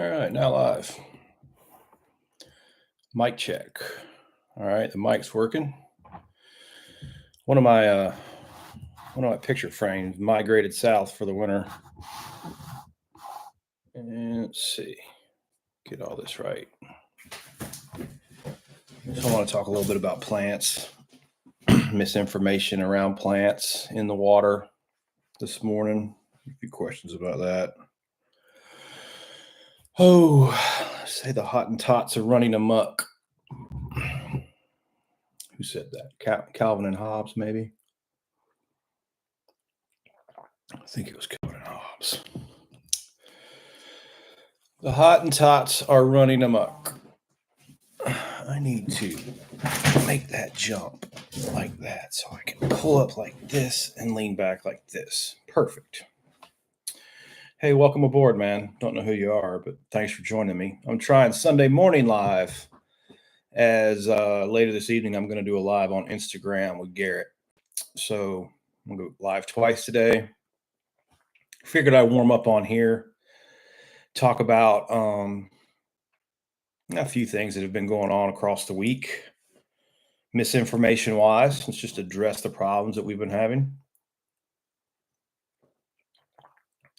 All right, now live. Mic check. All right, the mic's working. One of my picture frames migrated south for the winter. And let's see, get all this right. So I want to talk a little bit about plants, misinformation around plants in the water this morning. A few questions about that. Oh, say the Hottentots are running amok. Who said that? Calvin and Hobbes, maybe? I think it was Calvin and Hobbes. The Hottentots are running amok. I need to make that jump like that so I can pull up like this and lean back like this. Perfect. Hey, welcome aboard, man. Don't know who you are, but thanks for joining me. I'm trying Sunday morning live. As later this evening, I'm going to do a live on Instagram with Garrett. So I'm going to go live twice today. Figured I'd warm up on here, talk about a few things that have been going on across the week. Misinformation wise, let's just address the problems that we've been having.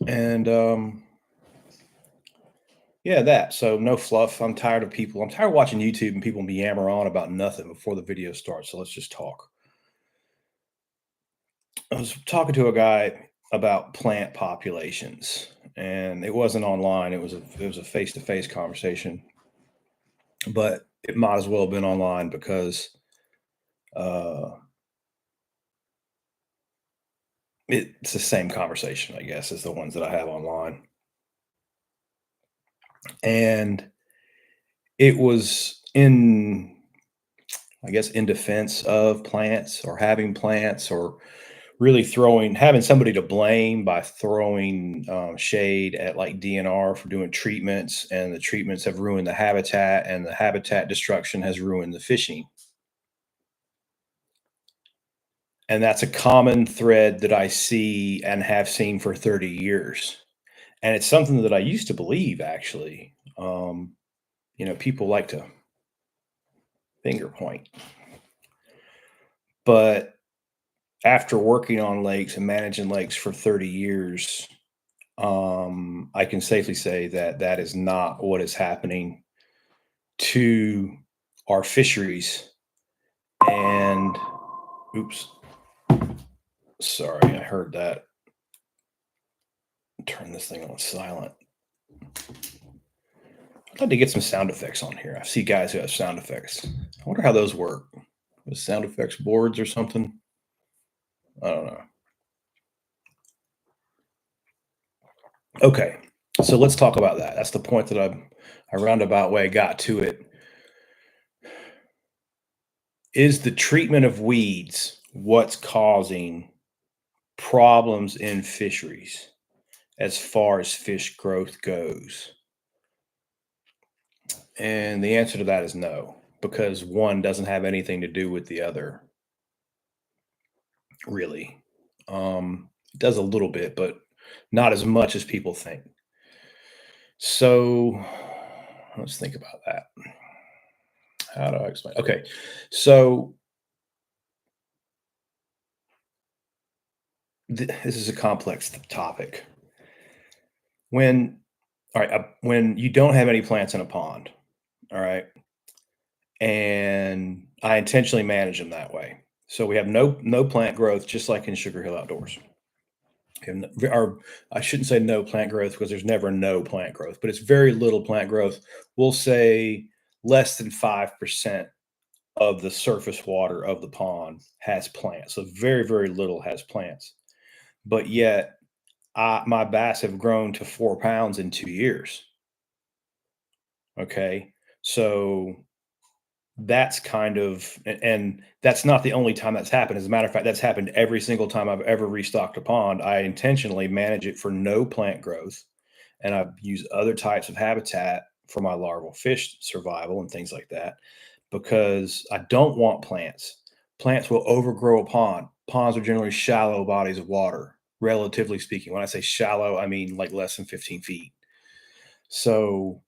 And yeah, that. So no fluff. I'm tired of people. I'm tired of watching YouTube and people yammer on about nothing before the video starts. So let's just talk. I was talking to a guy about plant populations, and it wasn't online. It was a face-to-face conversation, but it might as well have been online because it's the same conversation, I guess, as the ones that I have online. And it was I guess, in defense of plants or having plants or really having somebody to blame by throwing shade at like DNR for doing treatments, and the treatments have ruined the habitat, and the habitat destruction has ruined the fishing. And that's a common thread that I see and have seen for 30 years. And it's something that I used to believe, actually. People like to finger point. But after working on lakes and managing lakes for 30 years, I can safely say that that is not what is happening to our fisheries. And oops, sorry, I heard that. Turn this thing on silent. I'd like to get some sound effects on here. I see guys who have sound effects. I wonder how those work. With sound effects boards or something? I don't know. Okay, so let's talk about that. That's the point that I roundabout way got to it. Is the treatment of weeds what's causing problems in fisheries as far as fish growth goes? And the answer to that is no, because one doesn't have anything to do with the other, really. It does a little bit, but not as much as people think. So let's think about that. How do I explain? Okay, so this is a complex topic. When when you don't have any plants in a pond, all right, and I intentionally manage them that way. So we have no plant growth, just like in Sugar Hill Outdoors. Or I shouldn't say no plant growth because there's never no plant growth, but it's very little plant growth. We'll say less than 5% of the surface water of the pond has plants. So very, very little has plants. But yet my bass have grown to 4 pounds in 2 years. Okay. So that's and that's not the only time that's happened. As a matter of fact, that's happened every single time I've ever restocked a pond. I intentionally manage it for no plant growth, and I've used other types of habitat for my larval fish survival and things like that, because I don't want plants. Plants will overgrow a pond. Ponds are generally shallow bodies of water, relatively speaking. When I say shallow, I mean like less than 15 feet. So,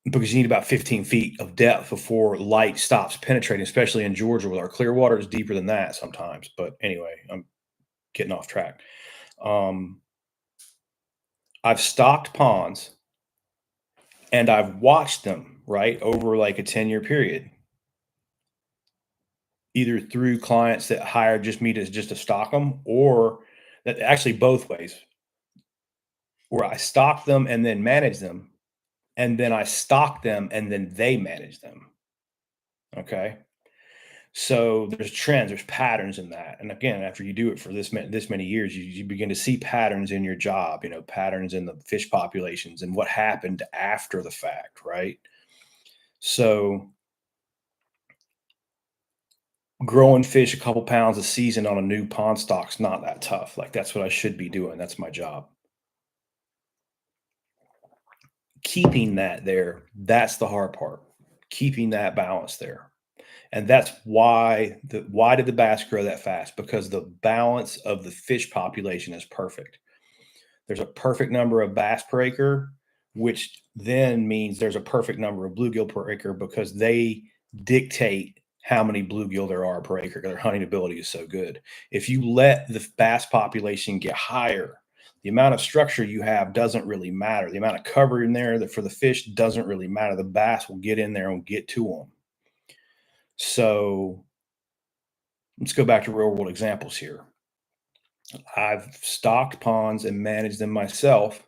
because you need about 15 feet of depth before light stops penetrating, especially in Georgia with our clear water is deeper than that sometimes. But anyway, I'm getting off track. Um, I've stocked ponds and I've watched them, right, over like a 10-year period, either through clients that hired just me to just to stock them, or that actually both ways, where I stock them and then manage them, and then I stock them and then they manage them. Okay. So there's trends, there's patterns in that. And again, after you do it for this many years, you begin to see patterns in your job, patterns in the fish populations and what happened after the fact, right? So growing fish a couple pounds a season on a new pond stock's not that tough. Like that's what I should be doing. That's my job. Keeping that there, that's the hard part. Keeping that balance there. And that's why did the bass grow that fast? Because the balance of the fish population is perfect. There's a perfect number of bass per acre, which then means there's a perfect number of bluegill per acre because they dictate how many bluegill there are per acre. Their hunting ability is so good. If you let the bass population get higher, the amount of structure you have doesn't really matter. The amount of cover in there that for the fish doesn't really matter. The bass will get in there and get to them. So let's go back to real world examples here. I've stocked ponds and managed them myself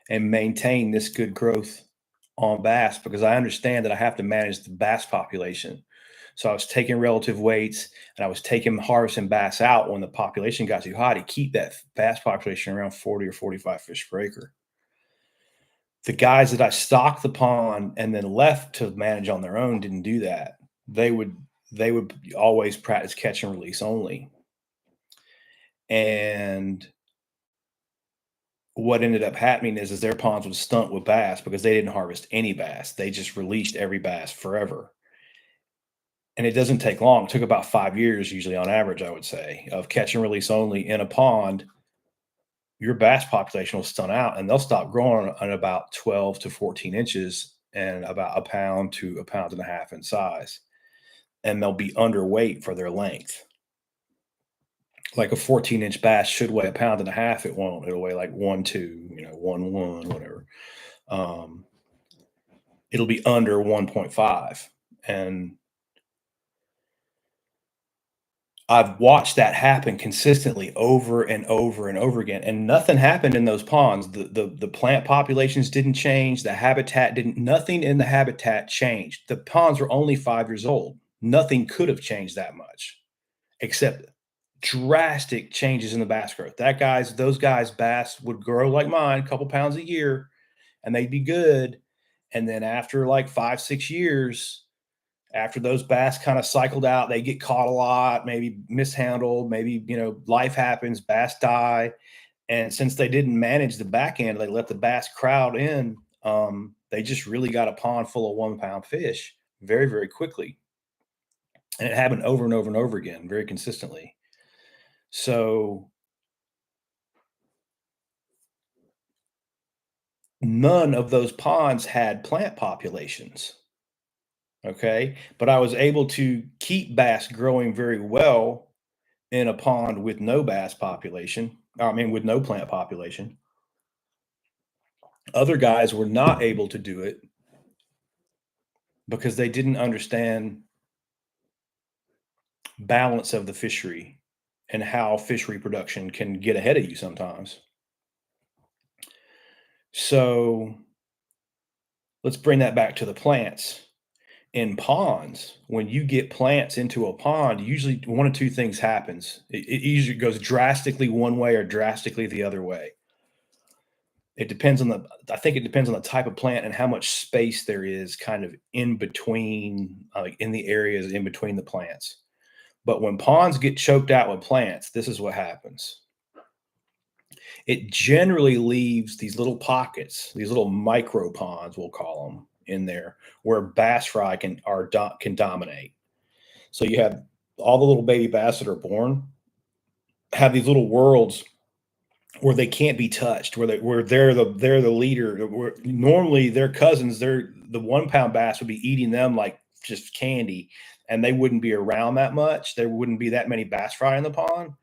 and maintained this good growth on bass because I understand that I have to manage the bass population. So I was taking relative weights and I was taking harvesting bass out when the population got too high to keep that bass population around 40 or 45 fish per acre. The guys that I stocked the pond and then left to manage on their own didn't do that. They would always practice catch and release only. And what ended up happening is their ponds would stunt with bass because they didn't harvest any bass. They just released every bass forever. And it doesn't take long. It took about 5 years, usually on average, I would say, of catch and release only in a pond. Your bass population will stunt out and they'll stop growing on about 12 to 14 inches and about a pound to a pound and a half in size. And they'll be underweight for their length. Like a 14-inch bass should weigh a pound and a half. It won't. It'll weigh like 1.2, 1.1, whatever. Um, it'll be under 1.5. And I've watched that happen consistently over and over and over again, and nothing happened in those ponds. The plant populations didn't change, the habitat didn't nothing in the habitat changed. The ponds were only 5 years old. Nothing could have changed that much, except drastic changes in the bass growth. Those guys' bass would grow like mine, a couple pounds a year, and they'd be good. And then after like 5, 6 years, after those bass kind of cycled out, they get caught a lot, maybe mishandled, maybe, life happens, bass die. And since they didn't manage the back end, they let the bass crowd in. They just really got a pond full of 1 pound fish very, very quickly. And it happened over and over and over again, very consistently. So none of those ponds had plant populations. Okay. But I was able to keep bass growing very well in a pond with no bass population. I mean, with no plant population. Other guys were not able to do it because they didn't understand balance of the fishery and how fish reproduction can get ahead of you sometimes. So let's bring that back to the plants. In ponds, when you get plants into a pond, usually one of two things happens. It usually goes drastically one way or drastically the other way. I think it depends on the type of plant and how much space there is kind of in between, like in the areas in between the plants. But when ponds get choked out with plants, this is what happens. It generally leaves these little pockets, these little micro ponds, we'll call them, in there where bass fry can dominate. So you have all the little baby bass that are born have these little worlds where they can't be touched, where they're the leader. Where normally their cousins, the 1 pound bass would be eating them like just candy, and they wouldn't be around that much. There wouldn't be that many bass fry in the pond.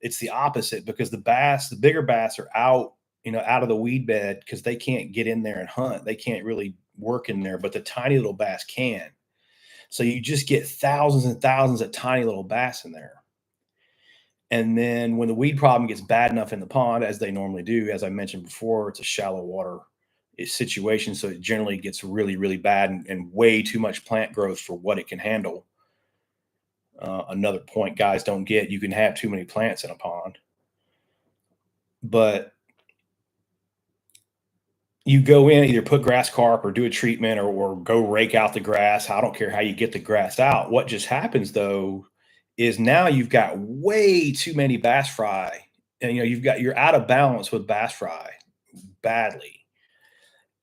It's the opposite, because the bigger bass are out, out of the weed bed, because they can't get in there and hunt. They can't really work in there, but the tiny little bass can. So you just get thousands and thousands of tiny little bass in there. And then when the weed problem gets bad enough in the pond, as they normally do, as I mentioned before, it's a shallow water situation. So it generally gets really, really bad, and way too much plant growth for what it can handle. Another point guys don't get: you can have too many plants in a pond. But you go in, either put grass carp or do a treatment, or go rake out the grass. I don't care how you get the grass out. What just happens though is now you've got way too many bass fry, and you're out of balance with bass fry badly,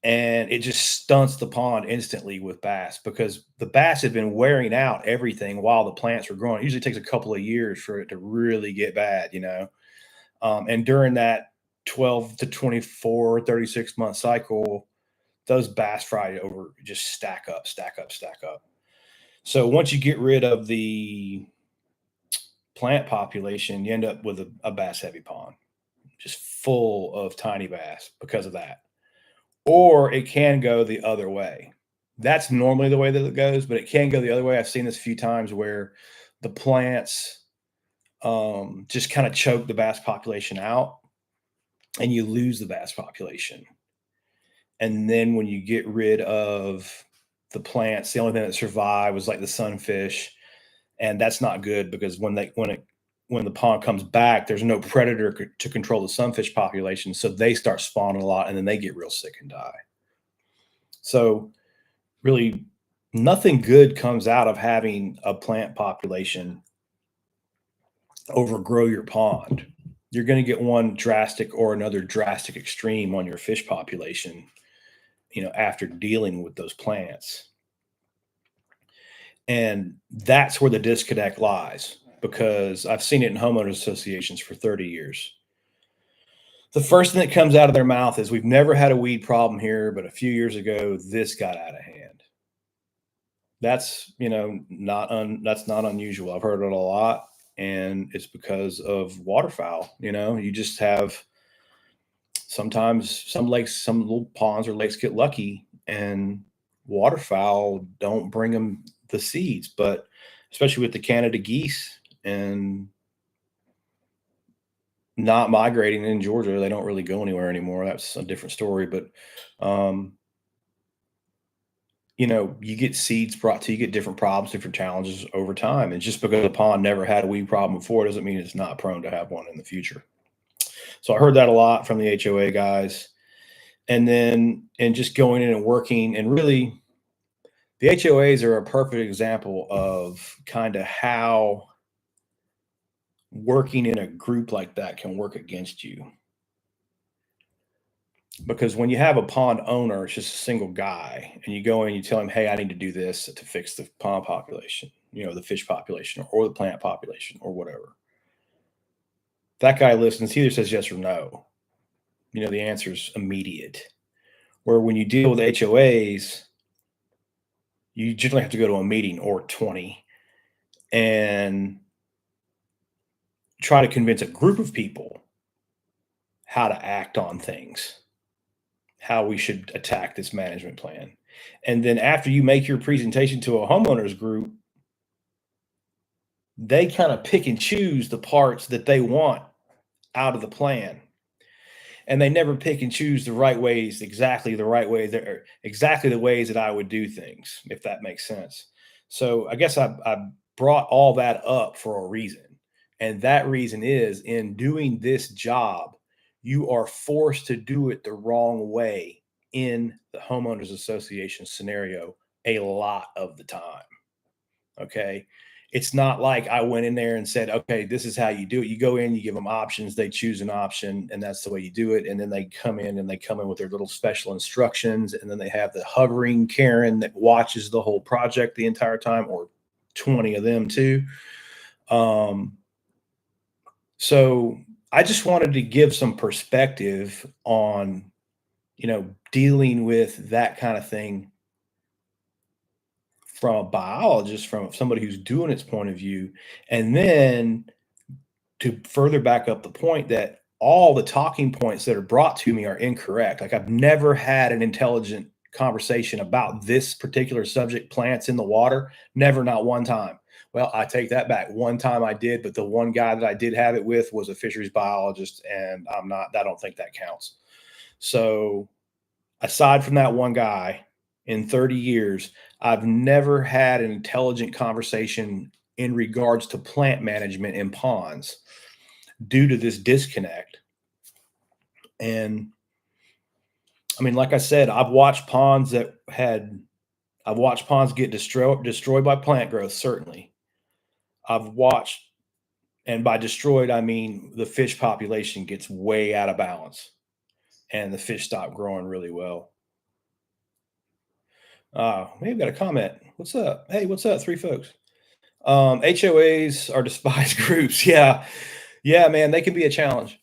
and it just stunts the pond instantly with bass, because the bass have been wearing out everything while the plants are growing. It usually takes a couple of years for it to really get bad, and during that 12 to 24, 36-month cycle, those bass fry over just stack up, stack up, stack up. So once you get rid of the plant population, you end up with a bass heavy pond, just full of tiny bass because of that. Or it can go the other way. That's normally the way that it goes, but it can go the other way. I've seen this a few times where the plants just kind of choke the bass population out, and you lose the bass population. And then when you get rid of the plants, the only thing that survive was like the sunfish, and that's not good, because when the pond comes back, there's no predator to control the sunfish population, so they start spawning a lot, and then they get real sick and die. So really, nothing good comes out of having a plant population overgrow your pond. You're going to get one drastic or another drastic extreme on your fish population, after dealing with those plants. And that's where the disconnect lies, because I've seen it in homeowners associations for 30 years. The first thing that comes out of their mouth is, "We've never had a weed problem here, but a few years ago, this got out of hand." That's, that's not unusual. I've heard it a lot, and it's because of waterfowl. You just have, sometimes some lakes, some little ponds or lakes get lucky, and waterfowl don't bring them the seeds. But especially with the Canada geese and not migrating in Georgia, they don't really go anywhere anymore. That's a different story. But um, you get seeds brought to you, get different problems, different challenges over time. And just because the pond never had a weed problem before doesn't mean it's not prone to have one in the future. So I heard that a lot from the HOA guys. And just going in and working, and really, the HOAs are a perfect example of kind of how working in a group like that can work against you. Because when you have a pond owner, it's just a single guy, and you go in and you tell him, "Hey, I need to do this to fix the pond population, the fish population, or the plant population, or whatever." That guy listens. He either says yes or no. The answer is immediate. Where when you deal with HOAs, you generally have to go to a meeting or 20 and try to convince a group of people how to act on things, how we should attack this management plan. And then after you make your presentation to a homeowners group, they kind of pick and choose the parts that they want out of the plan. And they never pick and choose the right ways, exactly the right way, exactly the ways that I would do things, if that makes sense. So I guess I brought all that up for a reason. And that reason is, in doing this job, you are forced to do it the wrong way in the homeowners association scenario a lot of the time. Okay. It's not like I went in there and said, "Okay, this is how you do it." You go in, you give them options, they choose an option, and that's the way you do it. And then they come in with their little special instructions. And then they have the hovering Karen that watches the whole project the entire time, or 20 of them too. So I just wanted to give some perspective on, dealing with that kind of thing from a biologist, from somebody who's doing its point of view. And then to further back up the point that all the talking points that are brought to me are incorrect. Like I've never had an intelligent conversation about this particular subject, plants in the water. Never, not one time. Well, I take that back. One time I did, but the one guy that I did have it with was a fisheries biologist, and I don't think that counts. So aside from that one guy, in 30 years, I've never had an intelligent conversation in regards to plant management in ponds due to this disconnect. And I mean, like I said, I've watched ponds get destroyed by plant growth, certainly. I've watched, and by destroyed, I mean the fish population gets way out of balance and the fish stop growing really well. Maybe got a comment. What's up? Hey, what's up, three folks? HOAs are despised groups. Yeah. Yeah, man, they can be a challenge.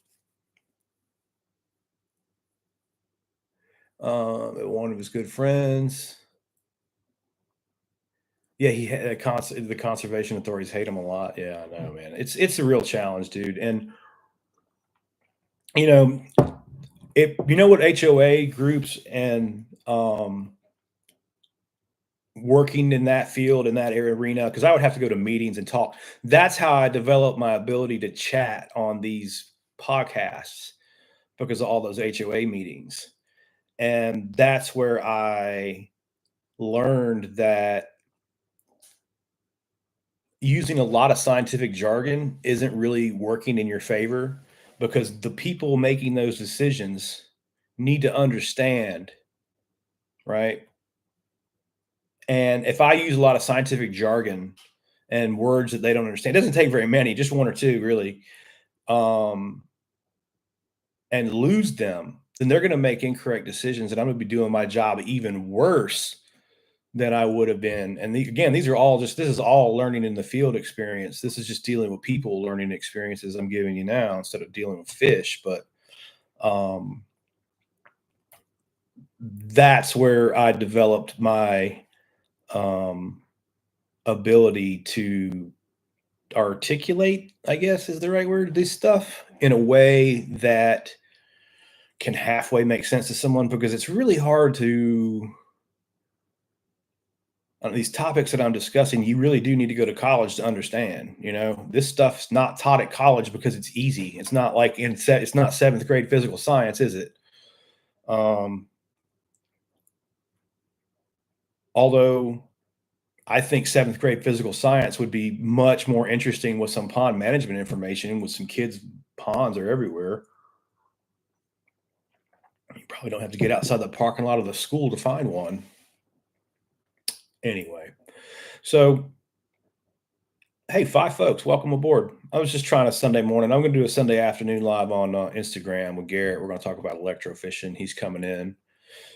One of his good friends. Yeah, he had the conservation authorities hate him a lot. Yeah, I know, man. It's a real challenge, dude. And you know, what HOA groups and working in that field, in that arena, because I would have to go to meetings and talk. That's how I developed my ability to chat on these podcasts because of all those HOA meetings. And that's where I learned that using a lot of scientific jargon isn't really working in your favor because the people making those decisions need to understand, right? And if I use a lot of scientific jargon and words that they don't understand, it doesn't take very many, just one or two really, um, and lose them, then they're going to make incorrect decisions, and I'm going to be doing my job even worse than I would have been. And again, this is all learning in the field experience. This is just dealing with people learning experiences I'm giving you now instead of dealing with fish. But um, that's where I developed my um, ability to articulate, I guess is the right word, this stuff in a way that can halfway make sense to someone, because it's really hard to these topics that I'm discussing, you really do need to go to college to understand. This stuff's not taught at college because it's easy. It's not like it's not seventh grade physical science, is it? Although I think seventh grade physical science would be much more interesting with some pond management information. With some kids, ponds are everywhere. You probably don't have to get outside the parking lot of the school to find one. Anyway, so hey, five folks, welcome aboard. I was just trying a Sunday morning. I'm going to do a Sunday afternoon live on Instagram with Garrett. We're going to talk about electrofishing. He's coming in.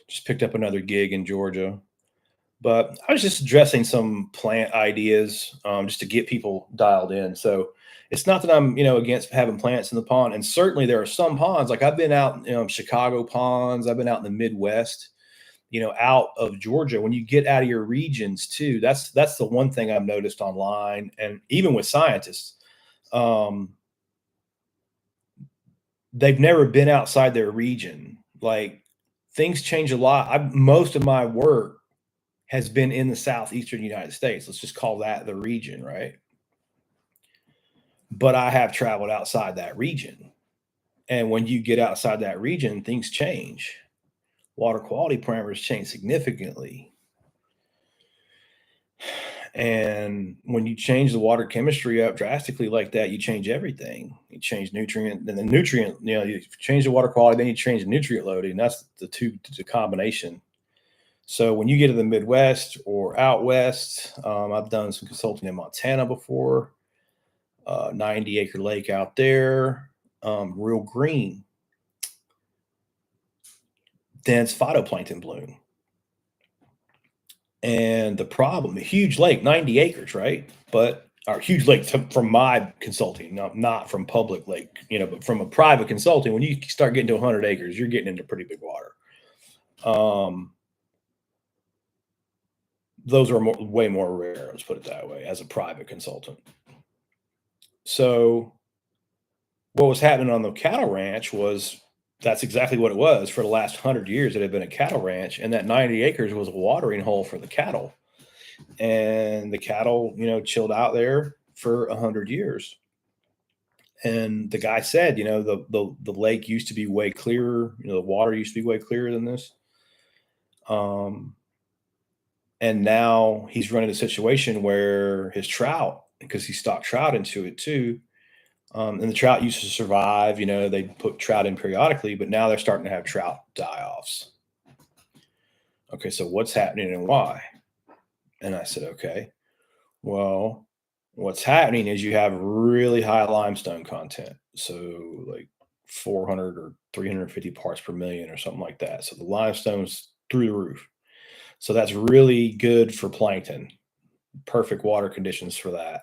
Just picked up another gig in Georgia. But I was just addressing some plant ideas just to get people dialed in. So it's not that I'm, against having plants in the pond. And certainly there are some ponds, like I've been out, Chicago ponds. I've been out in the Midwest, out of Georgia. When you get out of your regions too, that's the one thing I've noticed online, and even with scientists, they've never been outside their region. Like things change a lot. Most of my work has been in the southeastern United States. Let's just call that the region, right? But I have traveled outside that region. And when you get outside that region, things change. Water quality parameters change significantly. And when you change the water chemistry up drastically like that, you change everything. You change nutrient, and the nutrient, you change the water quality, then you change the nutrient loading. That's the combination. So when you get to the Midwest or out west, I've done some consulting in Montana before, 90-acre lake out there, real green, dense phytoplankton bloom. And the problem, a huge lake, 90 acres, right? But or huge lake from my consulting, not from public lake, but from a private consulting. When you start getting to 100 acres, you're getting into pretty big water. Those are way more rare. Let's put it that way, as a private consultant. So what was happening on the cattle ranch was that's exactly what it was for the last 100 years. It had been a cattle ranch, and that 90 acres was a watering hole for the cattle. And the cattle, chilled out there for 100 years. And the guy said, the lake used to be way clearer. The water used to be way clearer than this. And now he's running a situation where his trout, because he stocked trout into it too, and the trout used to survive. They put trout in periodically, but now they're starting to have trout die-offs. Okay, so what's happening and why? And I said, okay, well, what's happening is you have really high limestone content. So like 400 or 350 parts per million or something like that. So the limestone's through the roof. So that's really good for plankton. Perfect water conditions for that.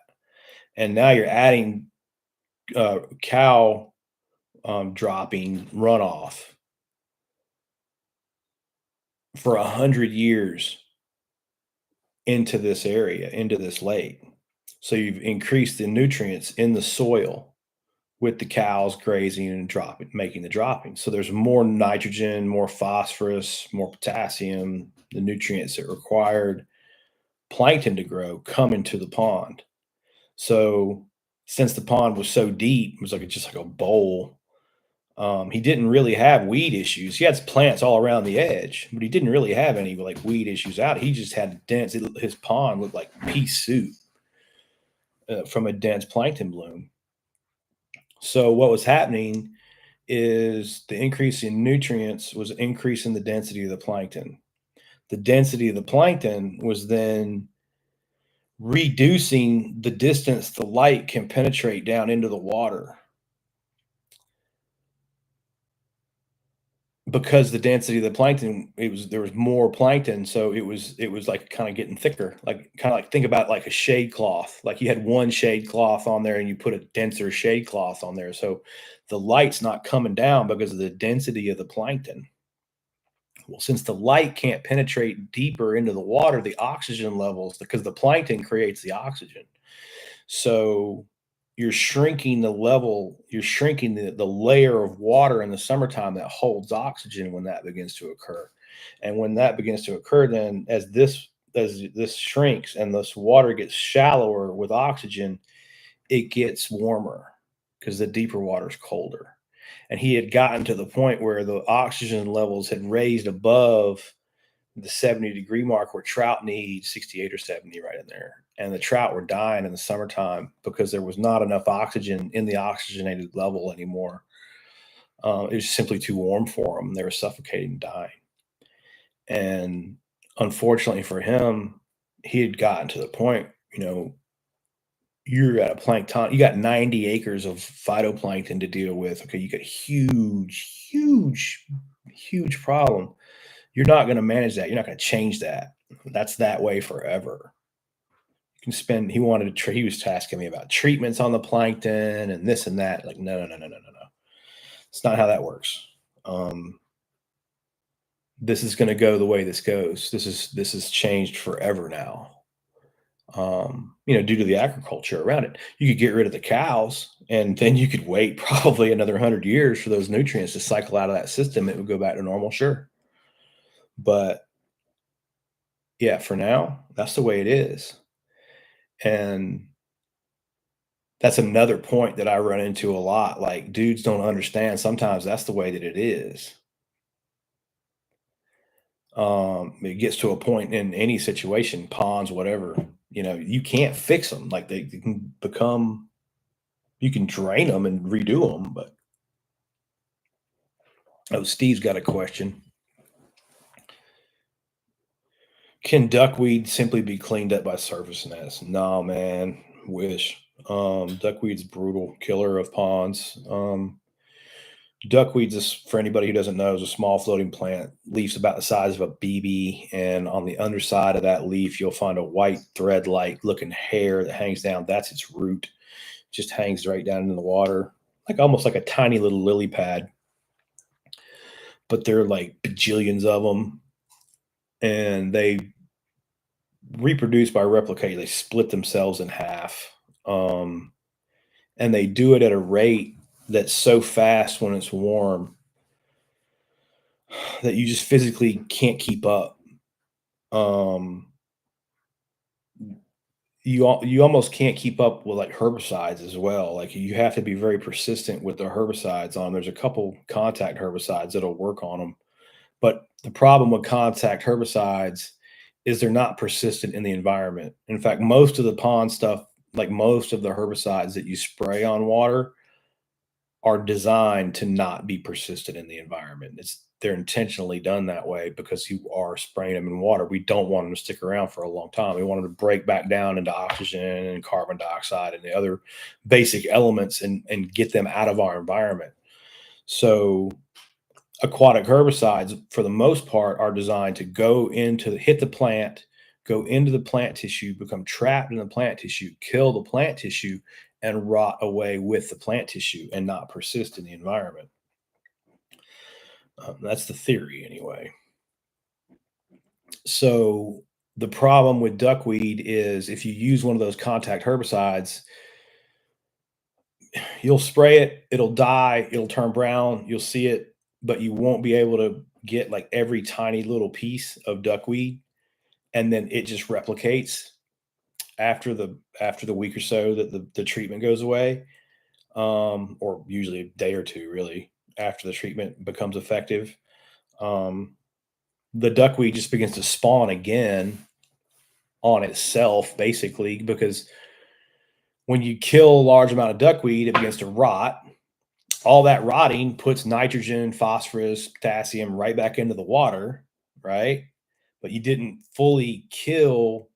And now you're adding cow dropping runoff for 100 years into this area, into this lake. So you've increased the nutrients in the soil with the cows grazing and dropping, making the dropping. So there's more nitrogen, more phosphorus, more potassium, the nutrients that required plankton to grow come into the pond. So since the pond was so deep, it was just like a bowl. He didn't really have weed issues. He had plants all around the edge, but he didn't really have any like weed issues out. He just had dense. His pond looked like pea soup from a dense plankton bloom. So what was happening is the increase in nutrients was increasing the density of the plankton. The density of the plankton was then reducing the distance the light can penetrate down into the water. Because the density of the plankton, there was more plankton, so it was like kind of getting thicker, think about like a shade cloth. Like you had one shade cloth on there and you put a denser shade cloth on there, so the light's not coming down because of the density of the plankton. Well, since the light can't penetrate deeper into the water, the oxygen levels, because the plankton creates the oxygen, so you're shrinking the level, you're shrinking the layer of water in the summertime that holds oxygen when that begins to occur. And when that begins to occur, then as this shrinks and this water gets shallower with oxygen, it gets warmer because the deeper water is colder. And he had gotten to the point where the oxygen levels had raised above the 70-degree mark where trout need 68 or 70 right in there. And the trout were dying in the summertime because there was not enough oxygen in the oxygenated level anymore. It was simply too warm for them. They were suffocating and dying. And unfortunately for him, he had gotten to the point, you're at a plankton, you got 90 acres of phytoplankton to deal with. Okay, you got huge problem. You're not going to manage that. You're not going to change that. That's that way forever. You can spend, he was asking me about treatments on the plankton and this and that. Like, no. It's not how that works. This is going to go the way this goes. This is changed forever now. Due to the agriculture around it. You could get rid of the cows and then you could wait probably another 100 years for those nutrients to cycle out of that system. It would go back to normal, sure. But yeah, for now, that's the way it is. And that's another point that I run into a lot. Like, dudes don't understand. Sometimes that's the way that it is. It gets to a point in any situation, ponds, whatever, you can't fix them. Like they can become, you can drain them and redo them. But Steve's got a question. Can duckweed simply be cleaned up by surface nets? No, man. Wish. Duckweed's brutal killer of ponds. Duckweed, just for anybody who doesn't know, is a small floating plant. Leaf's about the size of a BB, and on the underside of that leaf, you'll find a white thread-like looking hair that hangs down. That's its root. Just hangs right down into the water, like almost like a tiny little lily pad. But there are like bajillions of them, and they reproduce by replicate. They split themselves in half, and they do it at a rate that's so fast when it's warm that you just physically can't keep up. Um, you almost can't keep up with like herbicides as well. Like you have to be very persistent with the herbicides on. There's a couple contact herbicides that'll work on them, but the problem with contact herbicides is they're not persistent in the environment. In fact, most of the pond stuff, like most of the herbicides that you spray on water, are designed to not be persistent in the environment. They're intentionally done that way because you are spraying them in water. We don't want them to stick around for a long time. We want them to break back down into oxygen and carbon dioxide and the other basic elements and get them out of our environment. So aquatic herbicides, for the most part, are designed to hit the plant, go into the plant tissue, become trapped in the plant tissue, kill the plant tissue, and rot away with the plant tissue and not persist in the environment. That's the theory, anyway. So the problem with duckweed is if you use one of those contact herbicides, you'll spray it, it'll die, it'll turn brown, you'll see it, but you won't be able to get like every tiny little piece of duckweed, and then it just replicates after the week or so that the treatment goes away, or usually a day or two, really, after the treatment becomes effective. Um, the duckweed just begins to spawn again on itself, basically, because when you kill a large amount of duckweed, it begins to rot. All that rotting puts nitrogen, phosphorus, potassium right back into the water, right? But you didn't fully kill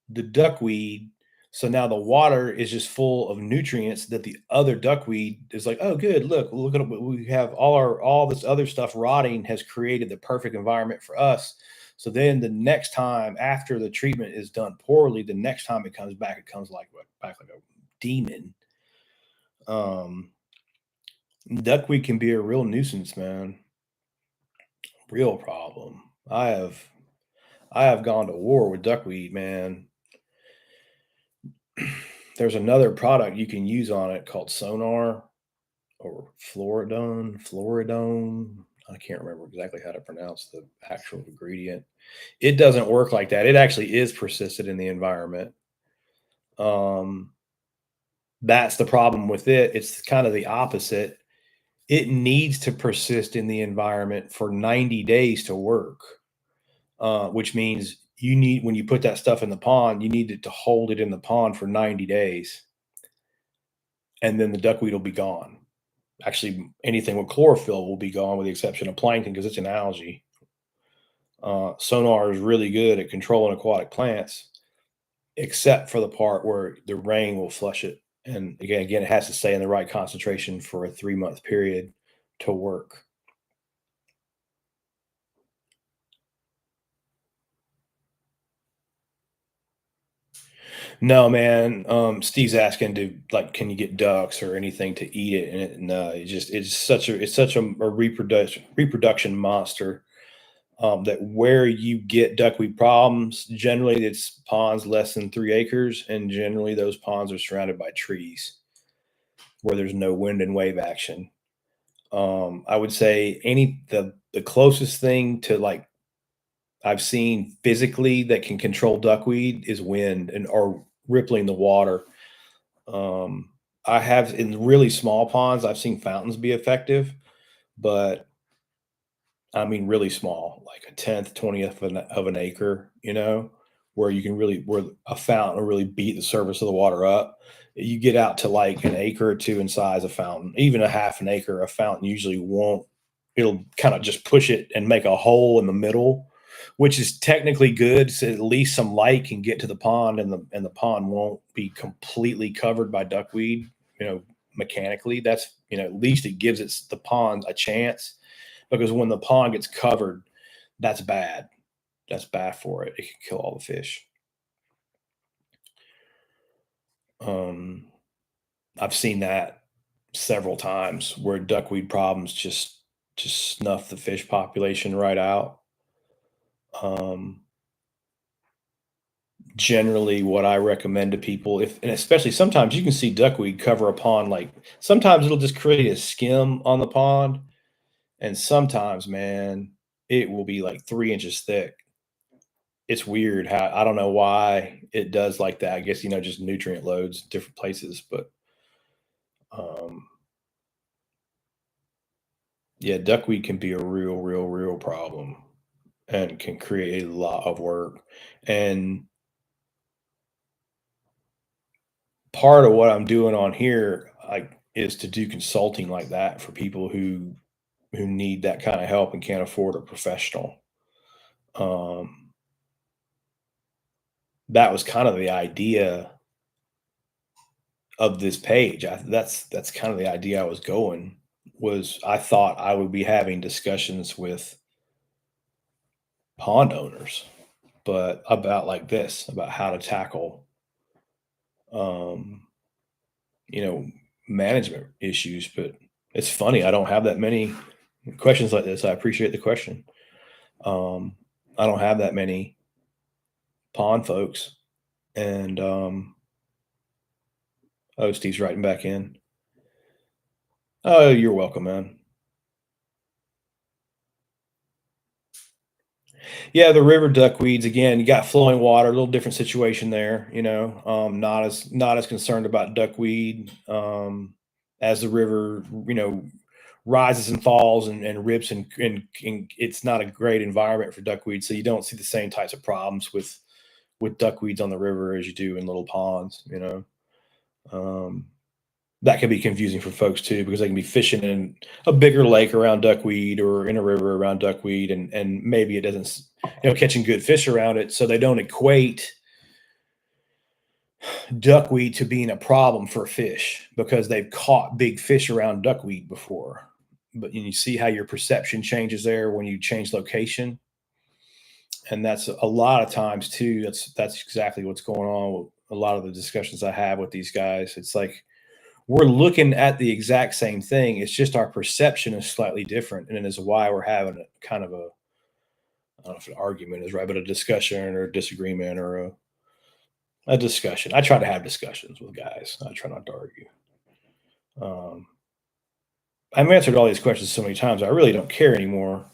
the duckweed. So now the water is just full of nutrients that the other duckweed is like, oh, good. Look at what we have. All this other stuff rotting has created the perfect environment for us. So then the next time after the treatment is done poorly, the next time it comes back like a demon. Duckweed can be a real nuisance, man. Real problem. I have gone to war with duckweed, man. There's another product you can use on it called Sonar or Floridone. I can't remember exactly how to pronounce the actual ingredient. It doesn't work like that. It actually is persistent in the environment. Um, that's the problem with it. It's kind of the opposite. It needs to persist in the environment for 90 days to work, which means when you put that stuff in the pond, you need it to hold it in the pond for 90 days. And then the duckweed will be gone. Actually, anything with chlorophyll will be gone with the exception of plankton because it's an algae. Sonar is really good at controlling aquatic plants, except for the part where the rain will flush it. And again, it has to stay in the right concentration for a 3-month period to work. No, man. Steve's asking to like, can you get ducks or anything to eat it? And no, it's such a reproduction monster. That where you get duckweed problems, generally it's ponds less than 3 acres, and generally those ponds are surrounded by trees where there's no wind and wave action. I would say the closest thing to like I've seen physically that can control duckweed is wind and or rippling the water. Um, I have in really small ponds, I've seen fountains be effective, but I mean, really small, like a tenth, 20th of an acre, where you can where a fountain will really beat the surface of the water up. You get out to like an acre or two in size of fountain, even a half an acre, a fountain usually won't, it'll kind of just push it and make a hole in the middle, which is technically good. So at least some light can get to the pond and the pond won't be completely covered by duckweed, mechanically. At least it gives the pond a chance, because when the pond gets covered, that's bad. That's bad for it. It can kill all the fish. Um, I've seen that several times where duckweed problems just snuff the fish population right out. Um, Generally, what I recommend to people, if and especially sometimes you can see duckweed cover a pond, like sometimes it'll just create a skim on the pond, and sometimes, man, it will be like 3 inches thick. It's weird how I don't know why it does like that. I guess just nutrient loads different places, but um, yeah, duckweed can be a real, real, real problem and can create a lot of work. And part of what I'm doing on here, is to do consulting like that for people who need that kind of help and can't afford a professional. Um, that was kind of the idea of this page. That's kind of the idea I was going. Was I thought I would be having discussions with pond owners, but about like this, about how to tackle, um, you know, management issues. But it's funny, I don't have that many questions like this. I appreciate the question. Um, I don't have that many pond folks, and oh, Steve's writing back in. Oh, you're welcome, man. Yeah, the river duckweeds again. You got flowing water, a little different situation there. Not as concerned about duckweed as the river. Rises and falls and rips and it's not a great environment for duckweed. So you don't see the same types of problems with duckweeds on the river as you do in little ponds. Um, that can be confusing for folks too, because they can be fishing in a bigger lake around duckweed or in a river around duckweed, and maybe it doesn't, catching good fish around it, so they don't equate duckweed to being a problem for fish because they've caught big fish around duckweed before. But you see how your perception changes there when you change location, and that's a lot of times too. That's exactly what's going on with a lot of the discussions I have with these guys. It's like we're looking at the exact same thing. It's just our perception is slightly different, and it is why we're having a kind of a, I don't know if an argument is right, but a discussion or a disagreement or a discussion. I try to have discussions with guys. I try not to argue. Um, I've answered all these questions so many times. I really don't care anymore.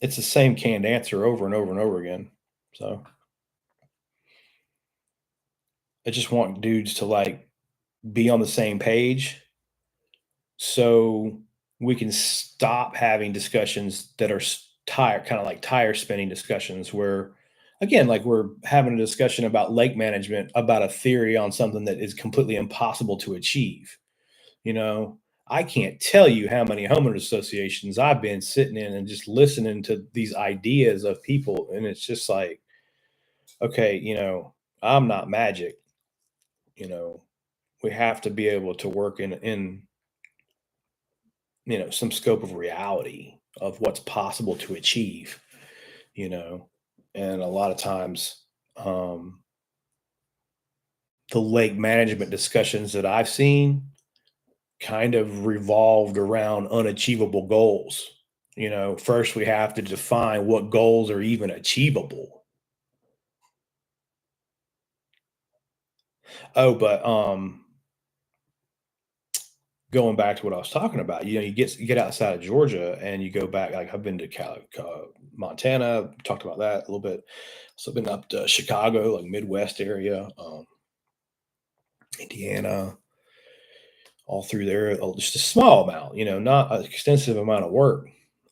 It's the same canned answer over and over and over again. So I just want dudes to like be on the same page so we can stop having discussions that are tire kind of like tire spinning discussions where again like we're having a discussion about lake management about a theory on something that is completely impossible to achieve. you know I can't tell you how many homeowners associations I've been sitting in and just listening to these ideas of people, and it's just like, okay, I'm not magic. you know we have to be able to work in some scope of reality of what's possible to achieve. you know and a lot of times, um the lake management discussions that I've seen kind of revolved around unachievable goals. First we have to define what goals are even achievable. Oh, but going back to what I was talking about, you get outside of Georgia and you go back. Like I've been to Montana, talked about that a little bit. So I've been up to Chicago, like Midwest area, Indiana, all through there. Just a small amount, not an extensive amount of work,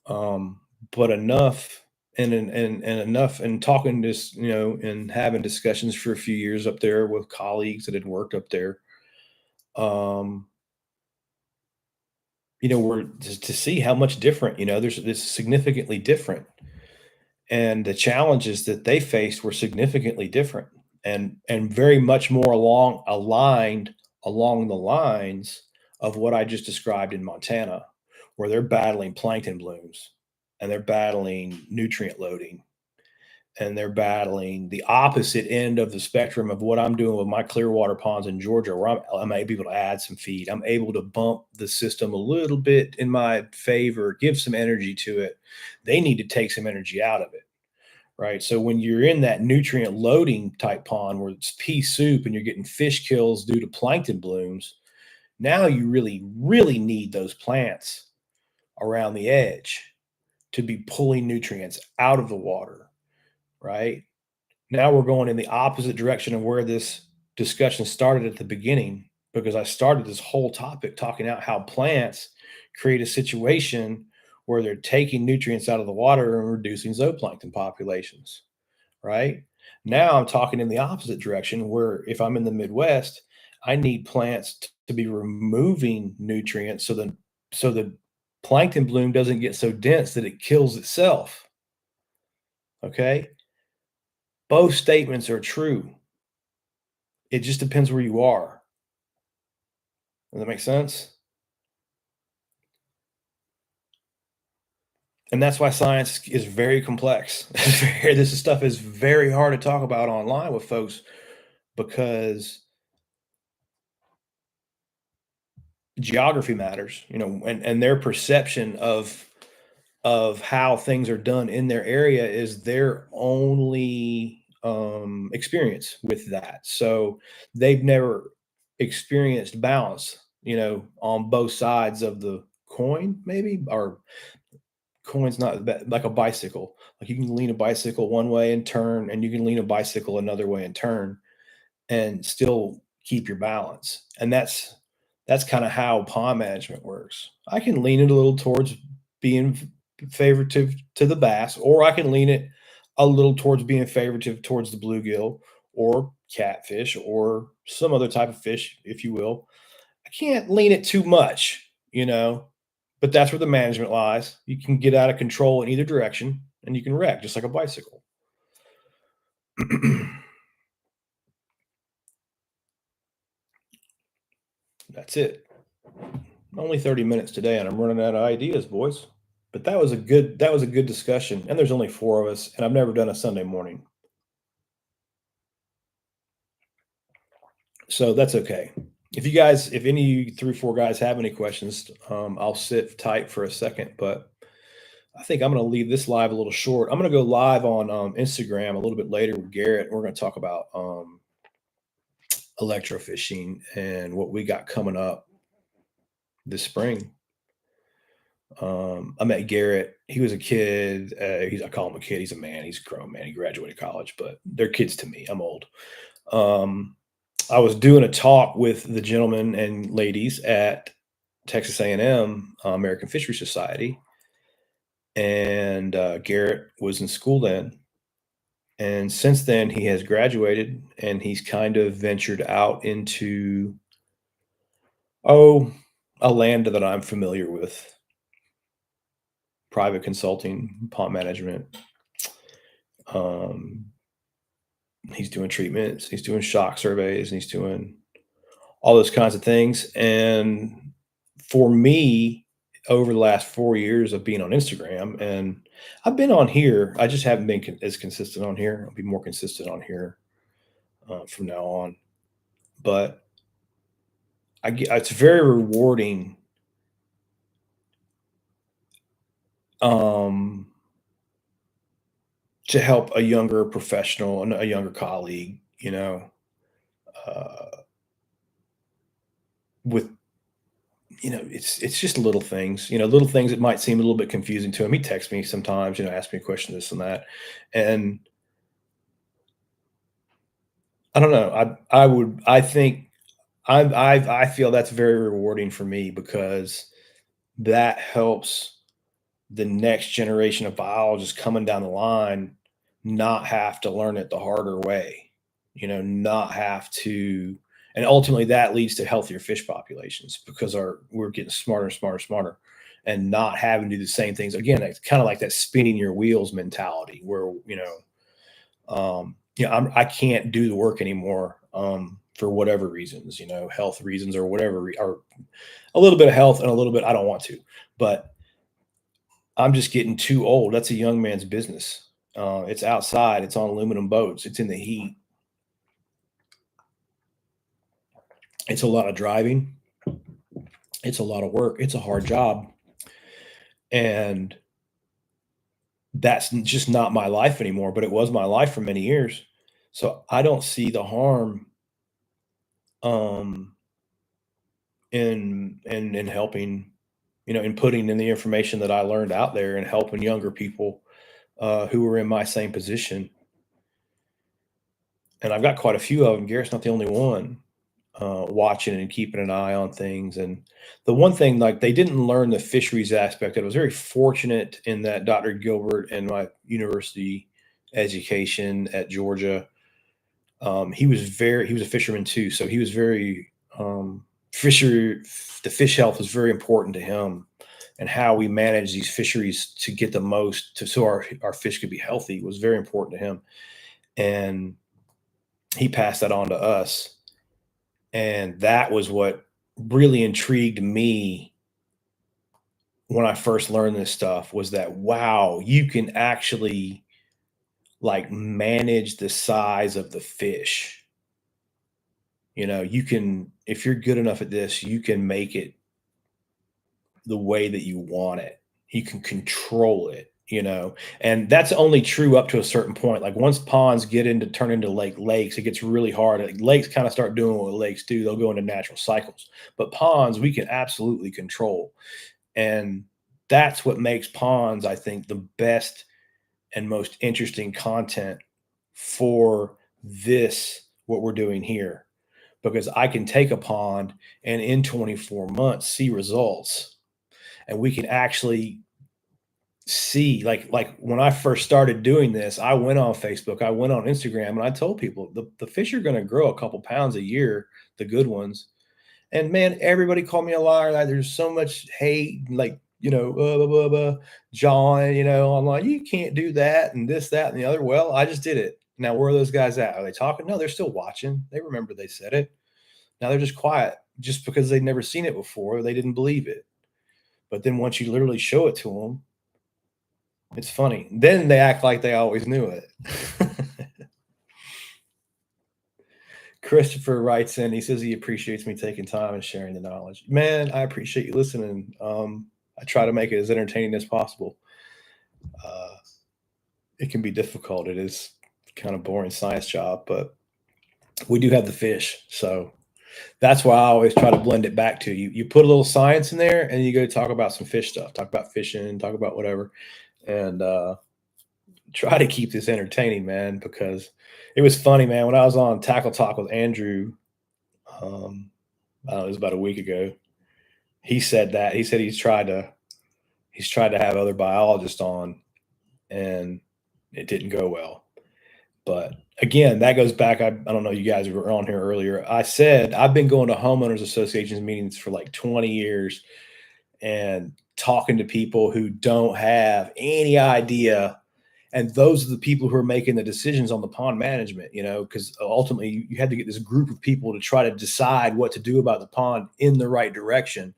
but enough. And enough, and talking this, and having discussions for a few years up there with colleagues that had worked up there. Um, we're to see how much different, there's this significantly different. And the challenges that they faced were significantly different and very much more aligned along the lines of what I just described in Montana, where they're battling plankton blooms and they're battling nutrient loading and they're battling the opposite end of the spectrum of what I'm doing with my clear water ponds in Georgia, where I'm able to add some feed. I'm able to bump the system a little bit in my favor, give some energy to it. They need to take some energy out of it. Right. So when you're in that nutrient loading type pond where it's pea soup and you're getting fish kills due to plankton blooms, now you really, really need those plants around the edge to be pulling nutrients out of the water. Right. Now we're going in the opposite direction of where this discussion started at the beginning, because I started this whole topic talking about how plants create a situation where they're taking nutrients out of the water and reducing zooplankton populations. Right? Now I'm talking in the opposite direction where if I'm in the Midwest, I need plants to be removing nutrients so the plankton bloom doesn't get so dense that it kills itself. Okay? Both statements are true. It just depends where you are. Does that make sense? And that's why science is very complex. This stuff is very hard to talk about online with folks because geography matters, and their perception of how things are done in their area is their only experience with that. So they've never experienced balance, on both sides of the coin, maybe, or coin's not like a bicycle. Like you can lean a bicycle one way and turn, and you can lean a bicycle another way and turn and still keep your balance. And that's kind of how pond management works. I can lean it a little towards being favoritive to the bass, or I can lean it a little towards being favoritive towards the bluegill or catfish or some other type of fish, if you will. I can't lean it too much, but that's where the management lies. You can get out of control in either direction and you can wreck just like a bicycle. That's it. Only 30 minutes today, and I'm running out of ideas, boys. But that was a good discussion. And there's only four of us, and I've never done a Sunday morning. So that's okay. If any of you 3 or 4 guys have any questions, I'll sit tight for a second. But I think I'm going to leave this live a little short. I'm going to go live on Instagram a little bit later with Garrett. We're going to talk about electrofishing and what we got coming up this spring. I met Garrett. He was a kid. I call him a kid. He's a man. He's a grown man. He graduated college, but they're kids to me. I'm old. I was doing a talk with the gentlemen and ladies at Texas A&M American Fishery Society, and Garrett was in school then. And since then, he has graduated, and he's kind of ventured out into a land that I'm familiar with. Private consulting, pond management. He's doing treatments, he's doing shock surveys, and he's doing all those kinds of things. And for me, over the last 4 years of being on Instagram, and I've been on here, I just haven't been as consistent on here. I'll be more consistent on here from now on. But it's very rewarding to help a younger professional and a younger colleague, uh, with it's just little things, little things that might seem a little bit confusing to him. He texts me sometimes, ask me a question, this and that, and I don't know. I feel that's very rewarding for me because that helps the next generation of biologists coming down the line not have to learn it the harder way, not have to, and ultimately that leads to healthier fish populations because we're getting smarter and smarter and smarter and not having to do the same things. Again, it's kind of like that spinning your wheels mentality where, I can't do the work anymore for whatever reasons, health reasons or whatever, or a little bit of health and a little bit, I don't want to, but I'm just getting too old. That's a young man's business. It's outside. It's on aluminum boats. It's in the heat. It's a lot of driving. It's a lot of work. It's a hard job. And that's just not my life anymore, but it was my life for many years. So I don't see the harm um in helping, in putting in the information that I learned out there and helping younger people who were in my same position. And I've got quite a few of them. Garrett's not the only one watching and keeping an eye on things. And the one thing, like, they didn't learn the fisheries aspect. I was very fortunate in that Dr. Gilbert and my university education at Georgia, he was a fisherman too. So he was very, the fish health was very important to him, and how we manage these fisheries to get the most so our fish could be healthy was very important to him. And he passed that on to us. And that was what really intrigued me when I first learned this stuff, was that, wow, you can actually like manage the size of the fish. You can, if you're good enough at this, you can make it the way that you want it. You can control it, and that's only true up to a certain point. Like, once ponds turn into lakes, it gets really hard. Like, lakes kind of start doing what lakes do. They'll go into natural cycles, but ponds we can absolutely control. And that's what makes ponds, I think, the best and most interesting content for what we're doing here, because I can take a pond and in 24 months see results, and we can actually see, like when I first started doing this, I went on Facebook, I went on Instagram, and I told people the fish are going to grow a couple pounds a year, the good ones. And man, everybody called me a liar. Like, there's so much hate, like, blah, blah, blah, John, online, you can't do that and this, that, and the other. Well, I just did it. Now, where are those guys at? Are they talking? No, they're still watching. They remember they said it. Now they're just quiet, just because they'd never seen it before. They didn't believe it. But then once you literally show it to them, it's funny. Then they act like they always knew it. Christopher writes in, he says he appreciates me taking time and sharing the knowledge. Man, I appreciate you listening. I try to make it as entertaining as possible. It can be difficult. It is kind of boring science job, but we do have the fish. So that's why I always try to blend it back to you. You put a little science in there, and you go talk about some fish stuff, talk about fishing, talk about whatever. And try to keep this entertaining, man, because it was funny, man. When I was on Tackle Talk with Andrew, I don't know, it was about a week ago. He said he's tried to have other biologists on, and it didn't go well. But again, that goes back. I don't know, you guys were on here earlier. I said I've been going to homeowners associations meetings for like 20 years and talking to people who don't have any idea. And those are the people who are making the decisions on the pond management, because ultimately you had to get this group of people to try to decide what to do about the pond in the right direction.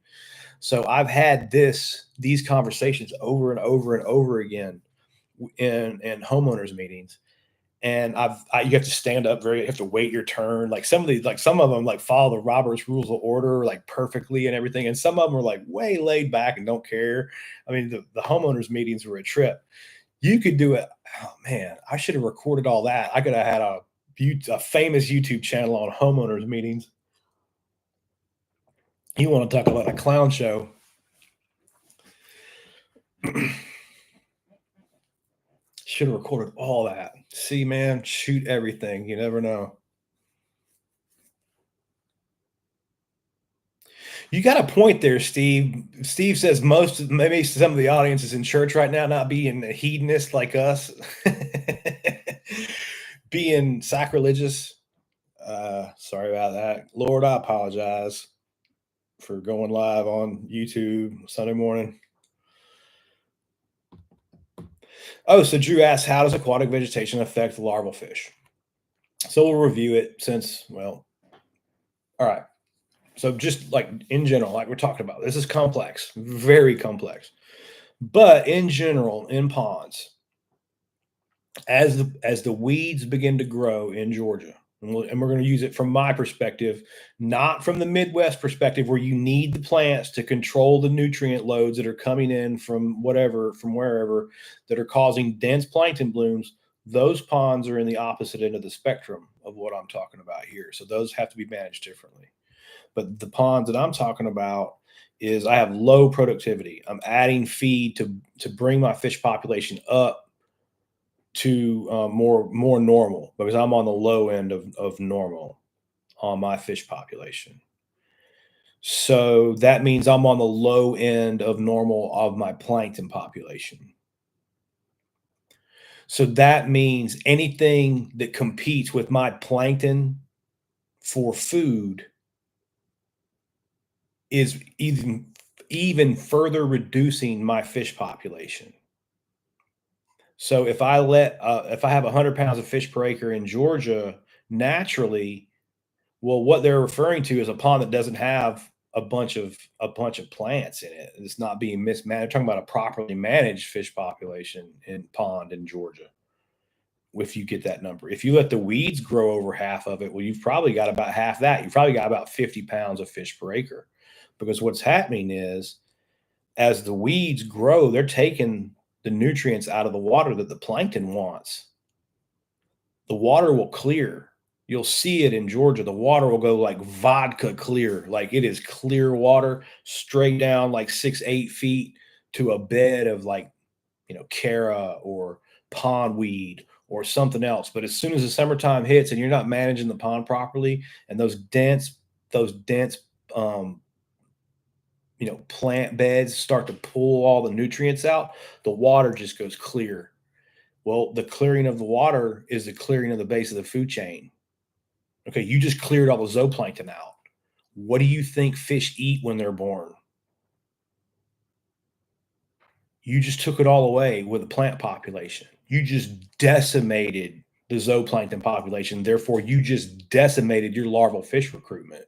So I've had these conversations over and over and over again in homeowners meetings. And you have to stand up you have to wait your turn. Like, some of them like follow the Robert's Rules of Order like perfectly and everything. And some of them are like way laid back and don't care. I mean, the homeowners meetings were a trip. You could do it. Oh man, I should have recorded all that. I could have had a famous YouTube channel on homeowners meetings. You want to talk about a clown show? Should have recorded all that. See, man, shoot everything. You never know. You got a point there, Steve. Steve says maybe some of the audience is in church right now, not being a hedonist like us, being sacrilegious. Sorry about that. Lord, I apologize for going live on YouTube Sunday morning. Oh, so Drew asks, how does aquatic vegetation affect larval fish? So we'll review it since, well, All right. So just like in general, like we're talking about, this is complex, very complex. But in general, in ponds, as the weeds begin to grow in Georgia, and we're going to use it from my perspective, not from the Midwest perspective, where you need the plants to control the nutrient loads that are coming in from whatever, from wherever, that are causing dense plankton blooms. Those ponds are in the opposite end of the spectrum of what I'm talking about here. So those have to be managed differently. But the ponds that I'm talking about is I have low productivity. I'm adding feed to bring my fish population up to more normal because I'm on the low end of normal on my fish population. So that means I'm on the low end of normal of my plankton population. So that means anything that competes with my plankton for food is even further reducing my fish population. So if I have 100 pounds of fish per acre in Georgia, naturally, well, what they're referring to is a pond that doesn't have a bunch of plants in it. It's not being mismanaged. They're talking about a properly managed fish population in pond in Georgia. If you get that number, if you let the weeds grow over half of it, well, you've probably got about half that. You've probably got about 50 pounds of fish per acre, because what's happening is as the weeds grow, they're taking the nutrients out of the water that the plankton wants. The water will clear. You'll see it in Georgia. The water will go like vodka clear, like it is clear water straight down like 6, 8 feet to a bed of like, Cara or pondweed or something else. But as soon as the summertime hits and you're not managing the pond properly, and those dense, um, plant beds start to pull all the nutrients out, the water just goes clear. Well, the clearing of the water is the clearing of the base of the food chain. Okay, you just cleared all the zooplankton out. What do you think fish eat when they're born? You just took it all away with the plant population. You just decimated the zooplankton population. Therefore, you just decimated your larval fish recruitment.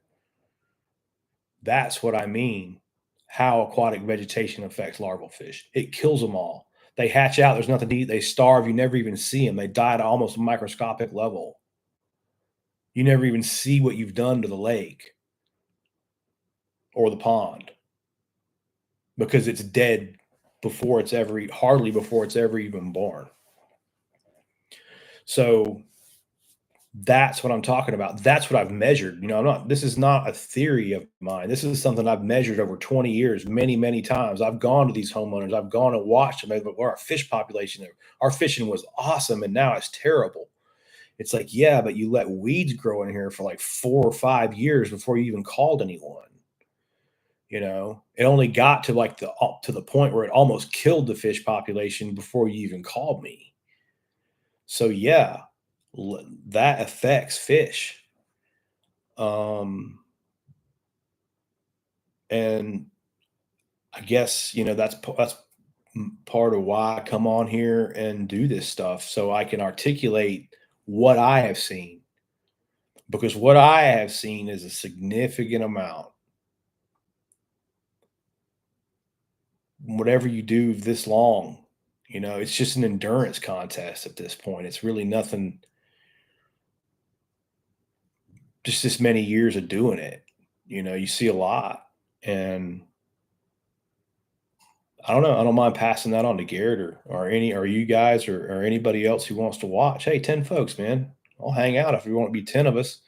That's what I mean. How aquatic vegetation affects larval fish. It kills them all. They hatch out. There's nothing to eat. They starve. You never even see them. They die at almost a microscopic level. You never even see what you've done to the lake or the pond because it's dead before it's ever, hardly before it's ever even born. So that's what I'm talking about. That's what I've measured. This is not a theory of mine. This is something I've measured over 20 years, many, many times. I've gone to these homeowners. I've gone and watched them. Our fish population, our fishing was awesome, and now it's terrible. It's like, yeah, but you let weeds grow in here for like 4 or 5 years before you even called anyone. It only got to like the point where it almost killed the fish population before you even called me. So yeah, that affects fish. And I guess that's part of why I come on here and do this stuff, so I can articulate what I have seen, because what I have seen is a significant amount. Whatever you do this long, it's just an endurance contest at this point. It's really nothing, just this many years of doing it. You see a lot, and I don't know. I don't mind passing that on to Garrett or you guys or anybody else who wants to watch. Hey, 10 folks, man. I'll hang out if you want to be 10 of us.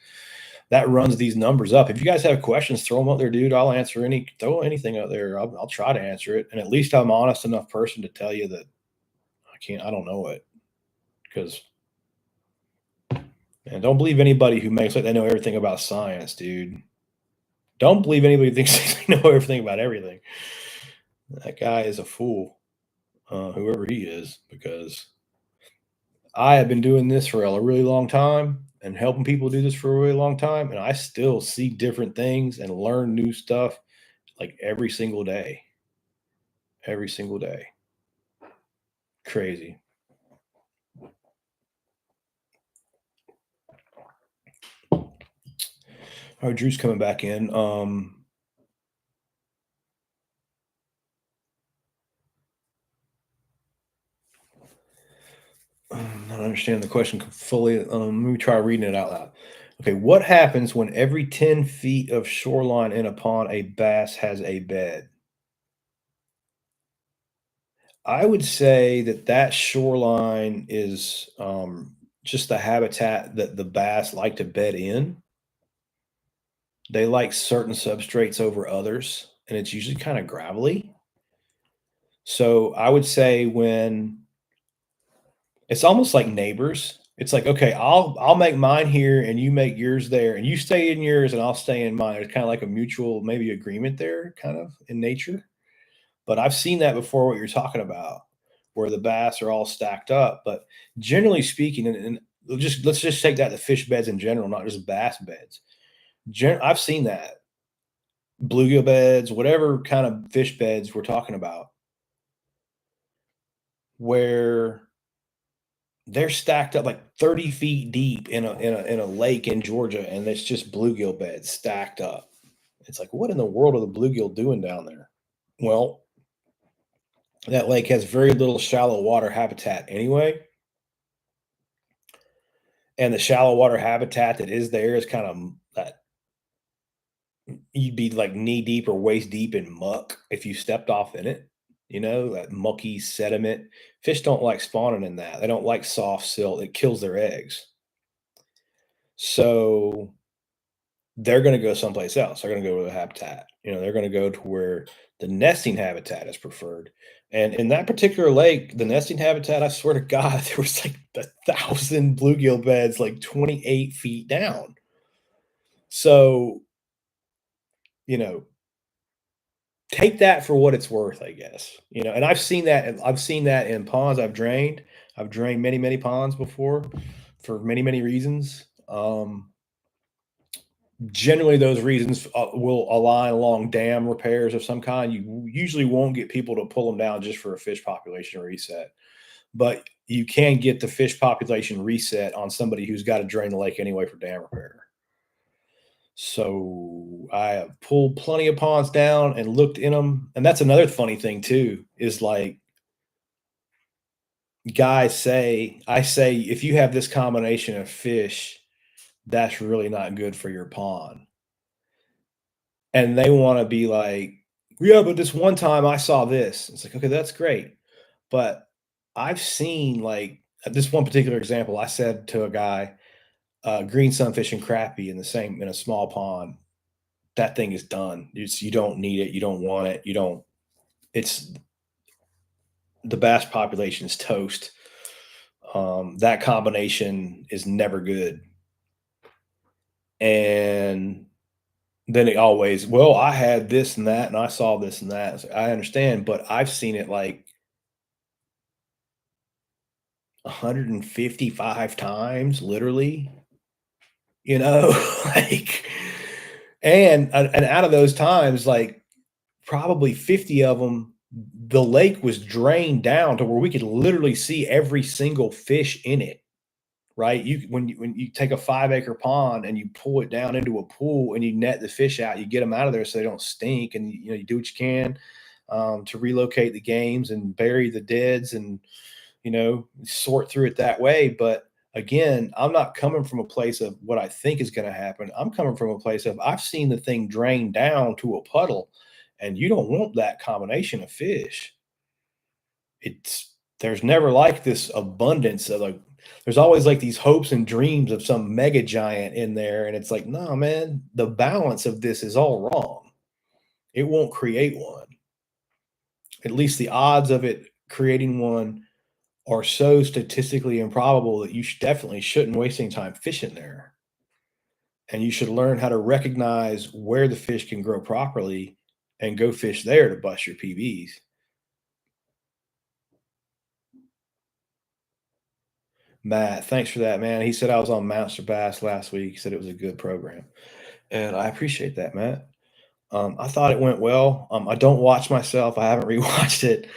That runs these numbers up. If you guys have questions, throw them up there, dude. I'll answer throw anything out there. I'll try to answer it. And at least I'm honest enough person to tell you that I don't know it. Because, and don't believe anybody who makes like they know everything about science, dude. Don't believe anybody who thinks they know everything about everything. That guy is a fool, whoever he is, because I have been doing this for a really long time and helping people do this for a really long time, and I still see different things and learn new stuff like every single day. Every single day. Crazy. Oh, Drew's coming back in. I don't understand the question fully. Let me try reading it out loud. Okay, what happens when every 10 feet of shoreline in a pond a bass has a bed? I would say that that shoreline is just the habitat that the bass like to bed in. They like certain substrates over others, and it's usually kind of gravelly. So I would say when it's almost like neighbors. It's like, okay, I'll make mine here and you make yours there, and you stay in yours and I'll stay in mine. It's kind of like a mutual maybe agreement there, kind of in nature. But I've seen that before, what you're talking about, where the bass are all stacked up. But generally speaking, and just let's just take that to fish beds in general, not just bass beds. I've seen that bluegill beds, whatever kind of fish beds we're talking about, where they're stacked up like 30 feet deep in a lake in Georgia, and it's just bluegill beds stacked up. It's like, what in the world are the bluegill doing down there? Well, that lake has very little shallow water habitat anyway, and the shallow water habitat that is there is kind of that you'd be like knee deep or waist deep in muck if you stepped off in it. That mucky sediment. Fish don't like spawning in that. They don't like soft silt. It kills their eggs. So they're going to go someplace else. They're going to go to the habitat. They're going to go to where the nesting habitat is preferred. And in that particular lake, the nesting habitat, I swear to God, there was like 1,000 bluegill beds, like 28 feet down. So, you know, take that for what it's worth, I guess. And I've seen that. I've seen that in ponds I've drained. I've drained many, many ponds before for many, many reasons. Generally, those reasons will align along dam repairs of some kind. You usually won't get people to pull them down just for a fish population reset, but you can get the fish population reset on somebody who's got to drain the lake anyway for dam repair. So I have pulled plenty of ponds down and looked in them. And that's another funny thing too, is like I say, if you have this combination of fish, that's really not good for your pond. And they want to be like, yeah, but this one time I saw this. It's like, okay, that's great. But I've seen like this one particular example. I said to a guy, green sunfish and crappie in a small pond. That thing is done. You don't need it. You don't want it. You don't. It's the bass population is toast. That combination is never good. And then it always, well, I had this and that, and I saw this and that. It's like, I understand, but I've seen it like 155 times, literally. Like, and out of those times, like probably 50 of them, the lake was drained down to where we could literally see every single fish in it. Right? When you take a 5-acre pond and you pull it down into a pool and you net the fish out, you get them out of there so they don't stink, and you do what you can to relocate the games and bury the deads and sort through it that way. But again, I'm not coming from a place of what I think is going to happen. I'm coming from a place of I've seen the thing drain down to a puddle, and you don't want that combination of fish. There's never like this abundance of like there's always like these hopes and dreams of some mega giant in there, and it's like, no, man, the balance of this is all wrong. It won't create one. At least the odds of it creating one are so statistically improbable that you definitely shouldn't waste any time fishing there. And you should learn how to recognize where the fish can grow properly and go fish there to bust your PBs. Matt, thanks for that, man. He said I was on Master Bass last week. He said it was a good program. And I appreciate that, Matt. I thought it went well. I don't watch myself. I haven't rewatched it.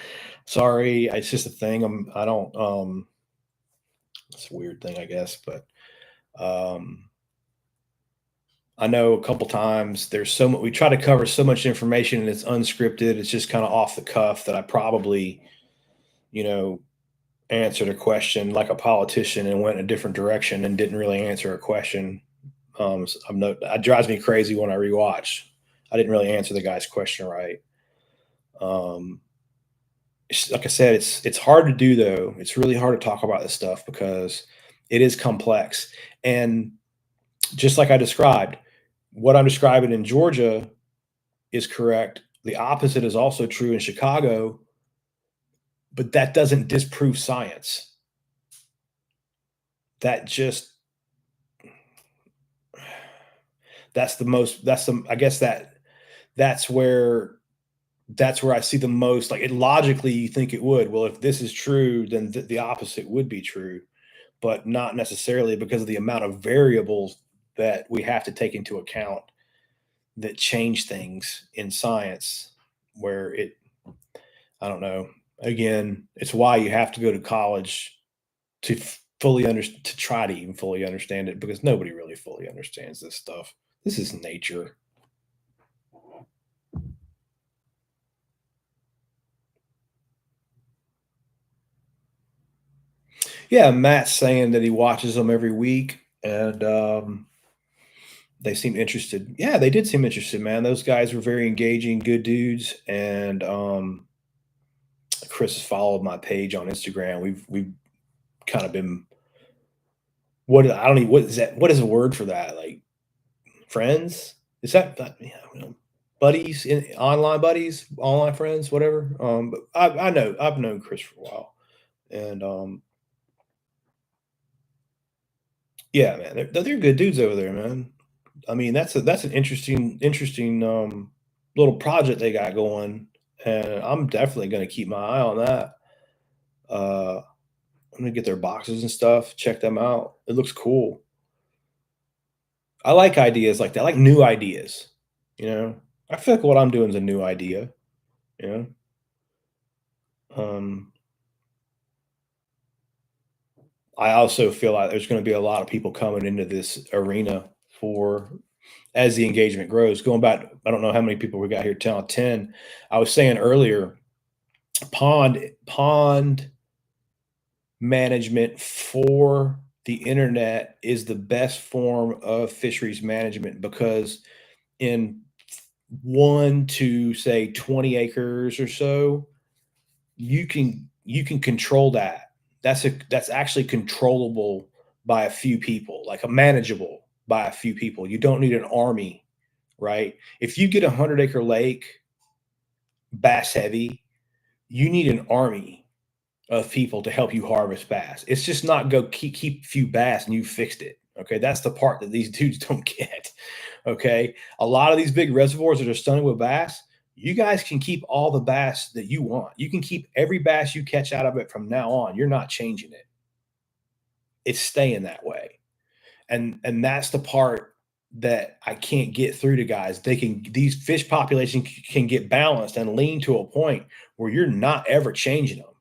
Sorry, it's just a thing. I don't. It's a weird thing, I guess. But um, I know a couple times there's so much we try to cover so much information and it's unscripted. It's just kind of off the cuff that I probably, you know, answered a question like a politician and went a different direction and didn't really answer a question. So I'm no, it drives me crazy when I rewatch. I didn't really answer the guy's question right. Um, like I said, it's hard to do though. It's really hard to talk about this stuff because it is complex. And just like I described, what I'm describing in Georgia is correct. The opposite is also true in Chicago, but that doesn't disprove science. That just that's the I guess that's where that's where I see the most like it logically you think it would. Well, if this is true, then the opposite would be true, but not necessarily because of the amount of variables that we have to take into account that change things in science where it I don't know. Again, it's why you have to go to college to fully understand to try to even fully understand it because nobody really fully understands this stuff. This is nature. Yeah, Matt's saying that he watches them every week and they seem interested. Yeah, they did seem interested, man. Those guys were very engaging, good dudes and Chris has followed my page on Instagram. We've kind of been what I don't even what is that what is a word for that? Like friends? Is that yeah, buddies, online buddies, online friends, whatever. But I know I've known Chris for a while, and yeah, man, they're good dudes over there, man. I mean, that's an interesting little project they got going, and I'm definitely going to keep my eye on that. I'm gonna get their boxes and stuff, check them out. It looks cool. I like ideas like that. I like new ideas. You know, I feel like what I'm doing is a new idea. You know, um, I also feel like there's going to be a lot of people coming into this arena for as the engagement grows. Going back, I don't know how many people we got here. 10. I was saying earlier, pond management for the internet is the best form of fisheries management because in 1 to say 20 acres or so, you can control that. That's actually controllable by a few people, like a manageable by a few people. You don't need an army, right? If you get a 100-acre lake, bass heavy, you need an army of people to help you harvest bass. It's just not go keep few bass and you fixed it. Okay, that's the part that these dudes don't get. Okay, a lot of these big reservoirs that are stunning with bass, you guys can keep all the bass that you want. You can keep every bass you catch out of it from now on. You're not changing it. It's staying that way. And that's the part that I can't get through to guys. These fish populations can get balanced and lean to a point where you're not ever changing them.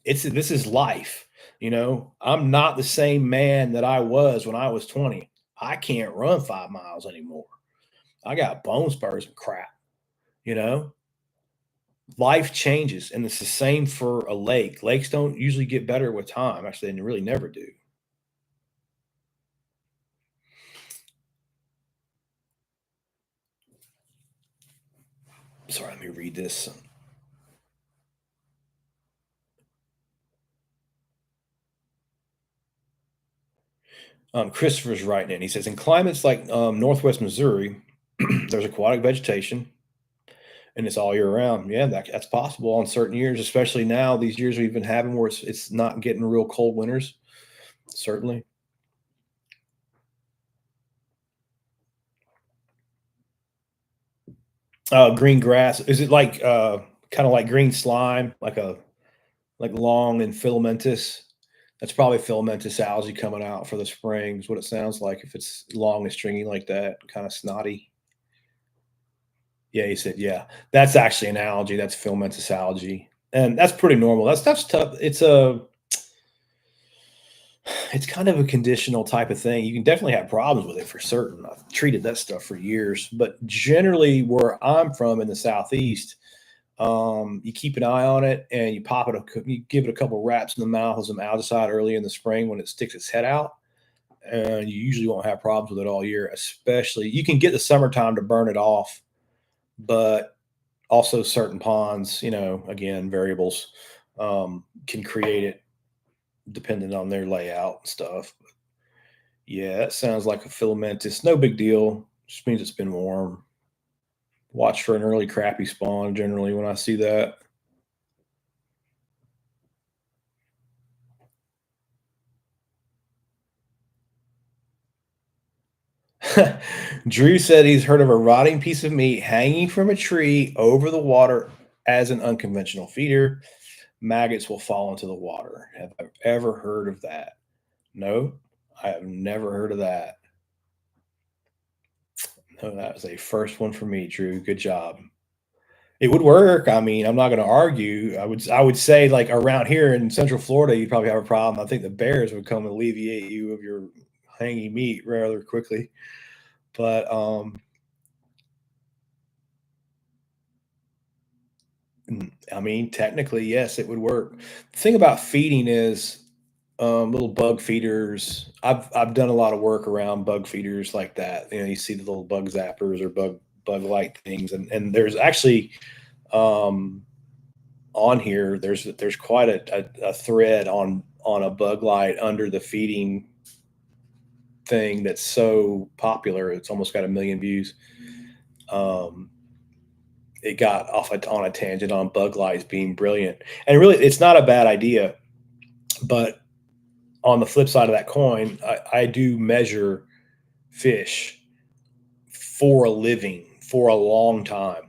This is life. You know, I'm not the same man that I was when I was 20. I can't run 5 miles anymore. I got bone spurs and crap. You know, life changes, and it's the same for a lake. Lakes don't usually get better with time. Actually, they really never do. Sorry, let me read this. Christopher's writing in. He says, in climates like Northwest Missouri, there's aquatic vegetation, and it's all year round. Yeah, that's possible on certain years, especially now. These years we've been having where it's not getting real cold winters. Certainly. Green grass. Is it like kind of like green slime, like long and filamentous? That's probably filamentous algae coming out for the spring. Is what it sounds like. If it's long and stringy like that, kind of snotty. Yeah, he said, yeah, that's actually an algae. That's filamentous algae, and that's pretty normal. That's tough. It's a It's kind of a conditional type of thing. You can definitely have problems with it for certain. I've treated that stuff for years, but generally, where I'm from in the southeast, you keep an eye on it and you pop it. You give it a couple wraps in the mouth with some algicide early in the spring when it sticks its head out, and you usually won't have problems with it all year. Especially, you can get the summertime to burn it off, but also certain ponds, again, variables can create it depending on their layout and stuff. Yeah, that sounds like a filamentous. No big deal. Just means it's been warm. Watch for an early crappie spawn generally when I see that. Drew said he's heard of a rotting piece of meat hanging from a tree over the water as an unconventional feeder. Maggots will fall into the water. Have I ever heard of that? No, I have never heard of that. No, that was a first one for me, Drew. Good job. It would work. I mean, I'm not going to argue. I would say like around here in Central Florida, you'd probably have a problem. I think the bears would come alleviate you of your hanging meat rather quickly. But I mean, technically, yes, it would work. The thing about feeding is little bug feeders. I've done a lot of work around bug feeders like that. You see the little bug zappers or bug light things, and there's actually um, on here. There's quite a thread on a bug light under the feeding thing that's so popular. It's almost got 1 million views. Um, it got on a tangent on bug lights being brilliant, and really, it's not a bad idea. But on the flip side of that coin, I do measure fish for a living for a long time.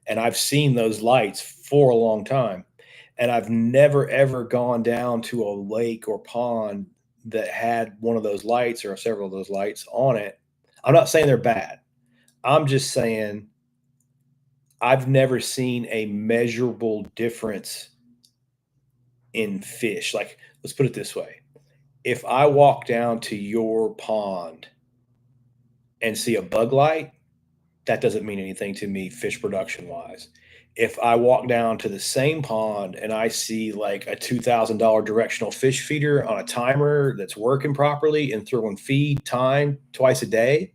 And I've seen those lights for a long time. And I've never ever gone down to a lake or pond that had one of those lights or several of those lights on it. I'm not saying they're bad. I'm just saying I've never seen a measurable difference in fish. Like, let's put it this way. If I walk down to your pond and see a bug light, that doesn't mean anything to me fish production wise. If I walk down to the same pond and I see like a $2,000 directional fish feeder on a timer that's working properly and throwing feed time twice a day,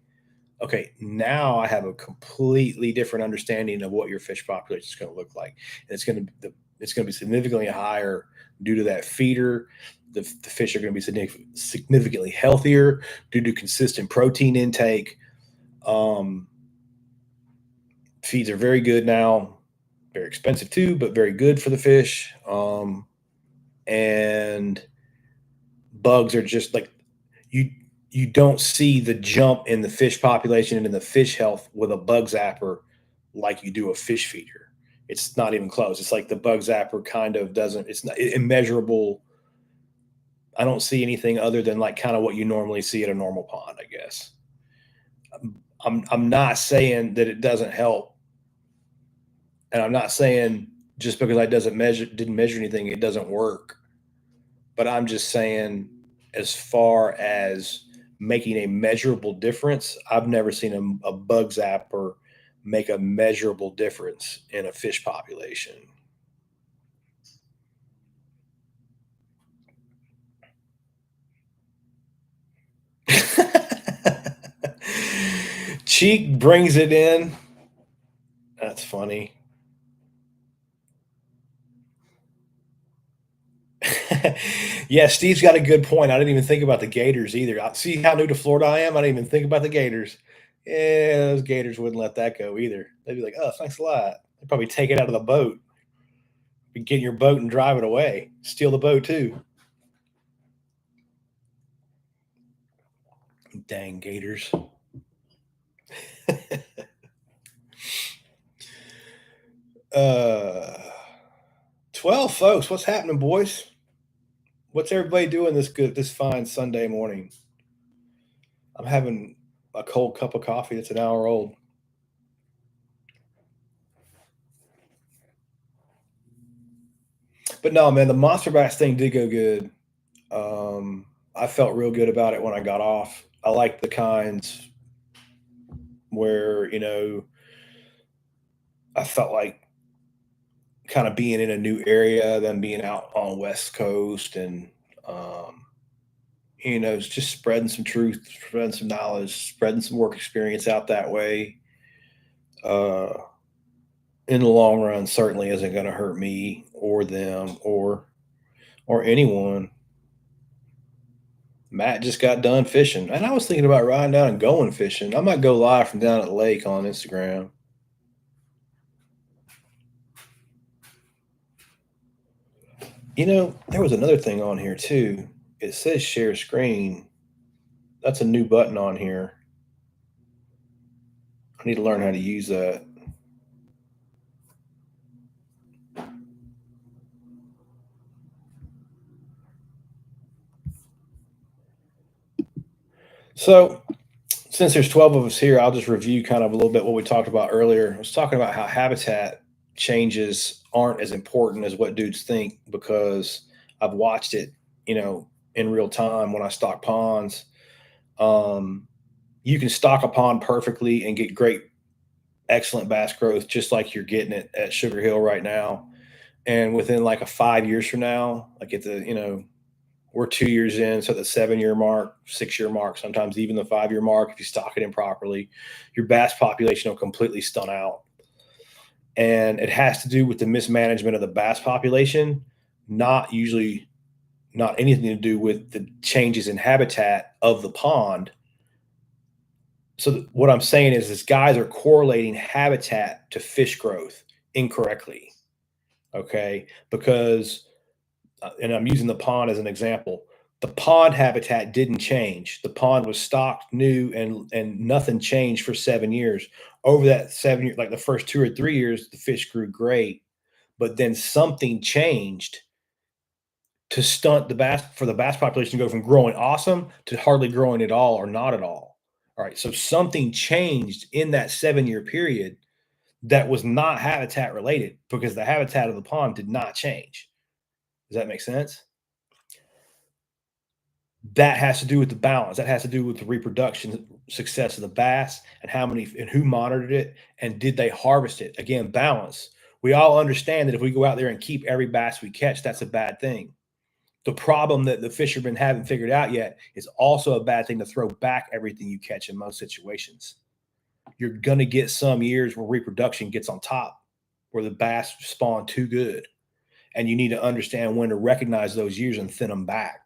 okay, now I have a completely different understanding of what your fish population is going to look like. And it's going to be significantly higher due to that feeder. The fish are going to be significantly healthier due to consistent protein intake. Um, Feeds are very good now, very expensive too, but very good for the fish. And bugs are just like you you don't see the jump in the fish population and in the fish health with a bug zapper like you do a fish feeder. It's not even close. It's like the bug zapper kind of doesn't. It's not immeasurable. I don't see anything other than like kind of what you normally see at a normal pond, I guess. I'm not saying that it doesn't help, and I'm not saying just because I didn't measure anything, it doesn't work. But I'm just saying, as far as making a measurable difference, I've never seen a bug zapper make a measurable difference in a fish population. Cheek brings it in. That's funny. Yeah, Steve's got a good point. I didn't even think about the gators either. See how new to Florida I am? I didn't even think about the gators. Yeah, those gators wouldn't let that go either. They'd be like, "Oh, thanks a lot." They'd probably take it out of the boat, get in your boat and drive it away, steal the boat too. Dang gators. uh 12 folks. What's happening, boys? What's everybody doing this fine Sunday morning? I'm having a cold cup of coffee that's an hour old. But no, man, the monster bass thing did go good. I felt real good about it when I got off. I like the kinds where, I felt like kind of being in a new area than being out on West Coast and, um, it's just spreading some truth, spreading some knowledge, spreading some work experience out that way. Uh, in the long run, certainly isn't going to hurt me or them or anyone. Matt just got done fishing, and I was thinking about riding down and going fishing. I might go live from down at the lake on Instagram. There was another thing on here too. It says share screen. That's a new button on here. I need to learn how to use that. So, since there's 12 of us here, I'll just review kind of a little bit what we talked about earlier. I was talking about how habitat changes aren't as important as what dudes think because I've watched it, in real time when I stock ponds. Um, you can stock a pond perfectly and get great, excellent bass growth, just like you're getting it at Sugar Hill right now. And within like a 5 years from now, like at the, we're 2 years in, so the 7 year mark, 6 year mark, sometimes even the 5 year mark, if you stock it in properly, your bass population will completely stun out. And it has to do with the mismanagement of the bass population, not usually not anything to do with the changes in habitat of the pond. So what I'm saying is guys are correlating habitat to fish growth incorrectly. Okay, because and I'm using the pond as an example. The pond habitat didn't change. The pond was stocked new and nothing changed for 7 years. Over that 7 year, like the first 2 or 3 years, the fish grew great, but then something changed to stunt the bass for the bass population to go from growing awesome to hardly growing at all or not at all. All right. So something changed in that 7 year period that was not habitat related because the habitat of the pond did not change. Does that make sense? That has to do with the balance. That has to do with the reproduction success of the bass and how many and who monitored it and did they harvest it. Again, balance. We all understand that if we go out there and keep every bass we catch, that's a bad thing. The problem that the fishermen haven't figured out yet is also a bad thing to throw back everything you catch in most situations. You're going to get some years where reproduction gets on top, where the bass spawn too good. And you need to understand when to recognize those years and thin them back.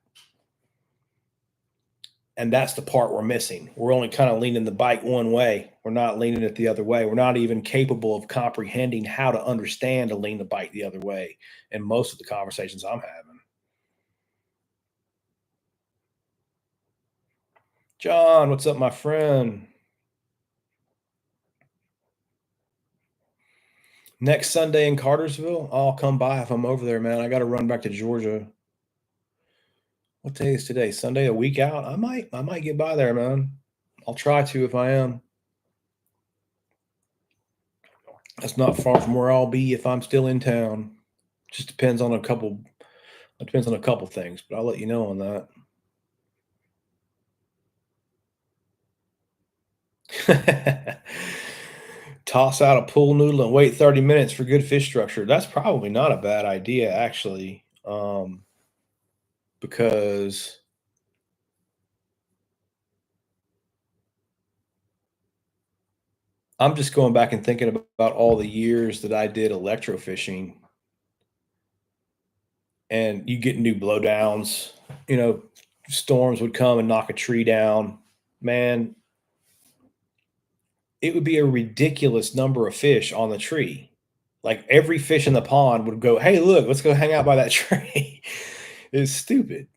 And that's the part we're missing. We're only kind of leaning the bike one way. We're not leaning it the other way. We're not even capable of comprehending how to understand to lean the bike the other way in most of the conversations I'm having. John, what's up, my friend? Next Sunday in Cartersville, I'll come by if I'm over there, man. I got to run back to Georgia. What day is today? Sunday, a week out. I might get by there, man. I'll try to if I am. That's not far from where I'll be if I'm still in town. Just depends on a couple. It depends on a couple things, but I'll let you know on that. Toss out a pool noodle and wait 30 minutes for good fish structure. That's probably not a bad idea, actually, because I'm just going back and thinking about all the years that I did electrofishing, and you get new blowdowns. Storms would come and knock a tree down. Man, it would be a ridiculous number of fish on the tree. Like every fish in the pond would go, "Hey, look, let's go hang out by that tree." It's stupid.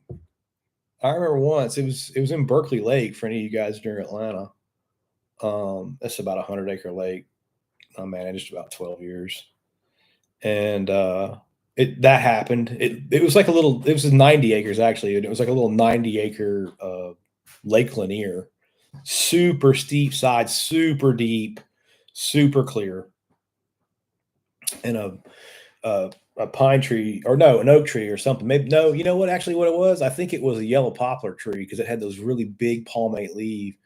I remember once it was in Berkeley Lake for any of you guys near Atlanta. That's about 100-acre lake. I managed about 12 years, and it that happened. It was like it was 90 acres actually, and it was like a little 90-acre Lake Lanier, super steep sides, super deep, super clear, and a a pine tree, or no, an oak tree or something. Maybe no, you know what? Actually, what it was, I think it was a yellow poplar tree because it had those really big palmate leaves.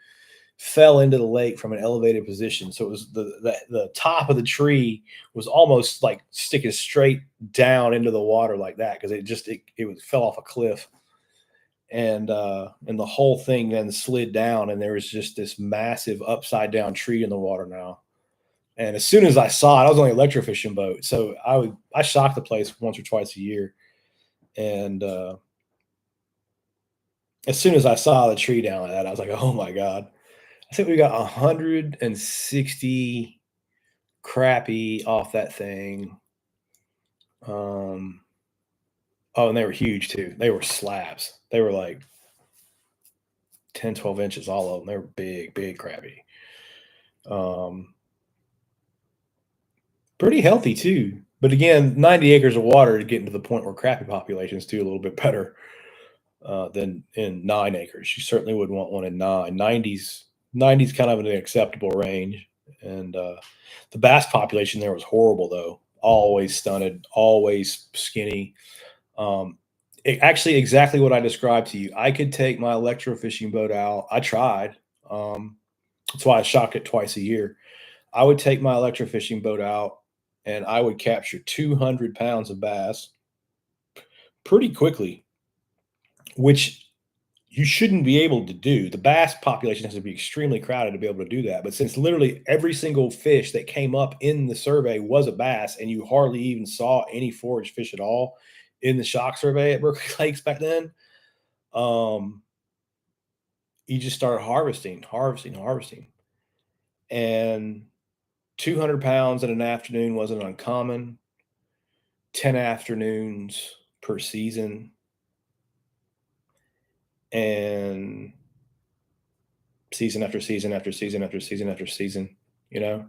Fell into the lake from an elevated position, so it was the top of the tree was almost like sticking straight down into the water like that because it fell off a cliff, and the whole thing then slid down, and there was just this massive upside down tree in the water now. And as soon as I saw it, I was on the electrofishing boat, so I shock the place once or twice a year. And as soon as I saw the tree down like that, I was like, "Oh my god!" I think we got 160 crappie off that thing. Um, oh, and they were huge too. They were slabs. They were like 10, 12 inches, all of them. They were big, big crappie. Um, Pretty healthy too. But again, 90 acres of water is getting to the point where crappie populations do a little bit better than in 9 acres. You certainly would want one in nine. 90's kind of an acceptable range. And the bass population there was horrible though. Always stunted, always skinny. Actually, exactly what I described to you. I could take my electrofishing boat out. I tried. That's why I shock it twice a year. I would take my electrofishing boat out and I would capture 200 pounds of bass pretty quickly, which you shouldn't be able to do. The bass population has to be extremely crowded to be able to do that. But since literally every single fish that came up in the survey was a bass, and you hardly even saw any forage fish at all in the shock survey at Berkeley Lakes back then, um, you just started harvesting. And 200 pounds in an afternoon wasn't uncommon. 10 afternoons per season. And season after season after season after season after season, you know?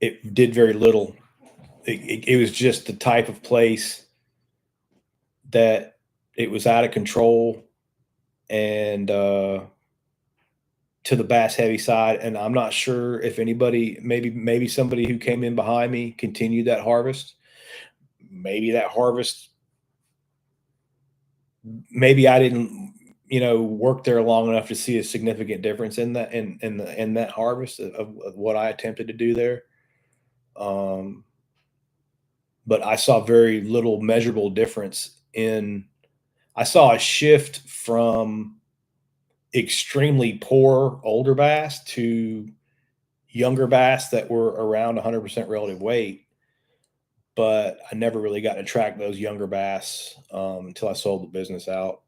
It did very little. It was just the type of place that it was out of control and to the bass heavy side. And I'm not sure if anybody, maybe somebody who came in behind me continued that harvest. Maybe that harvest, maybe I didn't, work there long enough to see a significant difference in that in that harvest of what I attempted to do there. Um, but I saw very little measurable difference in. I saw a shift from extremely poor older bass to younger bass that were around 100% relative weight, but I never really got to track those younger bass until I sold the business out.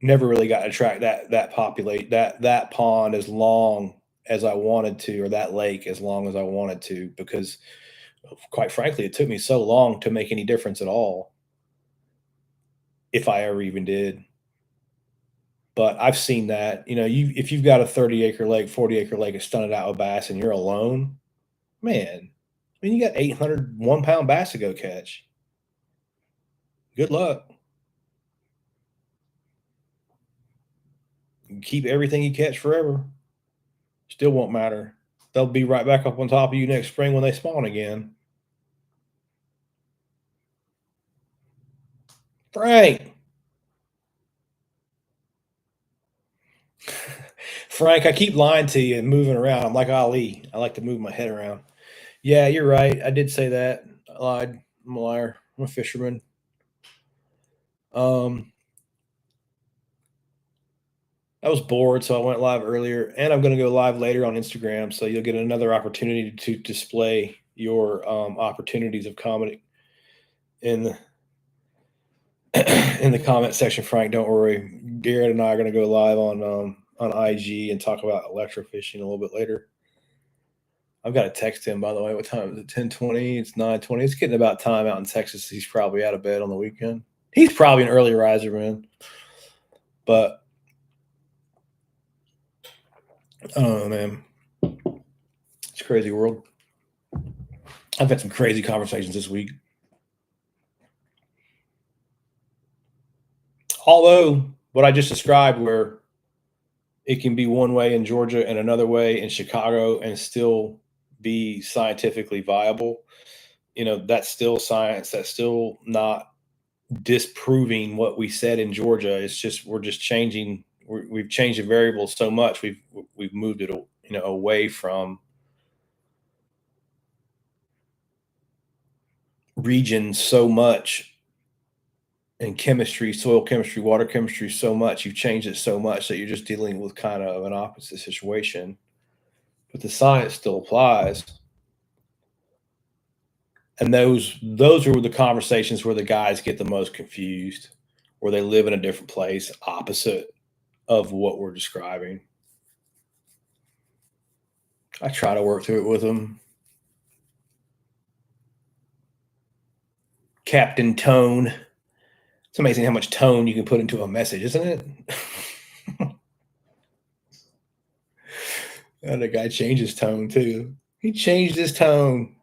Never really got to track that pond as long as I wanted to, or that lake as long as I wanted to, because quite frankly, it took me so long to make any difference at all, if I ever even did. But I've seen that, if you've got a 30-acre lake, 40-acre lake, is stunted out with bass, and you're alone, man. I mean, you got 800 1-pound bass to go catch. Good luck. You keep everything you catch forever. Still won't matter. They'll be right back up on top of you next spring when they spawn again. Frank. Frank, I keep lying to you and moving around. I'm like Ali. I like to move my head around. Yeah, you're right. I did say that. I lied. I'm a liar. I'm a fisherman. I was bored, so I went live earlier, and I'm going to go live later on Instagram, so you'll get another opportunity to display your opportunities of comedy in the in the comment section. Frank, don't worry. Garrett and I are going to go live on IG and talk about electrofishing a little bit later. I've got to text him, by the way. What time is it? 10:20. It's 9:20. It's getting about time out in Texas. He's probably out of bed on the weekend. He's probably an early riser, man. But I don't know, man. It's a crazy world. I've had some crazy conversations this week. Although what I just described, where it can be one way in Georgia and another way in Chicago and still be scientifically viable. That's still science. That's still not disproving what we said in Georgia. It's just we're just changing. We've changed the variables so much. We've moved it, away from regions so much, and chemistry, soil chemistry, water chemistry so much. You've changed it so much that you're just dealing with kind of an opposite situation. But the science still applies. And those are the conversations where the guys get the most confused, where they live in a different place, opposite of what we're describing. I try to work through it with them. Captain Tone. It's amazing how much tone you can put into a message, isn't it? And the guy changed his tone too. He changed his tone.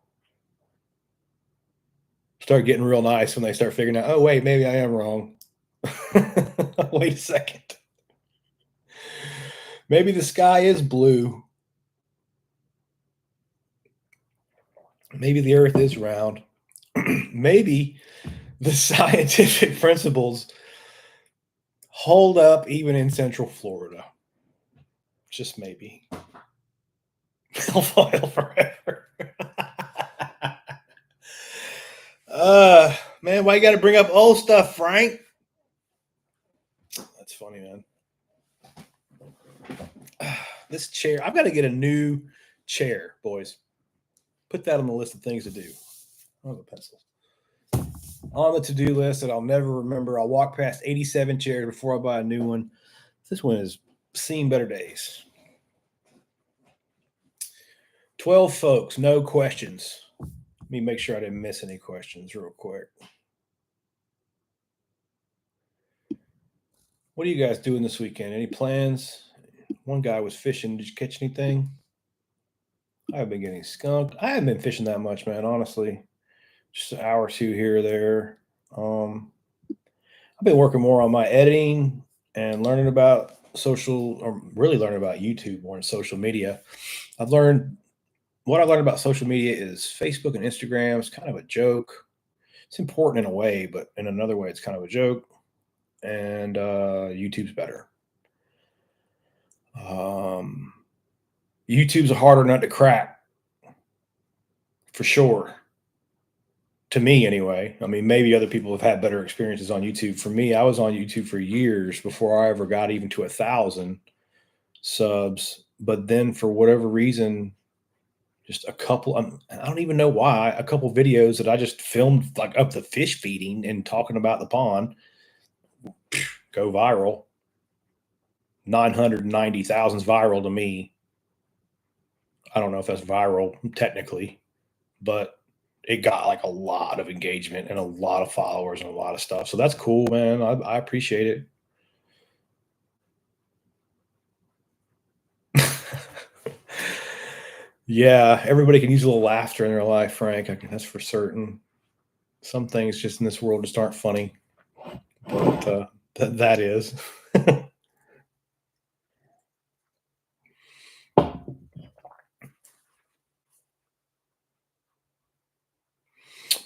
Start getting real nice when they start figuring out, oh, wait, maybe I am wrong. Wait a second. Maybe the sky is blue. Maybe the earth is round. Maybe the scientific principles hold up even in Central Florida. Just maybe. Foil forever. Man, why you got to bring up old stuff, Frank? That's funny, man. This chair, I've got to get a new chair, boys. Put that on the list of things to do. Oh, the pencils. On the to-do list that I'll never remember. I'll walk past 87 chairs before I buy a new one. This one has seen better days. 12 folks, no questions. Let me make sure I didn't miss any questions real quick. What are you guys doing this weekend? Any plans? One guy was fishing. Did you catch anything? I've been getting skunked. I haven't been fishing that much, man, honestly. Just an hour or two here or there. I've been working more on my editing and learning about really learning about YouTube more than social media. What I've learned about social media is Facebook and Instagram is kind of a joke. It's important in a way, but in another way, it's kind of a joke. And YouTube's better. YouTube's a harder nut to crack, for sure. To me, anyway. I mean, maybe other people have had better experiences on YouTube. For me, I was on YouTube for years before I ever got even to 1,000 subs. But then, for whatever reason, just a couple, I don't even know why, a couple videos that I just filmed, like up the fish feeding and talking about the pond, go viral. 990,000's viral to me. I don't know if that's viral technically, but it got like a lot of engagement and a lot of followers and a lot of stuff. So that's cool, man. I appreciate it. Yeah, everybody can use a little laughter in their life, Frank. That's for certain. Some things just in this world just aren't funny, but that is.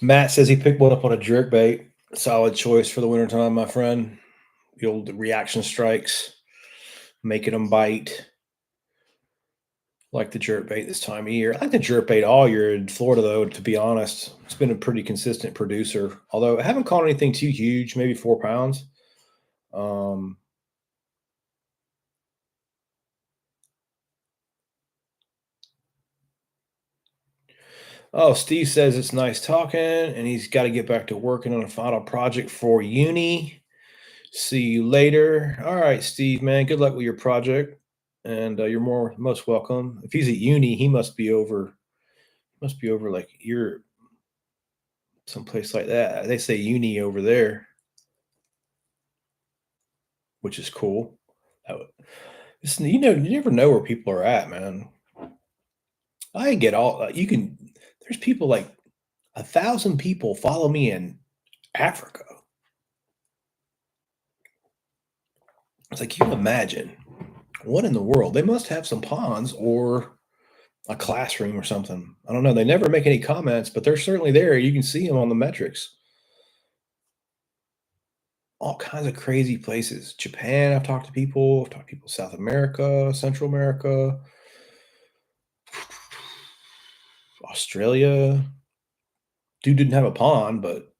Matt says he picked one up on a jerk bait. Solid choice for the wintertime, my friend. The old reaction strikes, making them bite. Like the jerk bait this time of year. I like the jerk bait all year in Florida, though, to be honest. It's been a pretty consistent producer. Although I haven't caught anything too huge, maybe 4 pounds. Oh, Steve says it's nice talking, and he's got to get back to working on a final project for uni. See you later. All right, Steve, man. Good luck with your project, and you're most welcome. If he's at uni, he must be over. Must be over like Europe, someplace like that. They say uni over there, which is cool. You never know where people are at, man. I get all you can. There's people like 1,000 people follow me in Africa. It's like, you imagine What in the world? They must have some ponds or a classroom or something. I don't know. They never make any comments, but they're certainly there. You can see them on the metrics. All kinds of crazy places. Japan, I've talked to people South America, Central America, Australia. Dude didn't have a pond, but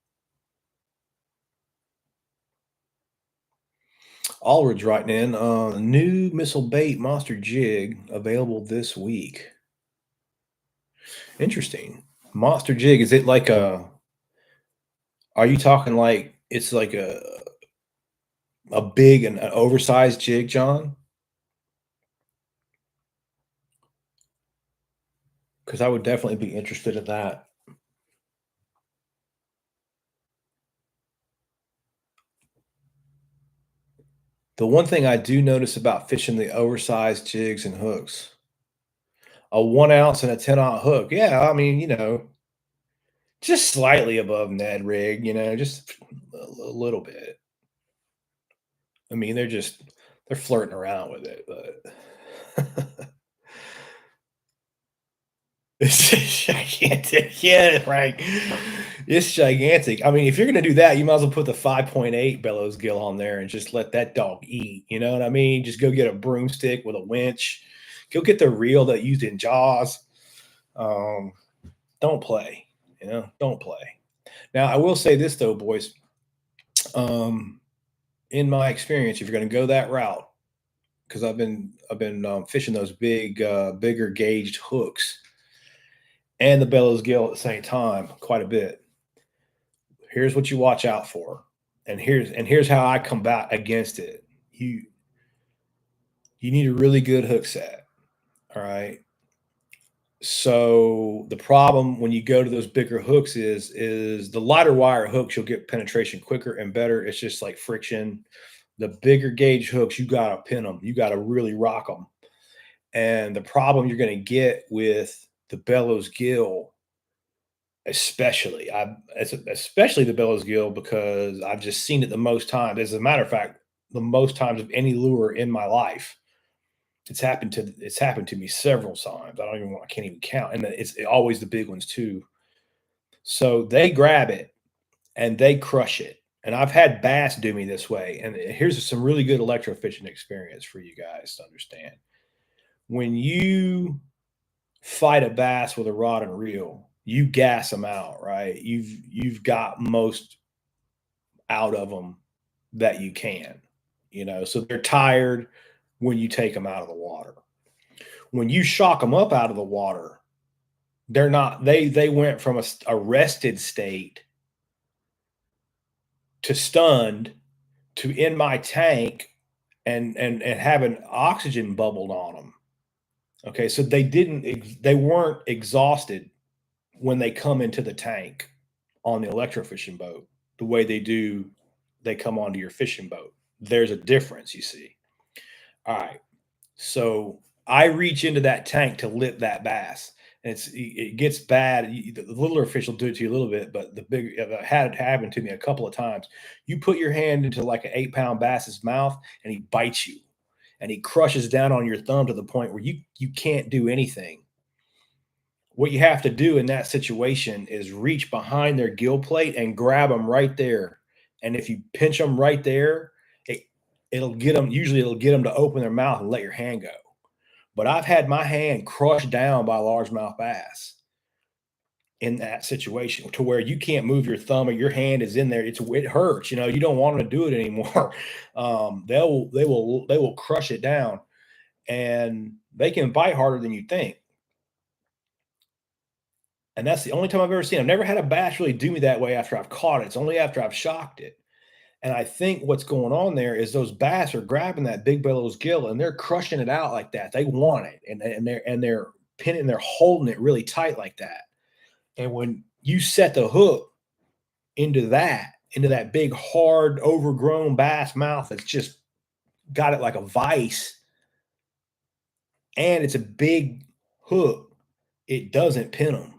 Allred's writing in, new missile bait monster jig available this week. Interesting. Monster jig, is it like are you talking like it's like a big and an oversized jig, John? Because I would definitely be interested in that. The one thing I do notice about fishing the oversized jigs and hooks, a 1 ounce and a 10-aught hook. Yeah, I mean, just slightly above Ned rig, just a little bit. I mean, they're flirting around with it, but it's gigantic. Yeah, right. It's gigantic. I mean, if you're gonna do that, you might as well put the 5.8 bellows gill on there and just let that dog eat. You know what I mean? Just go get a broomstick with a winch. Go get the reel that used in Jaws. Um, don't play. Don't play. Now, I will say this though, boys. Um, in my experience, if you're going to go that route, because I've been fishing those bigger gauged hooks and the bellows gill at the same time quite a bit. Here's what you watch out for, and here's how I combat against it. You need a really good hook set. All right. So the problem when you go to those bigger hooks is the lighter wire hooks, you'll get penetration quicker and better. It's just like friction. The bigger gauge hooks, you gotta pin them. You gotta really rock them. And the problem you're gonna get with the bellows gill, especially the bellows gill, because I've just seen it the most times. As a matter of fact, the most times of any lure in my life. It's happened to me several times. I can't even count. And it's always the big ones too. So they grab it and they crush it. And I've had bass do me this way. And here's some really good electrofishing experience for you guys to understand. When you fight a bass with a rod and reel, you gas them out, right? You've got most out of them that you can, so they're tired when you take them out of the water. When you shock them up out of the water, they're not they went from a rested state to stunned to in my tank and having oxygen bubbled on them. Okay, so they weren't exhausted when they come into the tank on the electrofishing boat the way they come onto your fishing boat. There's a difference, you see. All right. So I reach into that tank to lift that bass. And it gets bad. The littler fish will do it to you a little bit, but the big had it happen to me a couple of times. You put your hand into like an 8-pound bass's mouth, and he bites you, and he crushes down on your thumb to the point where you can't do anything. What you have to do in that situation is reach behind their gill plate and grab them right there. And if you pinch them right there, it, it'll get them. Usually, it'll get them to open their mouth and let your hand go. But I've had my hand crushed down by largemouth bass in that situation to where you can't move your thumb or your hand is in there. It hurts. You don't want to do it anymore. They will crush it down, and they can bite harder than you think. And that's the only time I've ever seen. I've never had a bass really do me that way after I've caught it. It's only after I've shocked it. And I think what's going on there is those bass are grabbing that big bellows gill and they're crushing it out like that. They want it, and they're pinning, they're holding it really tight like that. And when you set the hook into that big, hard, overgrown bass mouth that's just got it like a vice, and it's a big hook, it doesn't pin them.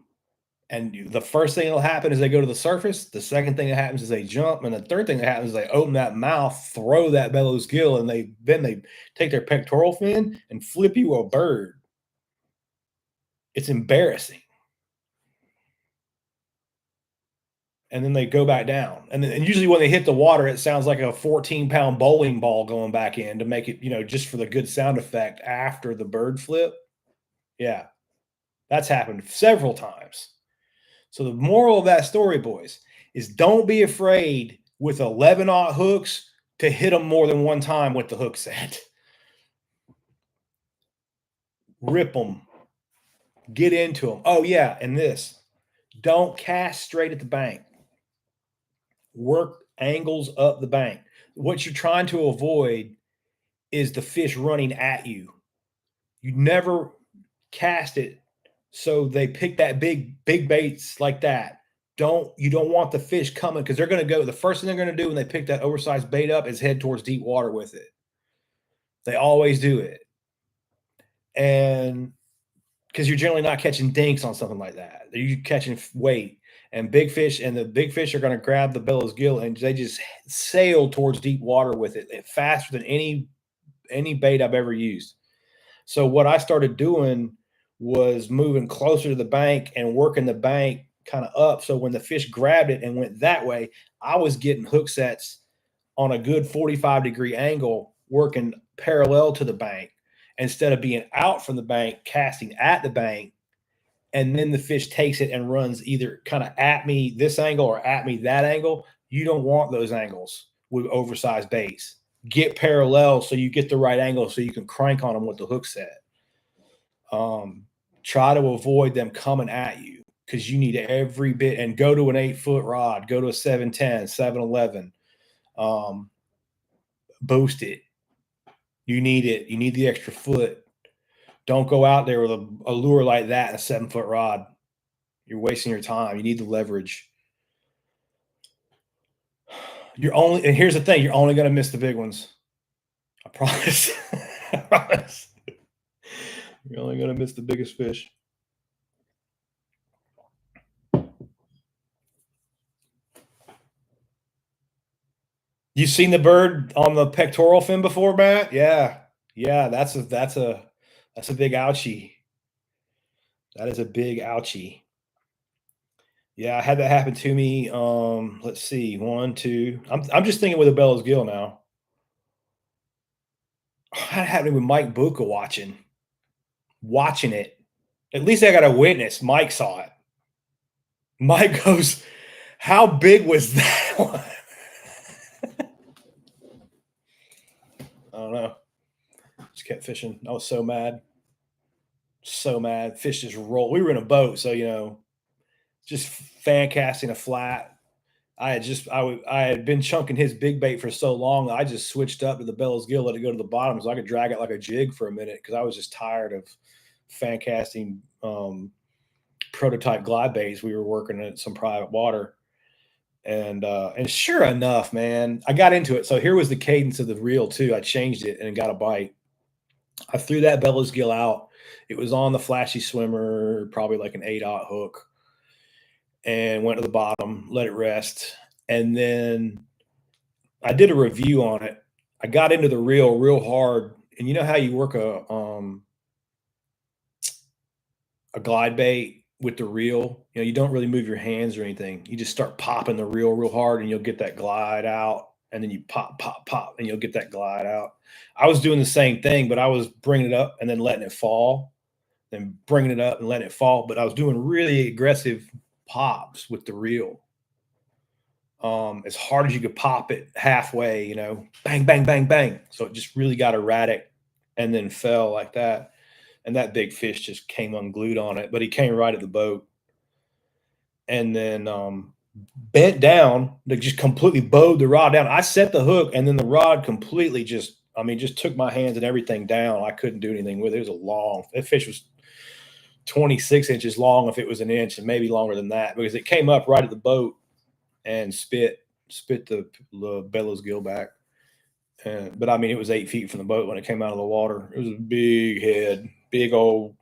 And the first thing that'll happen is they go to the surface. The second thing that happens is they jump, and the third thing that happens is they open that mouth, throw that bellows gill, and they take their pectoral fin and flip you a bird. It's embarrassing. And then they go back down. And usually when they hit the water, it sounds like a 14-pound bowling ball going back in to make it, just for the good sound effect after the bird flip. Yeah, that's happened several times. So the moral of that story, boys, is don't be afraid with 11-aught hooks to hit them more than one time with the hook set. Rip them. Get into them. Oh, yeah, and this. Don't cast straight at the bank. Work angles up the bank. What you're trying to avoid is the fish running at you. You never cast it so they pick that big baits like that. You don't want the fish coming, because they're going to go. The first thing they're going to do when they pick that oversized bait up is head towards deep water with it. They always do it. And because you're generally not catching dinks on something like that. You're catching weight and big fish, and the big fish are going to grab the bellows gill and they just sail towards deep water with it faster than any bait I've ever used. So what I started doing was moving closer to the bank and working the bank kind of up. So when the fish grabbed it and went that way, I was getting hook sets on a good 45-degree angle, working parallel to the bank instead of being out from the bank, casting at the bank. And then the fish takes it and runs either kind of at me this angle or at me that angle. You don't want those angles with oversized baits. Get parallel so you get the right angle so you can crank on them with the hook set. Try to avoid them coming at you, because you need every bit, and go to an 8-foot rod, go to a 710, 711, boost it. You need it. You need the extra foot. Don't go out there with a lure like that and a 7-foot rod. You're wasting your time. You need the leverage. And here's the thing, you're only going to miss the big ones. I promise. I promise. You're only going to miss the biggest fish. You seen the bird on the pectoral fin before, Matt? Yeah. Yeah, that's a big ouchie. That is a big ouchie. Yeah, I had that happen to me. Let's see, 1, 2. I'm just thinking with a bellows gill now. That happened with Mike Buka watching it. At least I got a witness. Mike saw it. Mike goes, "How big was that one?" I don't know. Just kept fishing. I was so mad. So mad. Fish just rolled. We were in a boat, so just fan casting a flat. I had been chunking his big bait for so long. I just switched up to the bellows gill, let it go to the bottom so I could drag it like a jig for a minute, because I was just tired of fan casting prototype glide baits. We were working at some private water, and sure enough, man, I got into it. So here was the cadence of the reel too. I changed it and got a bite. I threw that bellows gill out. It was on the flashy swimmer, probably like an 8-aught hook, and went to the bottom, let it rest. And then I did a review on it. I got into the reel real hard. And you know how you work a glide bait with the reel? You don't really move your hands or anything. You just start popping the reel real hard and you'll get that glide out. And then you pop, pop, pop, and you'll get that glide out. I was doing the same thing, but I was bringing it up and then letting it fall, then bringing it up and letting it fall. But I was doing really aggressive pops with the reel. As hard as you could pop it halfway, bang, bang, bang, bang. So it just really got erratic and then fell like that. And that big fish just came unglued on it, but he came right at the boat. And then bent down, they just completely bowed the rod down. I set the hook, and then the rod completely just took my hands and everything down. I couldn't do anything with it. It was that fish was 26 inches long if it was an inch, and maybe longer than that, because it came up right at the boat and spit the bellows gill back. But it was 8 feet from the boat when it came out of the water. It was a big head, big old,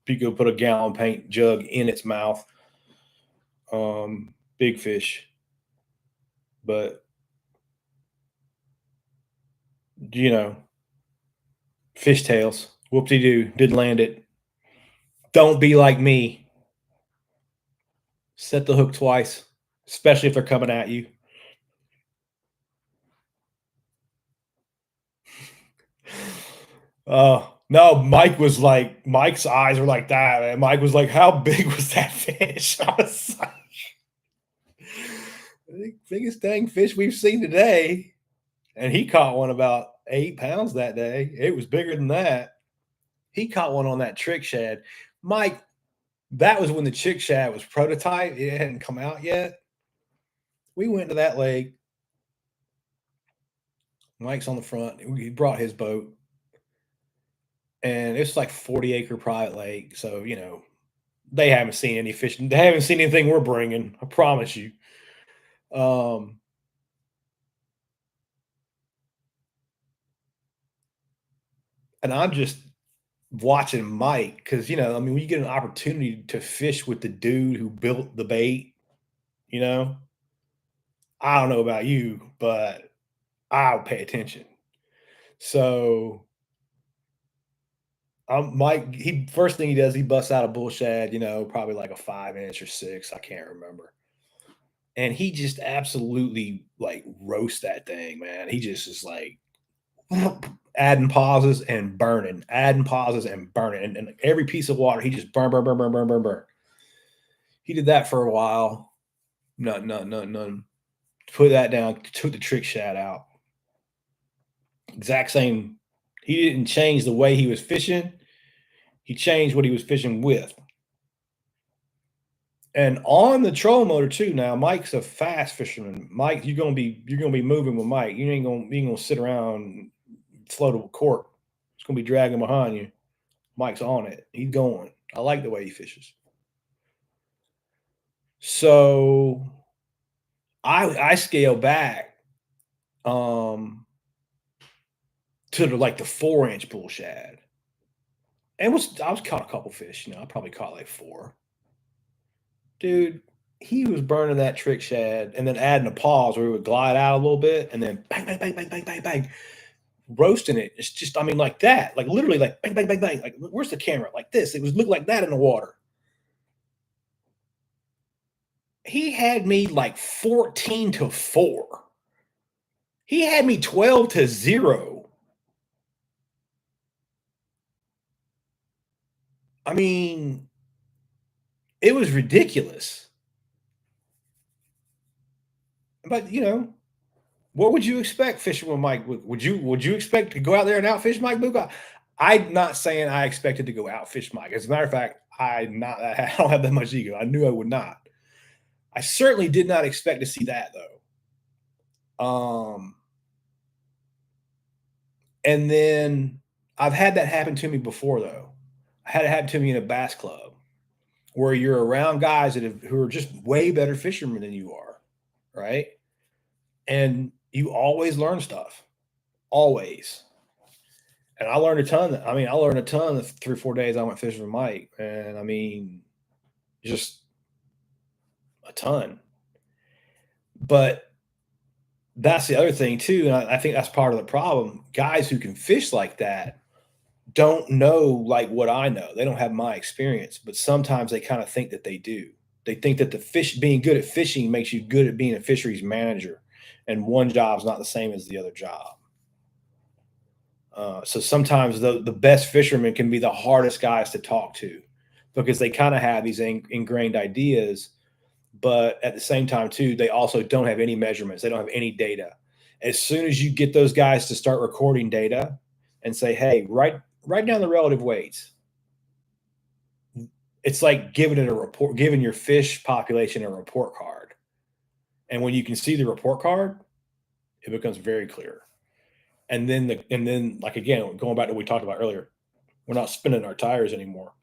you could put a gallon paint jug in its mouth. big fish, but you know, fishtails. Whoop-de-doo, didn't land it. Don't be like me. Set the hook twice, especially if they're coming at you. No, Mike's eyes were like that, man. Mike was like, "How big was that fish?" I was like, "The biggest dang fish we've seen today." And he caught one about 8 pounds that day. It was bigger than that. He caught one on that trick shad. Mike, that was when the chick shad was prototype. It hadn't come out yet. We went to that lake. Mike's on the front. He brought his boat, and it's like 40-acre private lake. So, they haven't seen any fish. They haven't seen anything we're bringing. I promise you. Um, and I'm just watching Mike because, I mean, when you get an opportunity to fish with the dude who built the bait, you know, I don't know about you, but I'll pay attention. So Mike, he first thing he does, he busts out a bull shad, probably like a 5 inch or six, I can't remember. And he just absolutely like roasts that thing, man. He just is like adding pauses and burning, adding pauses and burning. And every piece of water, he just burn, burn, burn, burn, burn, burn, burn. He did that for a while. None, none, none, none. Put that down, took the trick shad out. Exact same. He didn't change the way he was fishing. He changed what he was fishing with. And on the trolling motor too. Now, Mike's a fast fisherman. Mike, you're gonna be moving with Mike. You ain't gonna sit around and float a cork. It's gonna be dragging behind you. Mike's on it. He's going. I like the way he fishes. So I scale back um to the 4 inch bull shad. And I was caught a couple fish, I probably caught like four. Dude, he was burning that trick shad and then adding a pause where it would glide out a little bit and then bang, bang, bang, bang, bang, bang, bang, roasting it. It's just, I mean, like that, like literally like bang, bang, bang, bang. Like, where's the camera? Like this. It was look like that in the water. He had me like 14-4. He had me 12-0. I mean, it was ridiculous. But what would you expect fishing with Mike? Would you expect to go out there and outfish Mike Buka? I'm not saying I expected to go outfish Mike. As a matter of fact, I don't have that much ego. I knew I would not. I certainly did not expect to see that though. And then I've had that happen to me before though. I had it happen to me in a bass club where you're around guys who are just way better fishermen than you are, right? And you always learn stuff, always. And I learned a ton. I mean, I learned a ton the 3 or 4 days I went fishing with Mike, and I mean, just a ton. But that's the other thing too, and I think that's part of the problem. Guys who can fish like that don't know like what I know. They don't have my experience, but sometimes they kind of think that they do. They think that being good at fishing makes you good at being a fisheries manager, and one job's not the same as the other job. So sometimes the best fishermen can be the hardest guys to talk to because they kind of have these ingrained ideas, but at the same time too, they also don't have any measurements. They don't have any data. As soon as you get those guys to start recording data and say, "Hey, write down the relative weights," it's like giving your fish population a report card. And when you can see the report card, it becomes very clear. And then like again, going back to what we talked about earlier, we're not spinning our tires anymore,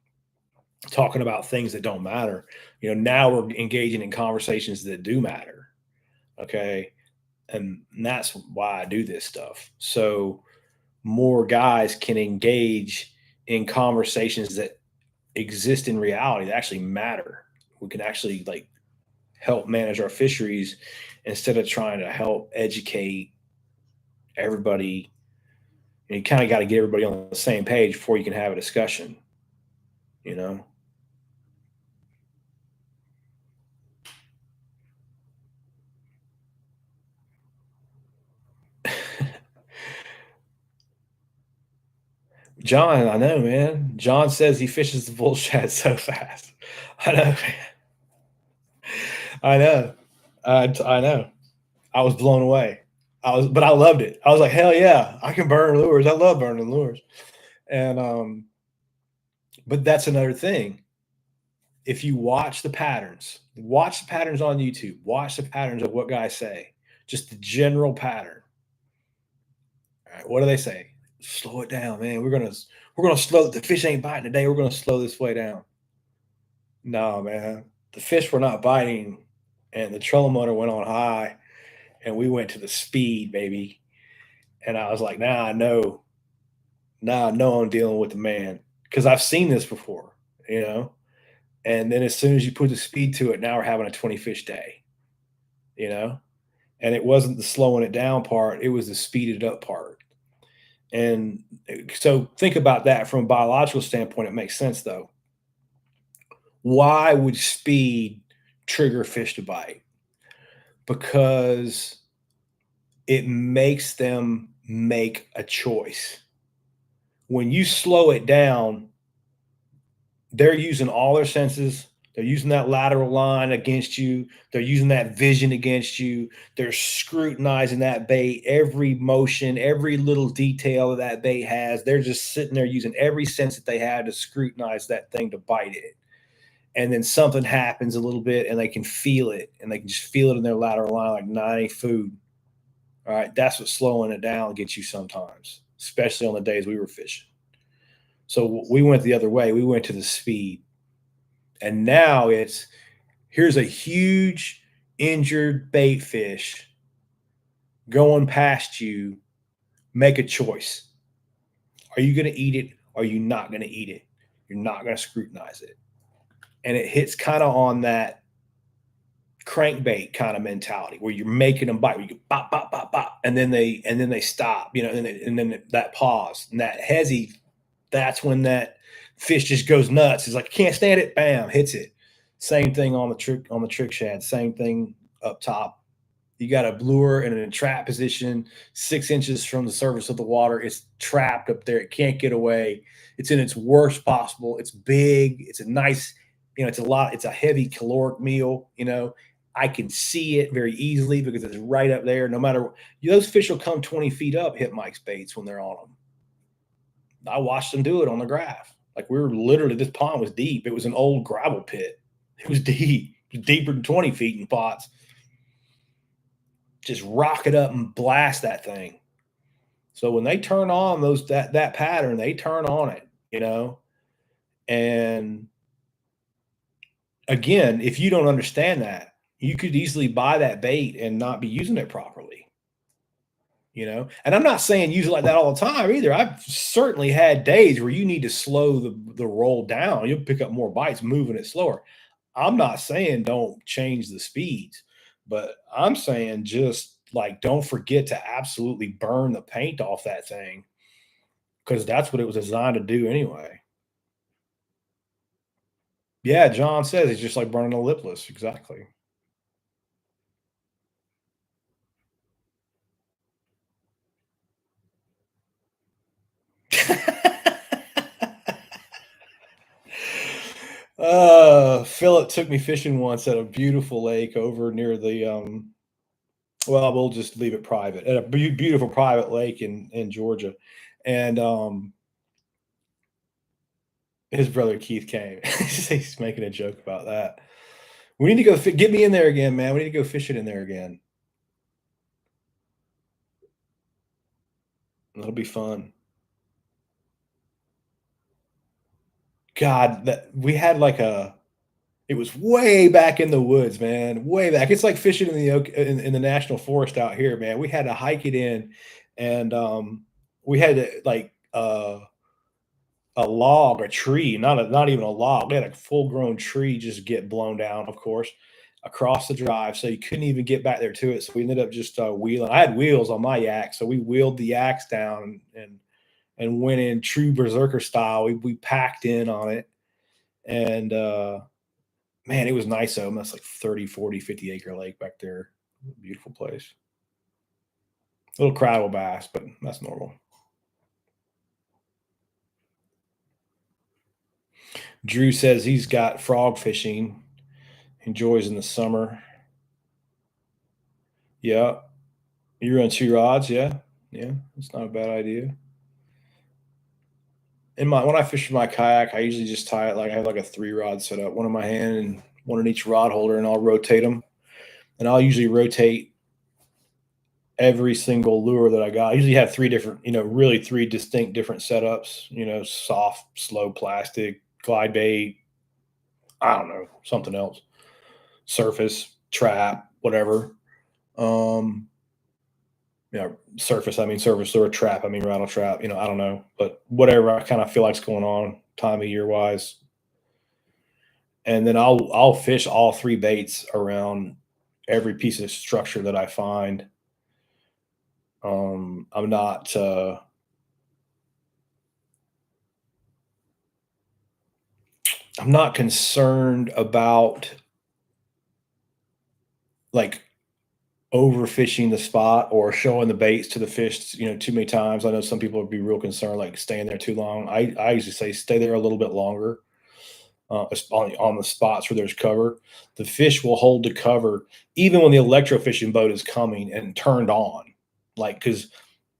talking about things that don't matter. Now we're engaging in conversations that do matter. Okay. And that's why I do this stuff. So more guys can engage in conversations that exist in reality that actually matter. We can actually like help manage our fisheries instead of trying to help educate everybody. And you kind of got to get everybody on the same page before you can have a discussion, you know? John, I know, man. John says he fishes the bull shad so fast. I know, man. I know. I know. I was blown away. But I loved it. I was like, hell yeah, I can burn lures. I love burning lures. And but that's another thing. If you watch the patterns on YouTube, watch the patterns of what guys say, just the general pattern. All right, what do they say? Slow it down, man. We're gonna slow. The fish ain't biting today. We're gonna slow this way down. No, man. The fish were not biting, and the trolling motor went on high, and we went to the speed, baby. And I was like, now I know. Now I know I'm dealing with the man because I've seen this before, you know. And then as soon as you put the speed to it, now we're having a 20 fish day, you know. And it wasn't the slowing it down part; it was the speeded up part. And so think about that from a biological standpoint. It makes sense though. Why would speed trigger fish to bite? Because it makes them make a choice. When you slow it down, they're using all their senses. They're using that lateral line against you. They're using that vision against you. They're scrutinizing that bait, every motion, every little detail that bait has. They're just sitting there using every sense that they have to scrutinize that thing to bite it. And then something happens a little bit and they can feel it and they can just feel it in their lateral line like not food. All right. That's what slowing it down gets you sometimes, especially on the days we were fishing. So we went the other way. We went to the speed. And now it's here's a huge injured bait fish going past you. Make a choice. Are you going to eat it? Or are you not going to eat it? You're not going to scrutinize it. And it hits kind of on that crankbait kind of mentality where you're making them bite. Where you go bop, bop, bop, bop, and then they stop, you know, and then that pause and that hezzy. That's when that fish just goes nuts. It's like I can't stand it. Bam, hits it. Same thing on the trick shad. Same thing up top. You got a lure in a trap position, 6 inches from the surface of the water. It's trapped up there. It can't get away. It's in its worst possible. It's big. It's a nice, you know, it's a heavy caloric meal, you know. I can see it very easily because it's right up there. No matter those fish will come 20 feet up, hit Mike's baits when they're on them. I watched them do it on the graph. Like we were literally, this pond was deep. It was an old gravel pit. It was deep, deeper than 20 feet in pots. Just rock it up and blast that thing. So when they turn on that pattern, they turn on it, you know. And again, if you don't understand that, you could easily buy that bait and not be using it properly. You know, and I'm not saying use it like that all the time either. I've certainly had days where you need to slow the roll down. You'll pick up more bites moving it slower. I'm not saying don't change the speeds, but I'm saying just like don't forget to absolutely burn the paint off that thing because that's what it was designed to do anyway. Yeah, John says it's just like burning a lipless. Exactly. Philip took me fishing once at a beautiful lake over near the well, we'll just leave it private at a beautiful private lake in Georgia, and his brother Keith came. He's making a joke about that. We need to go get me in there again, man. We need to go fishing in there again. That'll be fun. God, that we had like a. It was way back in the woods, man. Way back. It's like fishing in in the national forest out here, man. We had to hike it in, and we had to like a log, a tree, not even a log. We had a full grown tree just get blown down, of course. across the drive, so you couldn't even get back there to it. So we ended up just wheeling. I had wheels on my yak, so we wheeled the yaks down and went in true berserker style. We packed in on it, and man, it was nice. Though that's like 30, 40, 50 acre lake back there. Beautiful place. Little crowded bass, but that's normal. Drew says he's got frog fishing, enjoys in the summer. Yeah. You run 2 rods, yeah. Yeah, it's not a bad idea. When I fish with my kayak, I usually just tie it like I have like a 3 rod set up, one in my hand and one in each rod holder, and I'll rotate them. And I'll usually rotate every single lure that I got. I usually have 3 different, really 3 distinct different setups, soft, slow plastic, glide bait, I don't know, something else, surface, trap, whatever. Surface, surface lure, trap, rattle trap, I don't know, but whatever I kind of feel like's going on time of year wise. And then I'll fish all 3 baits around every piece of structure that I find. I'm not concerned about like overfishing the spot or showing the baits to the fish, too many times. I know some people would be real concerned, like staying there too long. I usually say stay there a little bit longer, on the spots where there's cover. The fish will hold the cover even when the electrofishing boat is coming and turned on. Like, because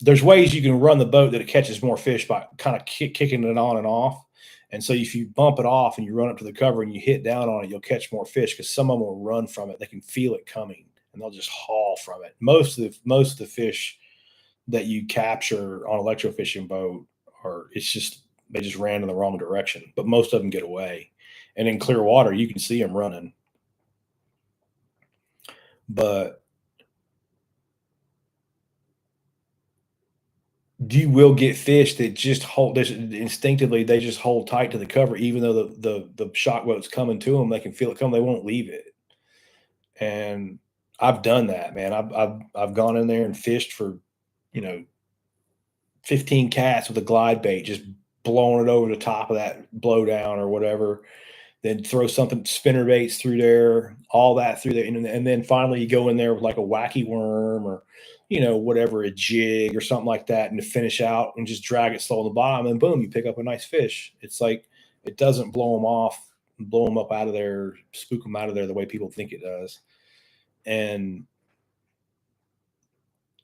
there's ways you can run the boat that it catches more fish by kind of kicking it on and off. And so if you bump it off and you run up to the cover and you hit down on it, you'll catch more fish because some of them will run from it. They can feel it coming and they'll just haul from it. Most of the fish that you capture on electrofishing boat they just ran in the wrong direction, but most of them get away. And in clear water, you can see them running. But you will get fish that just hold instinctively. They just hold tight to the cover, even though the shock boat's coming to them. They can feel it come. They won't leave it. And I've done that, man. I've gone in there and fished for, 15 cats with a glide bait, just blowing it over the top of that blowdown or whatever. Then throw something, spinner baits through there, all that through there. And then finally you go in there with like a wacky worm or, whatever, a jig or something like that. And to finish out and just drag it slow on the bottom and boom, you pick up a nice fish. It's like, it doesn't blow them off, blow them up out of there, spook them out of there the way people think it does. And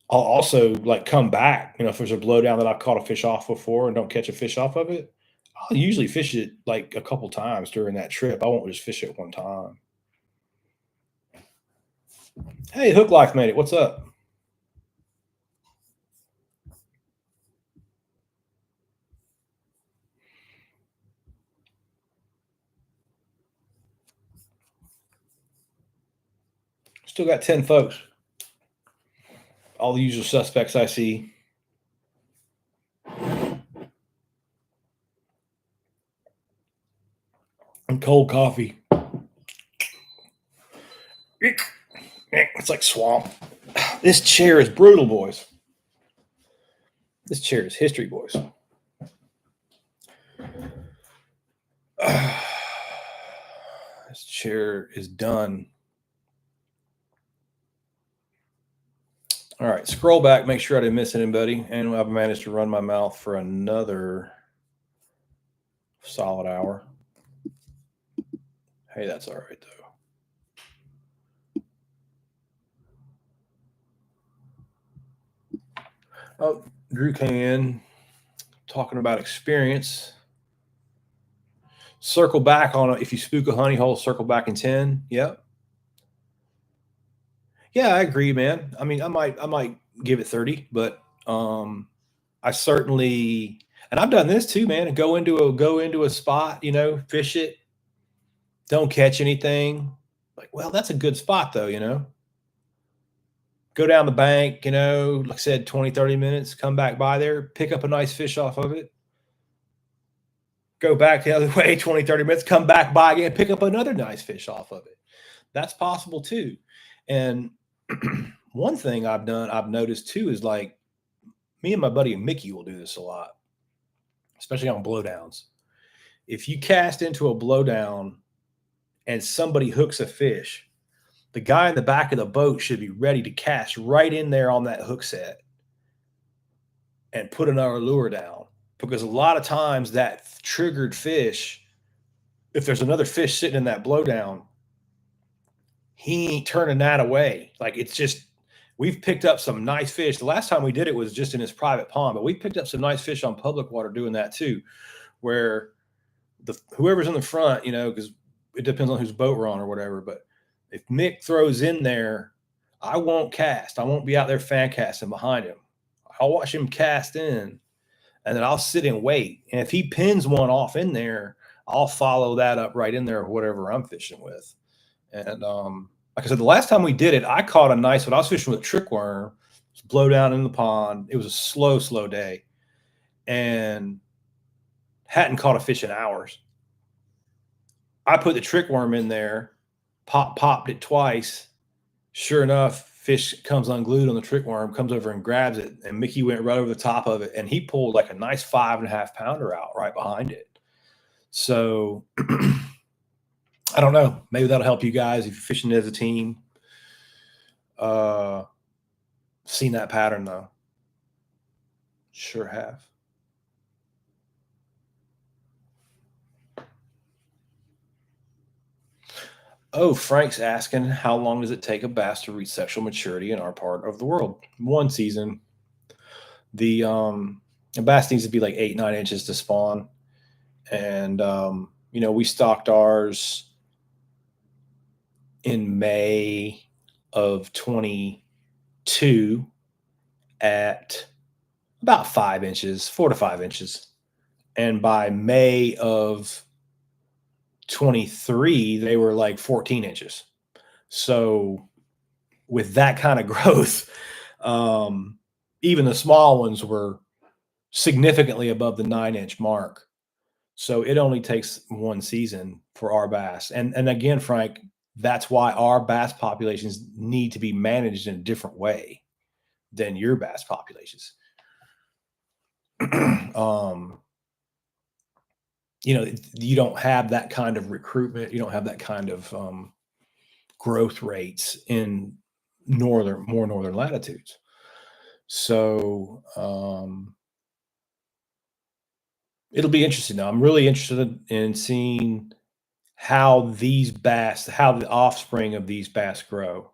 I'll also like come back, if there's a blowdown that I've caught a fish off before and don't catch a fish off of it, I'll usually fish it like a couple times during that trip. I won't just fish it one time. Hey, Hook Life made it. What's up? Still got 10 folks. All the usual suspects I see. And cold coffee. It's like swamp. This chair is brutal, boys. This chair is history, boys. This chair is done. All right, scroll back, make sure I didn't miss anybody. And I've managed to run my mouth for another solid hour. Hey, that's all right, though. Oh, Drew came in talking about experience. Circle back on it. If you spook a honey hole, circle back in 10. Yep. Yeah, I agree, man. I might give it 30, but I certainly, and I've done this too, man. Go into a spot, fish it, don't catch anything. Like, well, that's a good spot though, Go down the bank, like I said, 20, 30 minutes, come back by there, pick up a nice fish off of it. Go back the other way, 20, 30 minutes, come back by again, pick up another nice fish off of it. That's possible too. And one thing I've noticed too is like me and my buddy Mickey will do this a lot, especially on blowdowns. If you cast into a blowdown and somebody hooks a fish, the guy in the back of the boat should be ready to cast right in there on that hook set and put another lure down. Because a lot of times that triggered fish, if there's another fish sitting in that blowdown, he ain't turning that away. Like it's just, we've picked up some nice fish. The last time we did it was just in his private pond, but we picked up some nice fish on public water doing that too, where whoever's in the front, because it depends on whose boat we're on or whatever. But if Mick throws in there, I won't cast. I won't be out there fan casting behind him. I'll watch him cast in, and then I'll sit and wait. And if he pins one off in there, I'll follow that up right in there or whatever I'm fishing with. And like I said, the last time we did it, I caught a nice one. I was fishing with a trick worm, blow down in the pond. It was a slow day, and hadn't caught a fish in hours. I put the trick worm in there, popped it twice. Sure enough, fish comes unglued on the trick worm, comes over and grabs it, and Mickey went right over the top of it, and he pulled like a nice 5.5 pounder out right behind it. So I don't know. Maybe that'll help you guys if you're fishing as a team. Seen that pattern though. Sure have. Oh, Frank's asking, how long does it take a bass to reach sexual maturity in our part of the world? 1 season. The bass needs to be like 8-9 inches to spawn. And, we stocked ours in May of 22 at about 5 inches, 4 to 5 inches. And by May of 23, they were like 14 inches. So with that kind of growth, even the small ones were significantly above the 9-inch mark. So it only takes 1 season for our bass. And again, Frank, that's why our bass populations need to be managed in a different way than your bass populations. You don't have that kind of recruitment. You don't have that kind of growth rates in more northern latitudes. So it'll be interesting though. I'm really interested in seeing how the offspring of these bass grow.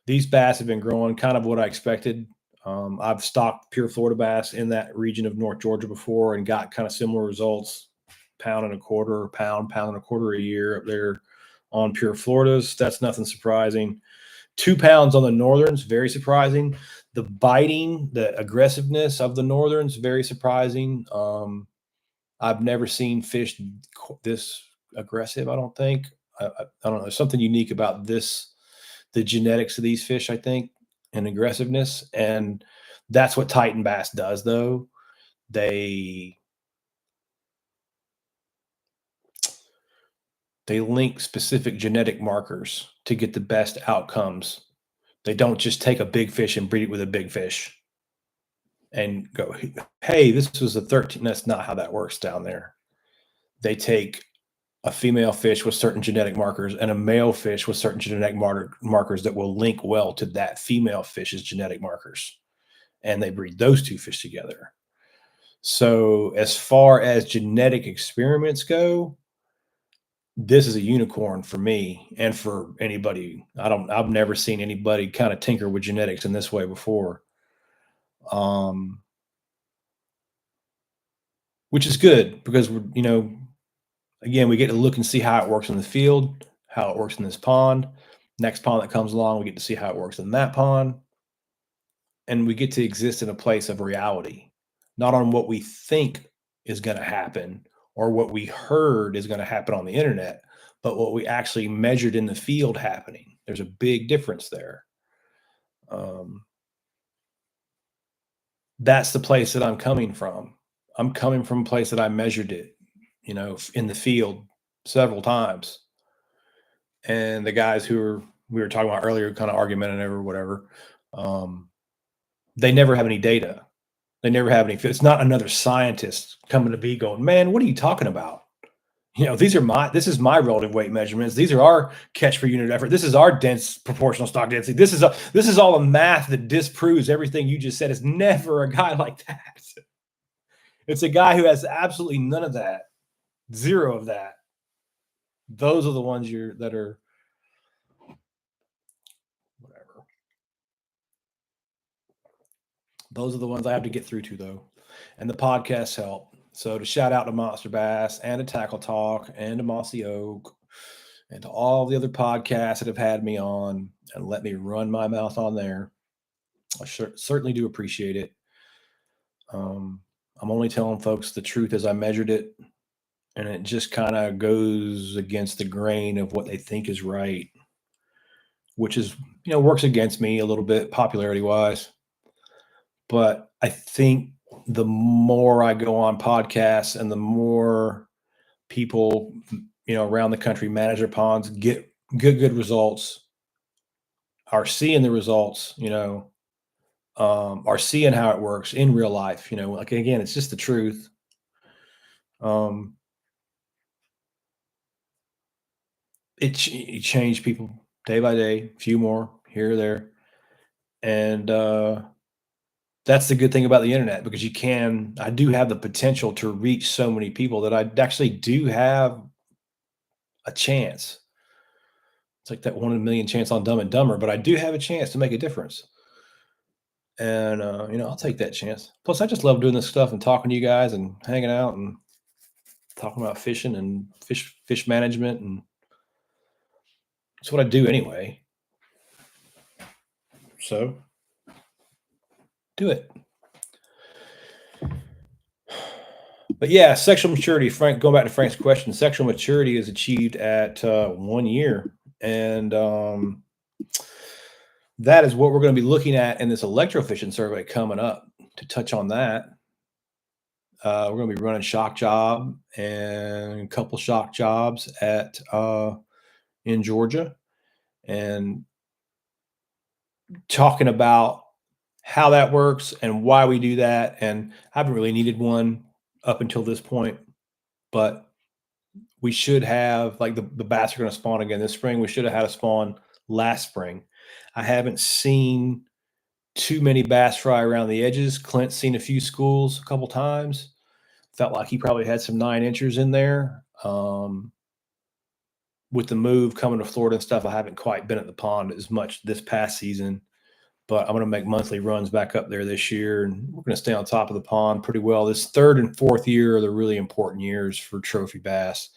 These bass have been growing kind of what I expected. I've stocked pure Florida bass in that region of North Georgia before and got kind of similar results, pound and a quarter a year up there on pure Floridas. That's nothing surprising. 2 pounds on the northerns, very surprising. The biting, the aggressiveness of the northerns, very surprising. I've never seen fish this aggressive, I don't think. I don't know. There's something unique about the genetics of these fish, I think, and aggressiveness. And that's what Titan bass does, though. They link specific genetic markers to get the best outcomes. They don't just take a big fish and breed it with a big fish and go, hey, this was a 13. That's not how that works down there. They take a female fish with certain genetic markers and a male fish with certain genetic markers that will link well to that female fish's genetic markers. And they breed those 2 fish together. So as far as genetic experiments go, this is a unicorn for me and for anybody. I've never seen anybody kind of tinker with genetics in this way before. Which is good because again, we get to look and see how it works in the field, how it works in this pond. Next pond that comes along, we get to see how it works in that pond. And we get to exist in a place of reality, not on what we think is going to happen or what we heard is going to happen on the internet, but what we actually measured in the field happening. There's a big difference there. That's the place that I'm coming from. I'm coming from a place that I measured it, in the field several times. and the guys we were talking about earlier, kind of argumentative or whatever, they never have any data. They never have any. It's not another scientist coming to be going, man, what are you talking about? This is my relative weight measurements. These are our catch per unit effort. This is our dense proportional stock density. This is all the math that disproves everything you just said. It's never a guy like that. It's a guy who has absolutely none of that, zero of that. Those are the ones that are whatever. Those are the ones I have to get through to though, and the podcasts help. So to shout out to Monster Bass and to Tackle Talk and to Mossy Oak and to all the other podcasts that have had me on and let me run my mouth on there. I certainly do appreciate it. I'm only telling folks the truth as I measured it, and it just kind of goes against the grain of what they think is right, which is, works against me a little bit popularity wise. But I think the more I go on podcasts and the more people, around the country manage their ponds, get good results, are seeing the results, are seeing how it works in real life, like, again, it's just the truth. It changed people day by day, a few more here or there. And that's the good thing about the internet, because I do have the potential to reach so many people that I actually do have a chance. It's like that 1 in a million chance on Dumb and Dumber, but I do have a chance to make a difference. And, I'll take that chance. Plus, I just love doing this stuff and talking to you guys and hanging out and talking about fishing and fish management. And it's what I do anyway. So do it. But yeah, sexual maturity, Frank, going back to Frank's question, sexual maturity is achieved at 1 year. And that is what we're going to be looking at in this electrofishing survey coming up. To touch on that, we're going to be running shock job and a couple shock jobs in Georgia, and talking about how that works and why we do that. And I haven't really needed one up until this point, but we should have, like, the bass are going to spawn again this spring. We should have had a spawn last spring. I haven't seen too many bass fry around the edges. Clint's seen a few schools a couple times. Felt like he probably had some 9-inchers in there. With the move coming to Florida and stuff, I haven't quite been at the pond as much this past season, but I'm going to make monthly runs back up there this year, and we're going to stay on top of the pond pretty well. This 3rd and 4th year are the really important years for trophy bass.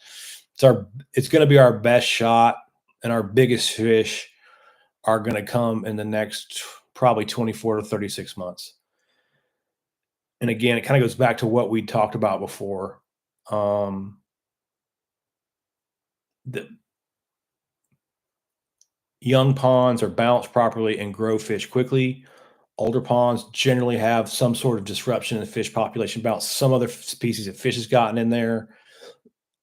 It's going to be our best shot, and our biggest fish are going to come in the next probably 24 to 36 months. And again, it kind of goes back to what we talked about before. The young ponds are balanced properly and grow fish quickly. Older ponds generally have some sort of disruption in the fish population balance. Some other species of fish has gotten in there.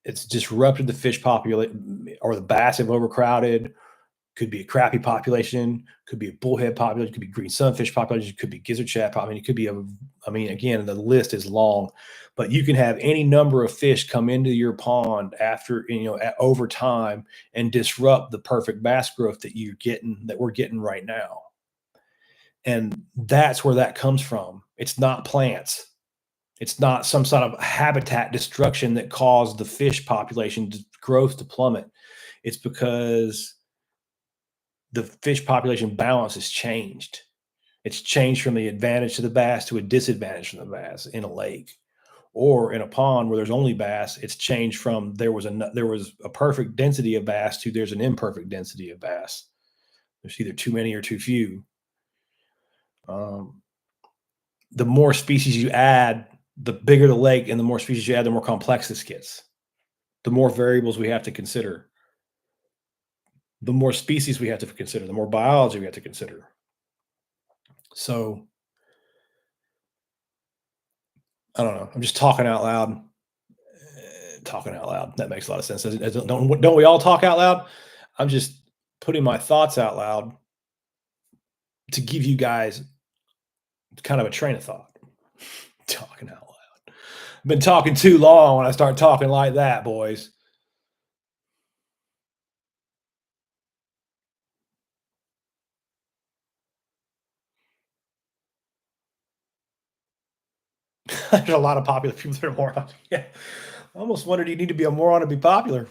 It's disrupted the fish population, or the bass have overcrowded. Could be a crappie population, could be a bullhead population, could be green sunfish population, could be gizzard shad population. It could be again, the list is long, but you can have any number of fish come into your pond after, over time, and disrupt the perfect bass growth that we're getting right now. And that's where that comes from. It's not plants. It's not some sort of habitat destruction that caused the fish population growth to plummet. It's because the fish population balance has changed. It's changed from the advantage to the bass to a disadvantage from the bass in a lake, or in a pond where there's only bass. It's changed from there was a perfect density of bass to there's an imperfect density of bass. There's either too many or too few. The more species you add, the bigger the lake, and the more species you add, the more complex this gets. The more variables we have to consider. The more species we have to consider, the more biology we have to consider. So, I don't know. I'm just talking out loud. Talking out loud. That makes a lot of sense. Don't we all talk out loud? I'm just putting my thoughts out loud to give you guys kind of a train of thought. Talking out loud. I've been talking too long when I start talking like that, boys. There's a lot of popular people that are morons. Yeah. I almost wondered you need to be a moron to be popular.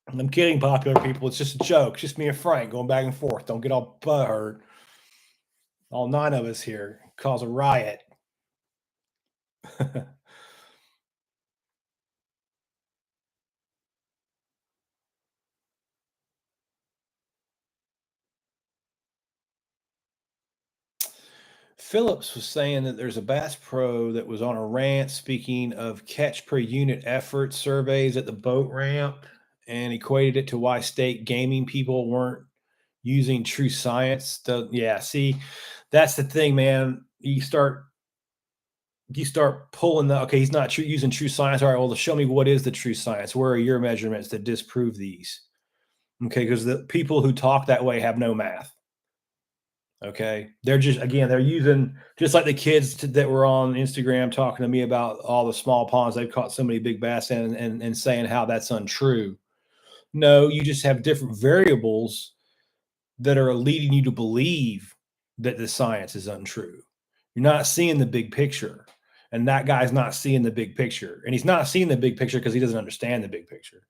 I'm kidding, popular people. It's just a joke. It's just me and Frank going back and forth. Don't get all butthurt. All 9 of us here cause a riot. Phillips was saying that there's a Bass Pro that was on a rant speaking of catch per unit effort surveys at the boat ramp and equated it to why state gaming people weren't using true science. Yeah, see, that's the thing, man. You start pulling the okay, he's not using true science. All right, well, show me what is the true science. Where are your measurements that disprove these? Okay, because the people who talk that way have no math. Okay. They're just, again, they're using just like the kids that were on Instagram talking to me about all the small ponds they've caught so many big bass in and saying how that's untrue. No, you just have different variables that are leading you to believe that the science is untrue. You're not seeing the big picture. And that guy's not seeing the big picture. And he's not seeing the big picture because he doesn't understand the big picture.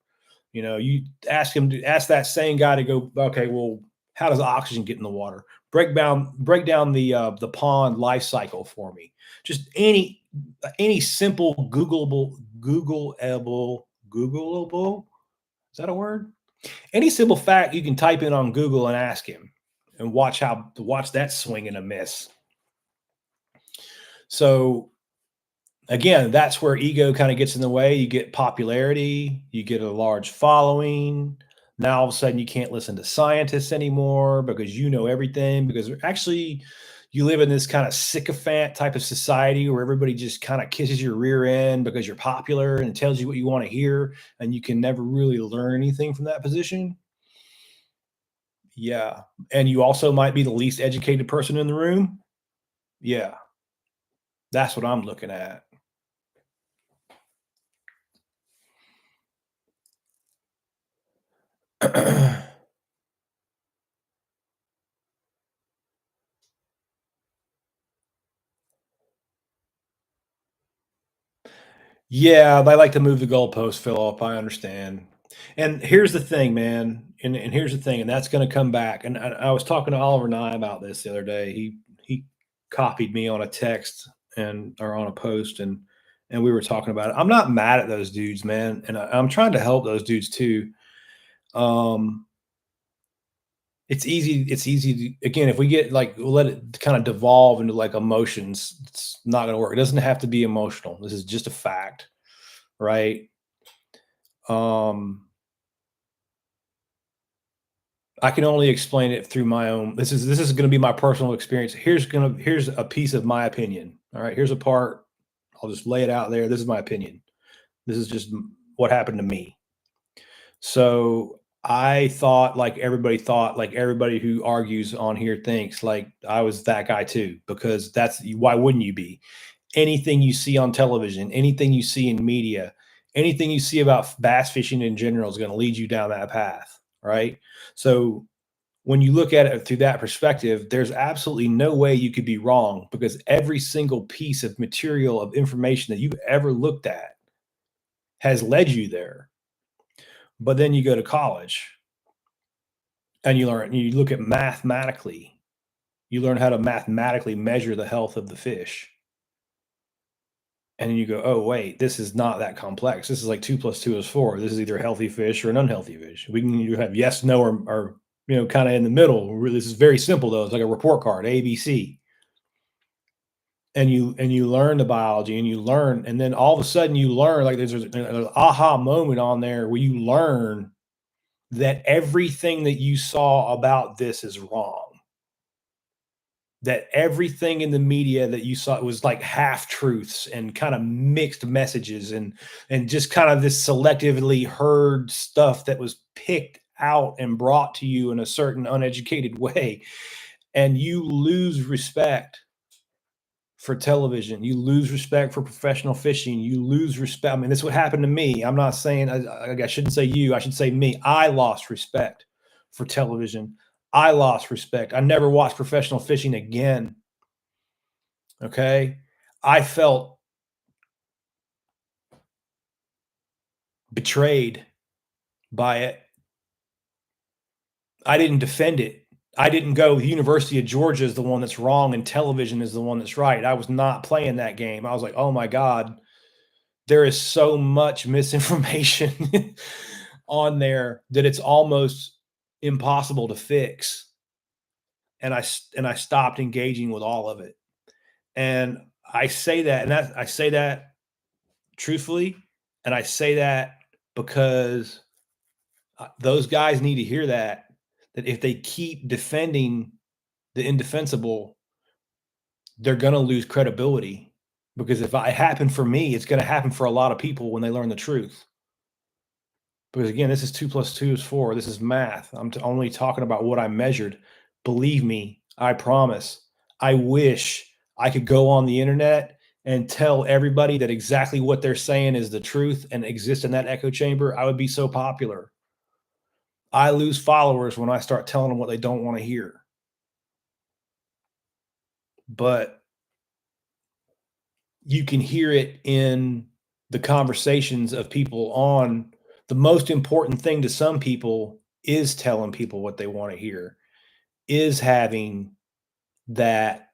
You ask that same guy to go, okay, well, how does oxygen get in the water? Break down the pond life cycle for me. Just any simple Googleable. Is that a word? Any simple fact you can type in on Google and ask him, and watch that swing and a miss. So again, that's where ego kind of gets in the way. You get popularity, you get a large following. Now all of a sudden you can't listen to scientists anymore because you know everything. Because actually, you live in this kind of sycophant type of society where everybody just kind of kisses your rear end because you're popular and tells you what you want to hear, and you can never really learn anything from that position. Yeah. And you also might be the least educated person in the room. Yeah. That's what I'm looking at. Yeah, they like to move the goalpost, Philip. I understand. And here's the thing, man. And here's the thing, and that's going to come back. And I was talking to Oliver Nye about this the other day. He copied me on a text or on a post, and we were talking about it. I'm not mad at those dudes, man, and I'm trying to help those dudes too. Um, it's easy. It's easy to, again, if we get like let it kind of devolve into like emotions, it's not going to work. It doesn't have to be emotional. This is just a fact, right? Um, I can only explain it through my own. This is going to be my personal experience. Here's a piece of my opinion. All right, here's a part. I'll just lay it out there. This is my opinion. This is just what happened to me. So I thought, like everybody who argues on here thinks, like I was that guy too, because why wouldn't you be? Anything you see on television, anything you see in media, anything you see about bass fishing in general is going to lead you down that path, right? So when you look at it through that perspective, there's absolutely no way you could be wrong because every single piece of material of information that you've ever looked at has led you there. But then you go to college and you look at mathematically, you learn how to mathematically measure the health of the fish. And then you go, oh, wait, this is not that complex. This is like 2 + 2 is 4. This is either a healthy fish or an unhealthy fish. We can either have yes, no, or kind of in the middle. This is very simple though. It's like a report card, A, B, C. And you learn the biology and you learn, and then all of a sudden you learn, like there's an aha moment on there where you learn that everything that you saw about this is wrong. that everything in the media that you saw was like half truths and kind of mixed messages and just kind of this selectively heard stuff that was picked out and brought to you in a certain uneducated way, and you lose respect for television, you lose respect for professional fishing, you lose respect. I mean, this is what happened to me. I'm not saying, I shouldn't say you, I should say me. I lost respect for television. I lost respect. I never watched professional fishing again. Okay. I felt betrayed by it. I didn't defend it. I didn't go, the University of Georgia is the one that's wrong and television is the one that's right. I was not playing that game. I was like, oh my God, there is so much misinformation on there that it's almost impossible to fix. And I stopped engaging with all of it. And I say that, I say that truthfully, and I say that because those guys need to hear that if they keep defending the indefensible, they're going to lose credibility. Because if it happened for me, it's going to happen for a lot of people when they learn the truth. Because again, this is 2 plus 2 is 4. This is math. I'm only talking about what I measured. Believe me, I promise. I wish I could go on the internet and tell everybody that exactly what they're saying is the truth and exist in that echo chamber. I would be so popular. I lose followers when I start telling them what they don't want to hear. But you can hear it in the conversations of people on the most important thing to some people is telling people what they want to hear, is having that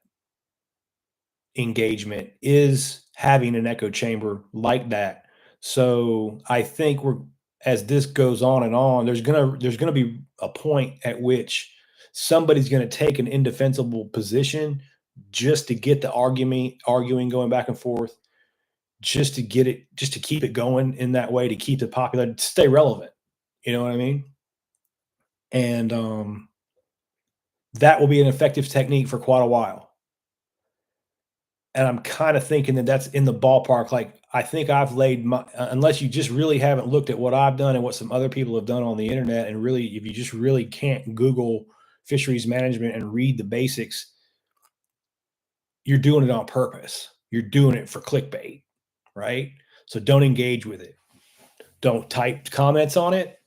engagement, is having an echo chamber like that. So I think as this goes on and on, there's gonna be a point at which somebody's gonna take an indefensible position just to get the arguing going back and forth, just to keep it going in that way, to keep it popular, to stay relevant. You know what I mean? And that will be an effective technique for quite a while. And I'm kind of thinking that that's in the ballpark. Like, I think I've laid my, unless you just really haven't looked at what I've done and what some other people have done on the internet, and really, if you just really can't Google fisheries management and read the basics, you're doing it on purpose. You're doing it for clickbait, right? So don't engage with it. Don't type comments on it.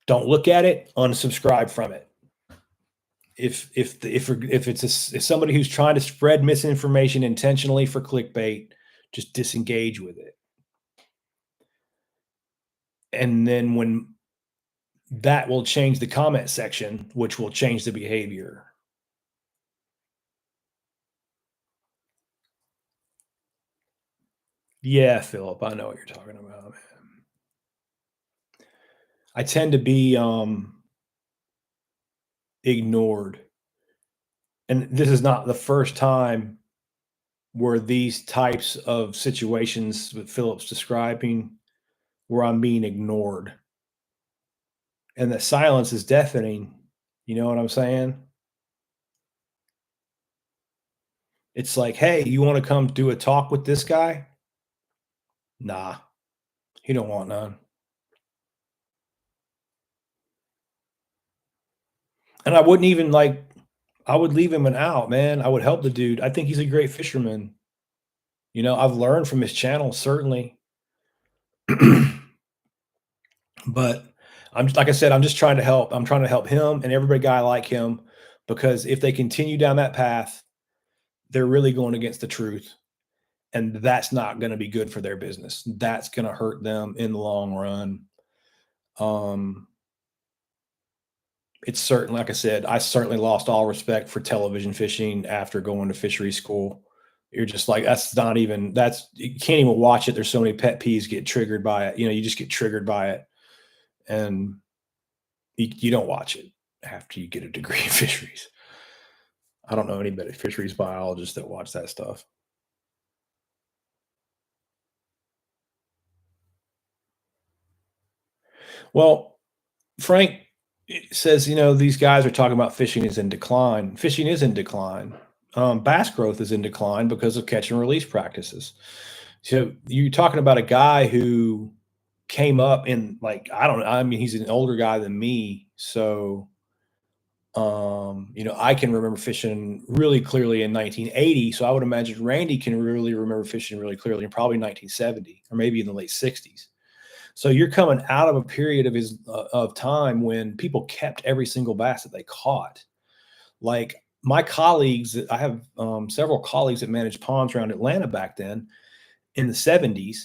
Don't look at it. Unsubscribe from it. If somebody who's trying to spread misinformation intentionally for clickbait, just disengage with it. And then when that will change the comment section, which will change the behavior. Yeah, Philip, I know what you're talking about, man. I tend to be ignored. And this is not the first time where these types of situations that Philip's describing, where I'm being ignored. And the silence is deafening. You know what I'm saying? It's like, hey, you want to come do a talk with this guy? Nah, he don't want none. And I wouldn't even I would leave him an out, man. I would help the dude. I think he's a great fisherman. You know, I've learned from his channel, certainly. But like I said, I'm just trying to help. I'm trying to help him and every guy like him, because if they continue down that path, they're really going against the truth. And that's not going to be good for their business. That's going to hurt them in the long run. It's certainly, like I said, I certainly lost all respect for television fishing after going to fishery school. You're just like, you can't even watch it. There's so many pet peeves get triggered by it. You know, you just get triggered by it, and you don't watch it after you get a degree in fisheries. I don't know anybody fisheries biologists that watch that stuff. Well, Frank, It says, these guys are talking about fishing is in decline. Fishing is in decline. Bass growth is in decline because of catch and release practices. So you're talking about a guy who came up in, like, I don't know. I mean, he's an older guy than me. So, I can remember fishing really clearly in 1980. So I would imagine Randy can really remember fishing really clearly in probably 1970 or maybe in the late 60s. So you're coming out of a period of time when people kept every single bass that they caught. Like my colleagues, I have several colleagues that managed ponds around Atlanta back then in the 70s.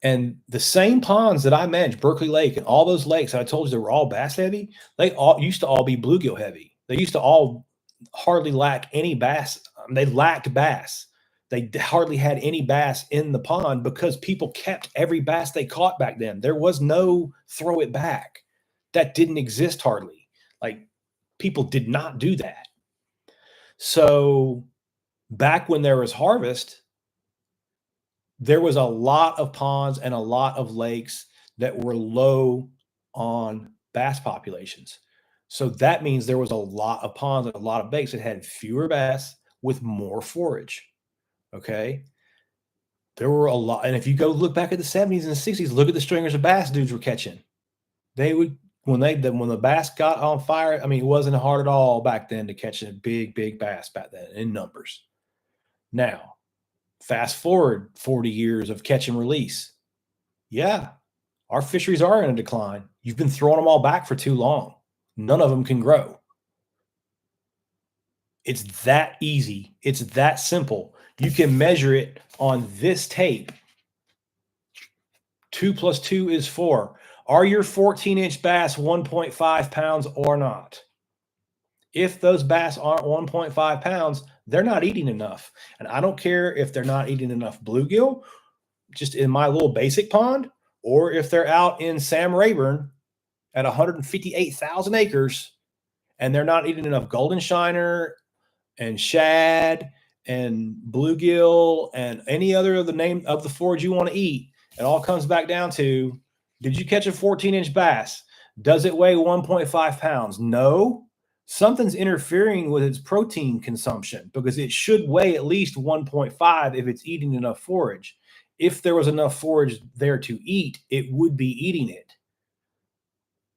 And the same ponds that I managed, Berkeley Lake and all those lakes I told you they were all bass heavy, they all used to all be bluegill heavy. They used to all hardly lack any bass. They lacked bass. They hardly had any bass in the pond because people kept every bass they caught back then. There was no throw it back. That didn't exist hardly. Like people did not do that. So back when there was harvest, there was a lot of ponds and a lot of lakes that were low on bass populations. So that means there was a lot of ponds and a lot of lakes that had fewer bass with more forage. Okay. There were a lot. And if you go look back at the 70s and the 60s, look at the stringers of bass dudes were catching. They would, when the bass got on fire, I mean, it wasn't hard at all back then to catch a big bass back then in numbers. Now, fast forward 40 years of catch and release. Yeah, our fisheries are in a decline. You've been throwing them all back for too long. None of them can grow. It's that easy. It's that simple. You can measure it on this tape. 2 + 2 is 4. Are your 14-inch bass 1.5 pounds or not? If those bass aren't 1.5 pounds, they're not eating enough. And I don't care if they're not eating enough bluegill, just in my little basic pond, or if they're out in Sam Rayburn at 158,000 acres and they're not eating enough golden shiner and shad and bluegill and any other of the name of the forage you want to eat. It all comes back down to, did you catch a 14-inch bass? Does it weigh 1.5 pounds? No. Something's interfering with its protein consumption because it should weigh at least 1.5 if it's eating enough forage. If there was enough forage there to eat, it would be eating it.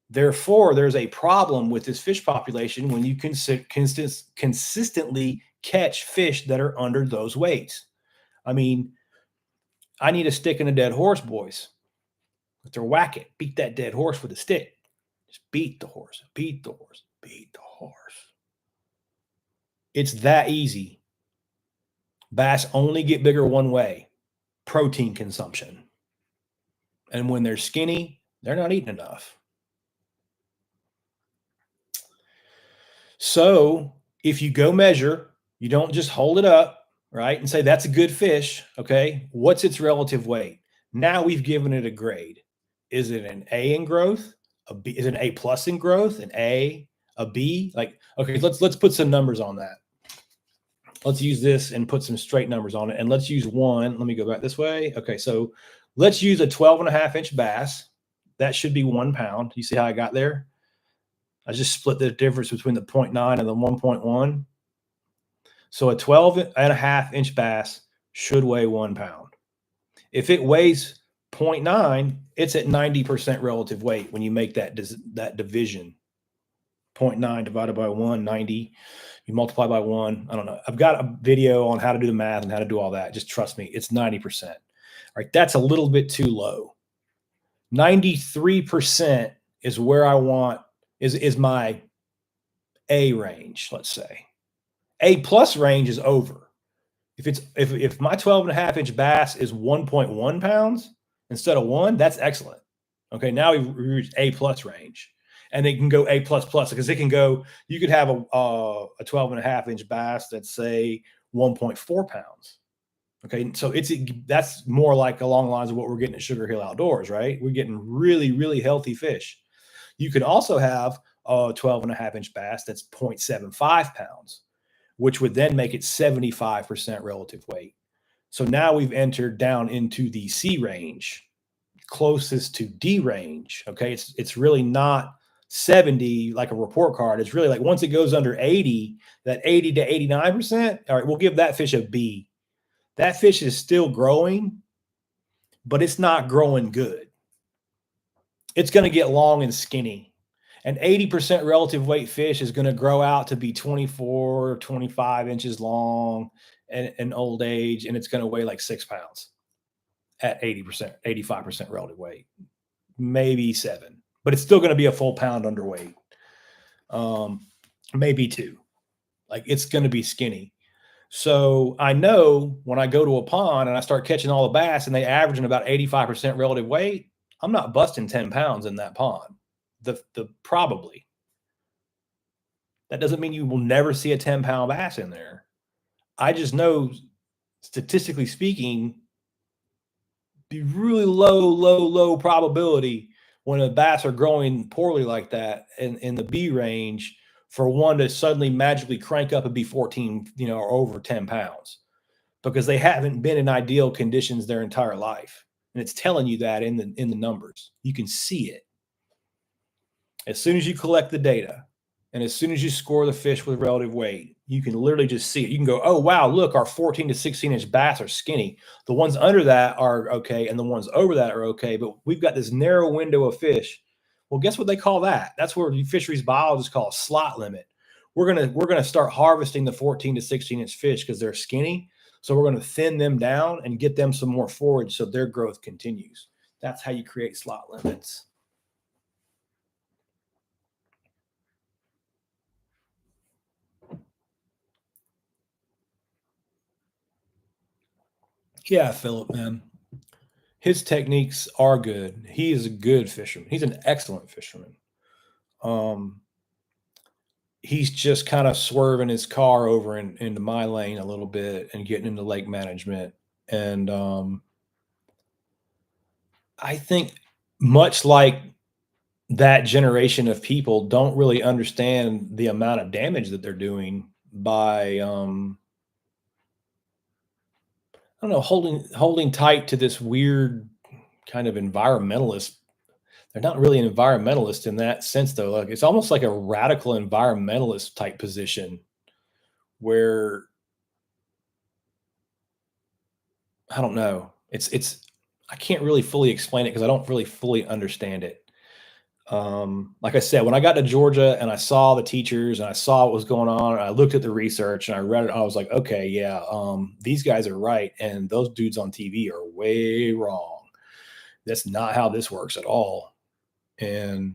Therefore, there's a problem with this fish population when you consistently catch fish that are under those weights. I mean, I need a stick and a dead horse, boys. If they're whack it, beat that dead horse with a stick. Just beat the horse, beat the horse, beat the horse. It's that easy. Bass only get bigger one way, protein consumption. And when they're skinny, they're not eating enough. So if you go measure, you don't just hold it up, right, and say that's a good fish. Okay, what's its relative weight? Now we've given it a grade. Is it an A in growth? A B? Is it an A+ in growth? An A? A B? Like, okay, let's put some numbers on that. Let's use this and put some straight numbers on it. And let's use one. Let me go back this way. Okay, so let's use a 12.5-inch bass. That should be 1 pound. You see how I got there? I just split the difference between the 0.9 and the 1.1. So a 12.5-inch bass should weigh 1 pound. If it weighs 0.9, it's at 90% relative weight when you make that division. 0.9 divided by 1, 90. You multiply by 1. I don't know. I've got a video on how to do the math and how to do all that. Just trust me, it's 90%. All right, that's a little bit too low. 93% is where I want, is my A range, let's say. A+ range is over. If my 12.5-inch bass is 1.1 pounds instead of 1, that's excellent. Okay, now we've reached A+ range. And it can go A++ because it can go, you could have a 12.5-inch bass that's, say, 1.4 pounds. Okay, so that's more like along the lines of what we're getting at Sugar Hill Outdoors, right? We're getting really, really healthy fish. You could also have a 12.5-inch bass that's 0.75 pounds, which would then make it 75% relative weight. So now we've entered down into the C range, closest to D range. Okay, it's really not 70, like a report card. It's really like once it goes under 80, that 80 to 89%, all right, we'll give that fish a B. That fish is still growing, but it's not growing good. It's going to get long and skinny. An 80% relative weight fish is going to grow out to be 24, 25 inches long in old age, and it's going to weigh like 6 pounds at 80%, 85% relative weight, maybe 7, but it's still going to be a full pound underweight, maybe 2. Like it's going to be skinny. So I know when I go to a pond and I start catching all the bass and they average in about 85% relative weight, I'm not busting 10 pounds in that pond. The probably. That doesn't mean you will never see a 10-pound bass in there. I just know, statistically speaking, be really low probability when the bass are growing poorly like that in the B range for one to suddenly magically crank up and be 14, or over 10 pounds, because they haven't been in ideal conditions their entire life. And it's telling you that in the numbers. You can see it. As soon as you collect the data and as soon as you score the fish with relative weight, you can literally just see it. You can go, oh, wow, look, our 14 to 16-inch bass are skinny. The ones under that are okay, and the ones over that are okay, but we've got this narrow window of fish. Well, guess what they call that? That's where fisheries biologists call a slot limit. We're gonna start harvesting the 14 to 16-inch fish because they're skinny. So we're going to thin them down and get them some more forage so their growth continues. That's how you create slot limits. Yeah, Philip, man. His techniques are good. He is a good fisherman. He's an excellent fisherman. He's just kind of swerving his car over into my lane a little bit and getting into lake management. And I think much like that generation of people don't really understand the amount of damage that they're doing by I don't know, holding tight to this weird kind of environmentalist. They're not really an environmentalist in that sense, though. Like it's almost like a radical environmentalist type position where I don't know. It's I can't really fully explain it because I don't really fully understand it. Like I said, when I got to Georgia and I saw the teachers and I saw what was going on, and I looked at the research and I read it, I was like, okay, yeah, these guys are right, and those dudes on TV are way wrong. That's not how this works at all. And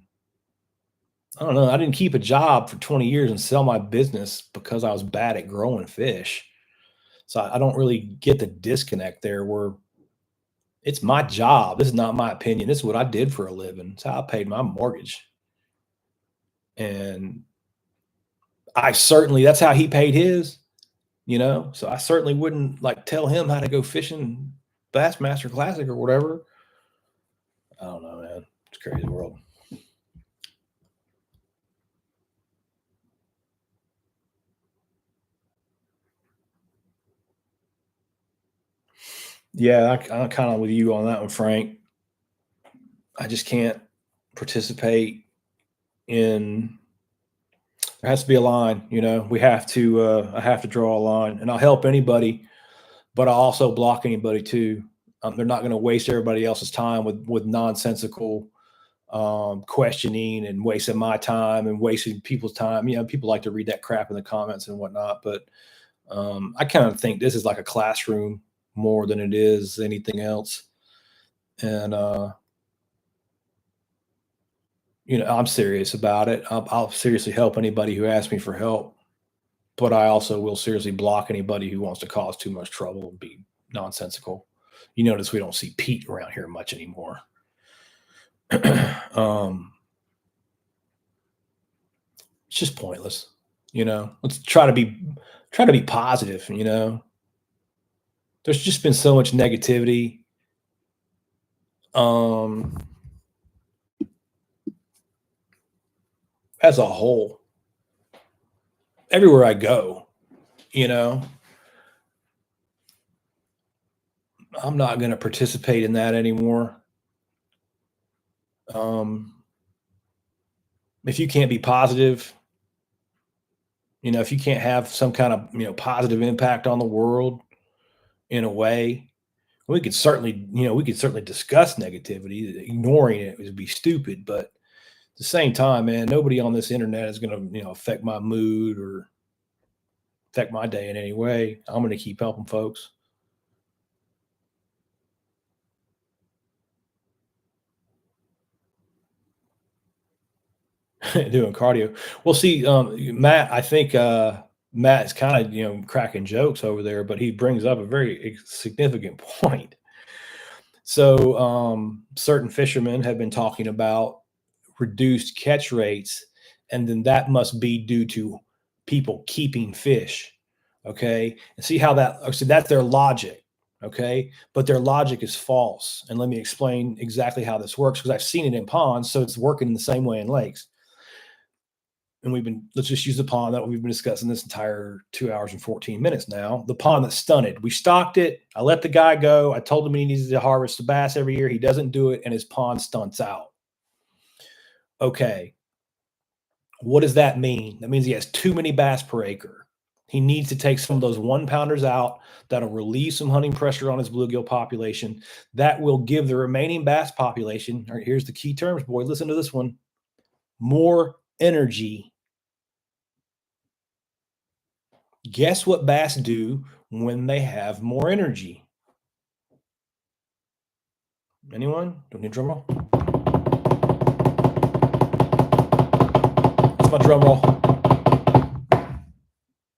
I don't know. I didn't keep a job for 20 years and sell my business because I was bad at growing fish. So I don't really get the disconnect there where it's my job. This is not my opinion. This is what I did for a living. It's how I paid my mortgage. And that's how he paid his, So I certainly wouldn't like tell him how to go fishing Bassmaster Classic or whatever. I don't know, man. It's a crazy world. Yeah, I'm kind of with you on that one, Frank. I just can't participate in. There has to be a line, We have to. I have to draw a line, and I'll help anybody, but I'll also block anybody too. They're not going to waste everybody else's time with nonsensical questioning and wasting my time and wasting people's time. People like to read that crap in the comments and whatnot, but I kind of think this is like a classroom more than it is anything else. And I'm serious about it. I'll seriously help anybody who asks me for help, but I also will seriously block anybody who wants to cause too much trouble and be nonsensical. You notice we don't see Pete around here much anymore. It's just pointless. Let's try to be positive. There's just been so much negativity. As a whole, everywhere I go, I'm not going to participate in that anymore. if you can't be positive, if you can't have some kind of, positive impact on the world in a way, we could certainly discuss negativity. Ignoring it would be stupid, but at the same time, man, nobody on this internet is going to, affect my mood or affect my day in any way. I'm going to keep helping folks. Doing cardio. Well, see, Matt, I think Matt is kind of cracking jokes over there, but he brings up a very significant point. So, certain fishermen have been talking about reduced catch rates, and then that must be due to people keeping fish. Okay, and see how that. So that's their logic. Okay, but their logic is false. And let me explain exactly how this works because I've seen it in ponds, so it's working the same way in lakes. And let's just use the pond that we've been discussing this entire 2 hours and 14 minutes now. The pond that's stunted. We stocked it. I let the guy go. I told him he needs to harvest the bass every year. He doesn't do it, and his pond stunts out. Okay. What does that mean? That means he has too many bass per acre. He needs to take some of those 1-pounders out. That'll relieve some hunting pressure on his bluegill population. That will give the remaining bass population, all right, here's the key terms, boy, listen to this one, more energy. Guess what bass do when they have more energy? Anyone? Don't need a drum roll? It's my drum roll.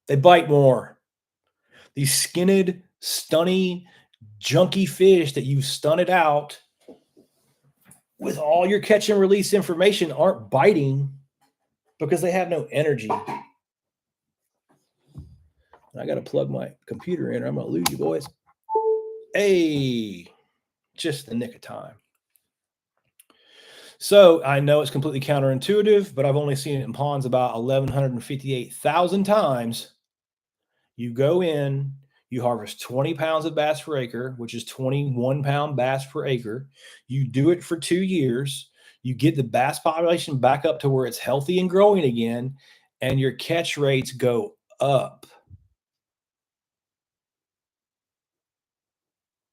They bite more. These skinned, stunny, junky fish that you've stunted out with all your catch and release information aren't biting because they have no energy. I got to plug my computer in or I'm going to lose you boys. Hey, just the nick of time. So I know it's completely counterintuitive, but I've only seen it in ponds about 1,158,000 times. You go in, you harvest 20 pounds of bass per acre, which is 21-pound bass per acre. You do it for 2 years. You get the bass population back up to where it's healthy and growing again, and your catch rates go up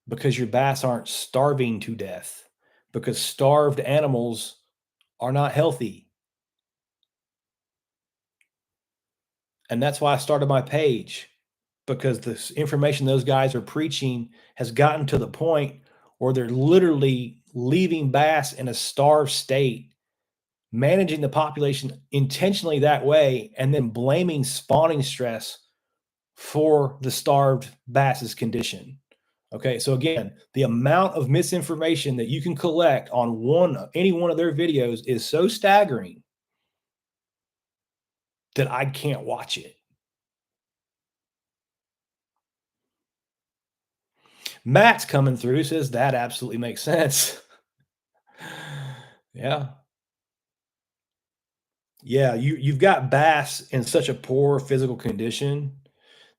because your bass aren't starving to death, because starved animals are not healthy. And that's why I started my page, because this information those guys are preaching has gotten to the point where they're literally leaving bass in a starved state, managing the population intentionally that way, and then blaming spawning stress for the starved bass's condition. Okay, so again, the amount of misinformation that you can collect on any one of their videos is so staggering that I can't watch it. Matt's coming through, says that absolutely makes sense. Yeah. Yeah, you've got bass in such a poor physical condition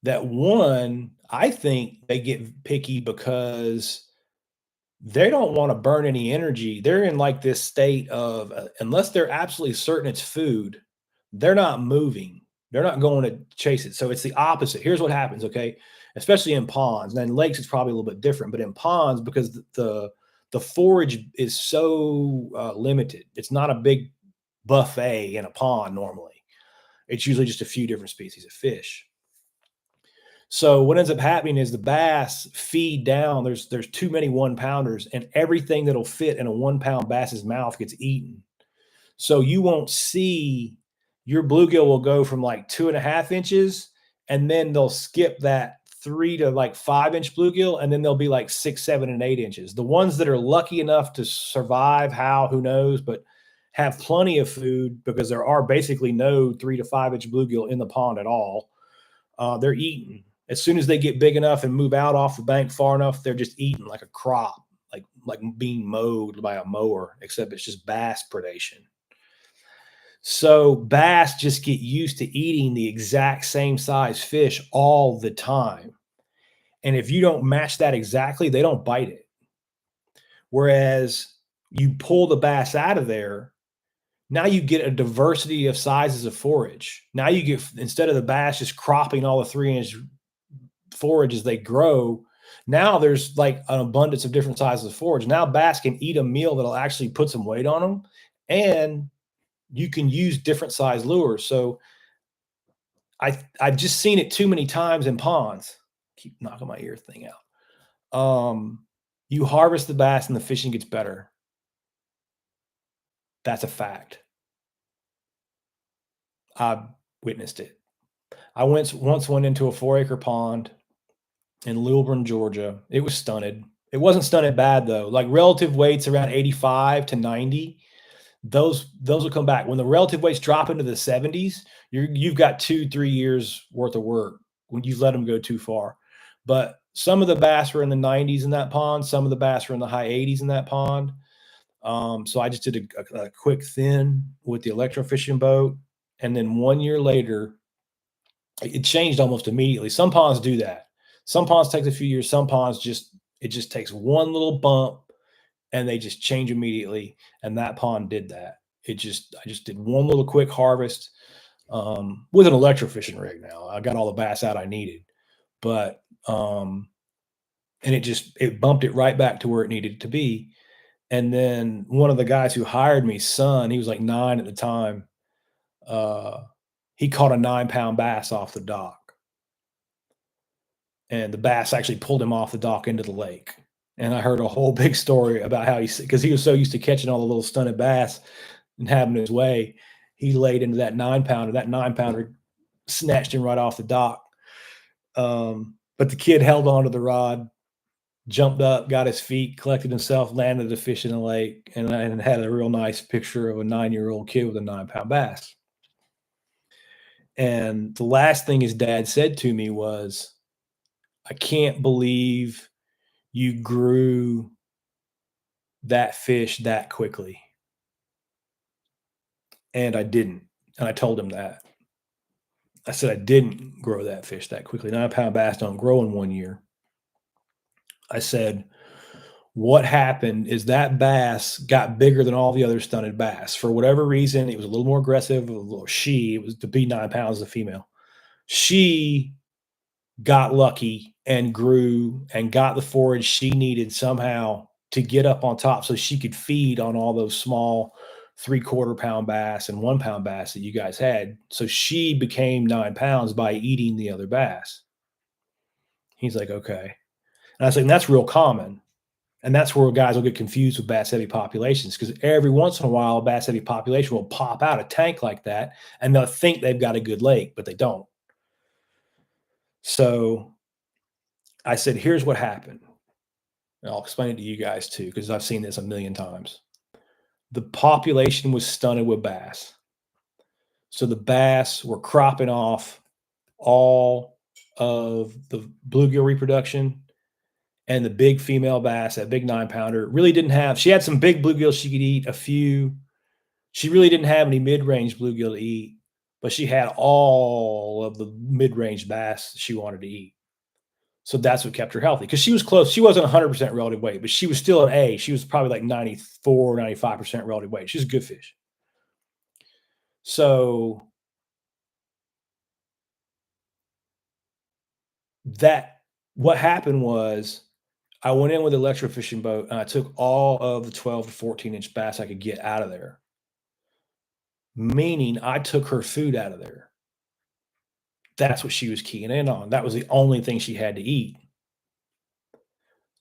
that one, I think they get picky because they don't want to burn any energy. They're in like this state of unless they're absolutely certain it's food, they're not moving. They're not going to chase it. So it's the opposite. Here's what happens, okay? Especially in ponds. And in lakes, it's probably a little bit different, but in ponds, because the forage is so limited, it's not a big buffet in a pond normally. It's usually just a few different species of fish. So what ends up happening is the bass feed down. There's too many 1-pounders, and everything that'll fit in a 1-pound bass's mouth gets eaten. So you won't see your bluegill will go from like 2.5 inches, and then they'll skip that 3 to like 5-inch bluegill, and then they'll be like 6, 7, and 8 inches. The ones that are lucky enough to survive, who knows, but have plenty of food because there are basically no 3 to 5-inch bluegill in the pond at all. They're eaten. As soon as they get big enough and move out off the bank far enough, they're just eaten like a crop, like being mowed by a mower, except it's just bass predation. So bass just get used to eating the exact same size fish all the time. And if you don't match that exactly, they don't bite it. Whereas you pull the bass out of there, Now you get a diversity of sizes of forage. Now you get, instead of the bass just cropping all the 3-inch forage as they grow, now there's like an abundance of different sizes of forage. Now bass can eat a meal that'll actually put some weight on them, and you can use different size lures. So I've just seen it too many times in ponds. Keep knocking my ear thing out. You harvest the bass and the fishing gets better. That's a fact. I witnessed it. I once went into a 4-acre pond in Lilburn, Georgia. It was stunted. It wasn't stunted bad though. Like relative weights around 85 to 90. Those will come back. When the relative weights drop into the 70s, you've got 2-3 years worth of work when you let them go too far. But some of the bass were in the 90s in that pond. Some of the bass were in the high 80s in that pond. So I just did a quick thin with the electrofishing boat, and then 1 year later, it changed almost immediately. Some ponds do that. Some ponds takes a few years. Some ponds it just takes one little bump and they just change immediately. And that pond did that. I just did one little quick harvest with an electrofishing rig. Now I got all the bass out I needed, but and it bumped it right back to where it needed to be. And then one of the guys who hired me, son, he was like 9 at the time. He caught a 9-pound bass off the dock, and the bass actually pulled him off the dock into the lake. And I heard a whole big story about how because he was so used to catching all the little stunted bass and having his way, he laid into that 9-pounder. That 9-pounder snatched him right off the dock. But the kid held onto the rod, jumped up, got his feet, collected himself, landed the fish in the lake, and had a real nice picture of a 9-year-old kid with a 9-pound bass. And the last thing his dad said to me was, I can't believe you grew that fish that quickly. And I didn't. And I told him that. I said, I didn't grow that fish that quickly. 9-pound bass don't grow in 1 year. I said, what happened is that bass got bigger than all the other stunted bass. For whatever reason, it was a little more aggressive. It was to be 9 pounds, the female. She got lucky and grew and got the forage she needed somehow to get up on top so she could feed on all those small 3/4 pound bass and 1-pound bass that you guys had. So she became 9 pounds by eating the other bass. He's like, okay. And I was like, that's real common. And that's where guys will get confused with bass heavy populations, because every once in a while, a bass heavy population will pop out a tank like that and they'll think they've got a good lake, but they don't. So I said, here's what happened. And I'll explain it to you guys too, because I've seen this a million times. The population was stunted with bass. So the bass were cropping off all of the bluegill reproduction, and the big female bass, that big 9-pounder, really didn't have, she had some big bluegill she could eat, a few. She really didn't have any mid-range bluegill to eat, but she had all of the mid-range bass she wanted to eat. So that's what kept her healthy, because she was close. She wasn't 100% relative weight, but she was still an A. She was probably like 94, 95% relative weight. She's a good fish. So what happened was, I went in with an electrofishing boat and I took all of the 12 to 14-inch bass I could get out of there. Meaning I took her food out of there. That's what she was keying in on. That was the only thing she had to eat.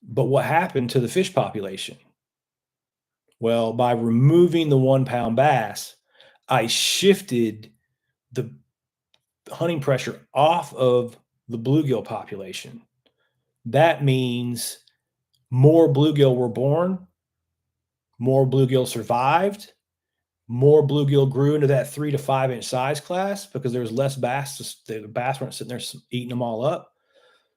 But what happened to the fish population? Well, by removing the 1-pound bass, I shifted the hunting pressure off of the bluegill population. That means more bluegill were born, more bluegill survived, more bluegill grew into that 3 to 5-inch size class because there was less bass. The bass weren't sitting there eating them all up.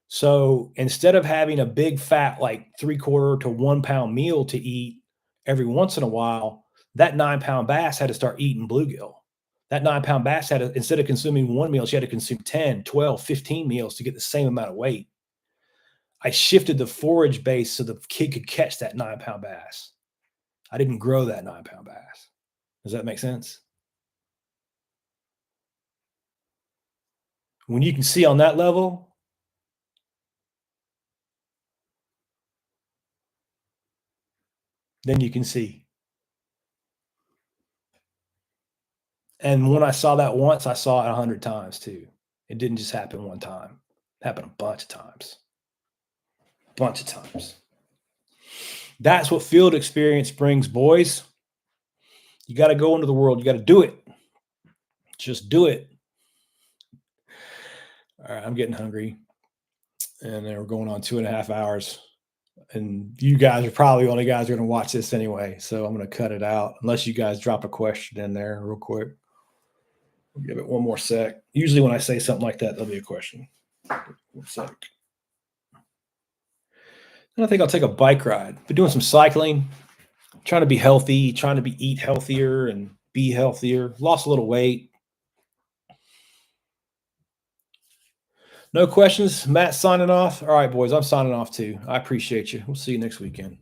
So instead of having a big fat, like 3/4 to 1-pound meal to eat every once in a while, that 9-pound bass had to start eating bluegill. That 9-pound bass had to, instead of consuming one meal, she had to consume 10, 12, 15 meals to get the same amount of weight. I shifted the forage base so the kid could catch that 9-pound bass. I didn't grow that 9-pound bass. Does that make sense? When you can see on that level, then you can see. And when I saw that once, I saw it 100 times too. It didn't just happen one time. It happened a bunch of times. Bunch of times. That's what field experience brings, boys. You got to go into the world. You got to do it. Just do it. All right, I'm getting hungry. And then we're going on 2.5 hours. And you guys are probably the only guys who are going to watch this anyway. So I'm going to cut it out unless you guys drop a question in there real quick. I'll give it one more sec. Usually when I say something like that, there'll be a question. 1 sec. And I think I'll take a bike ride. Been doing some cycling, trying to be healthy, trying to eat healthier and be healthier. Lost a little weight. No questions? Matt signing off? All right, boys, I'm signing off too. I appreciate you. We'll see you next weekend.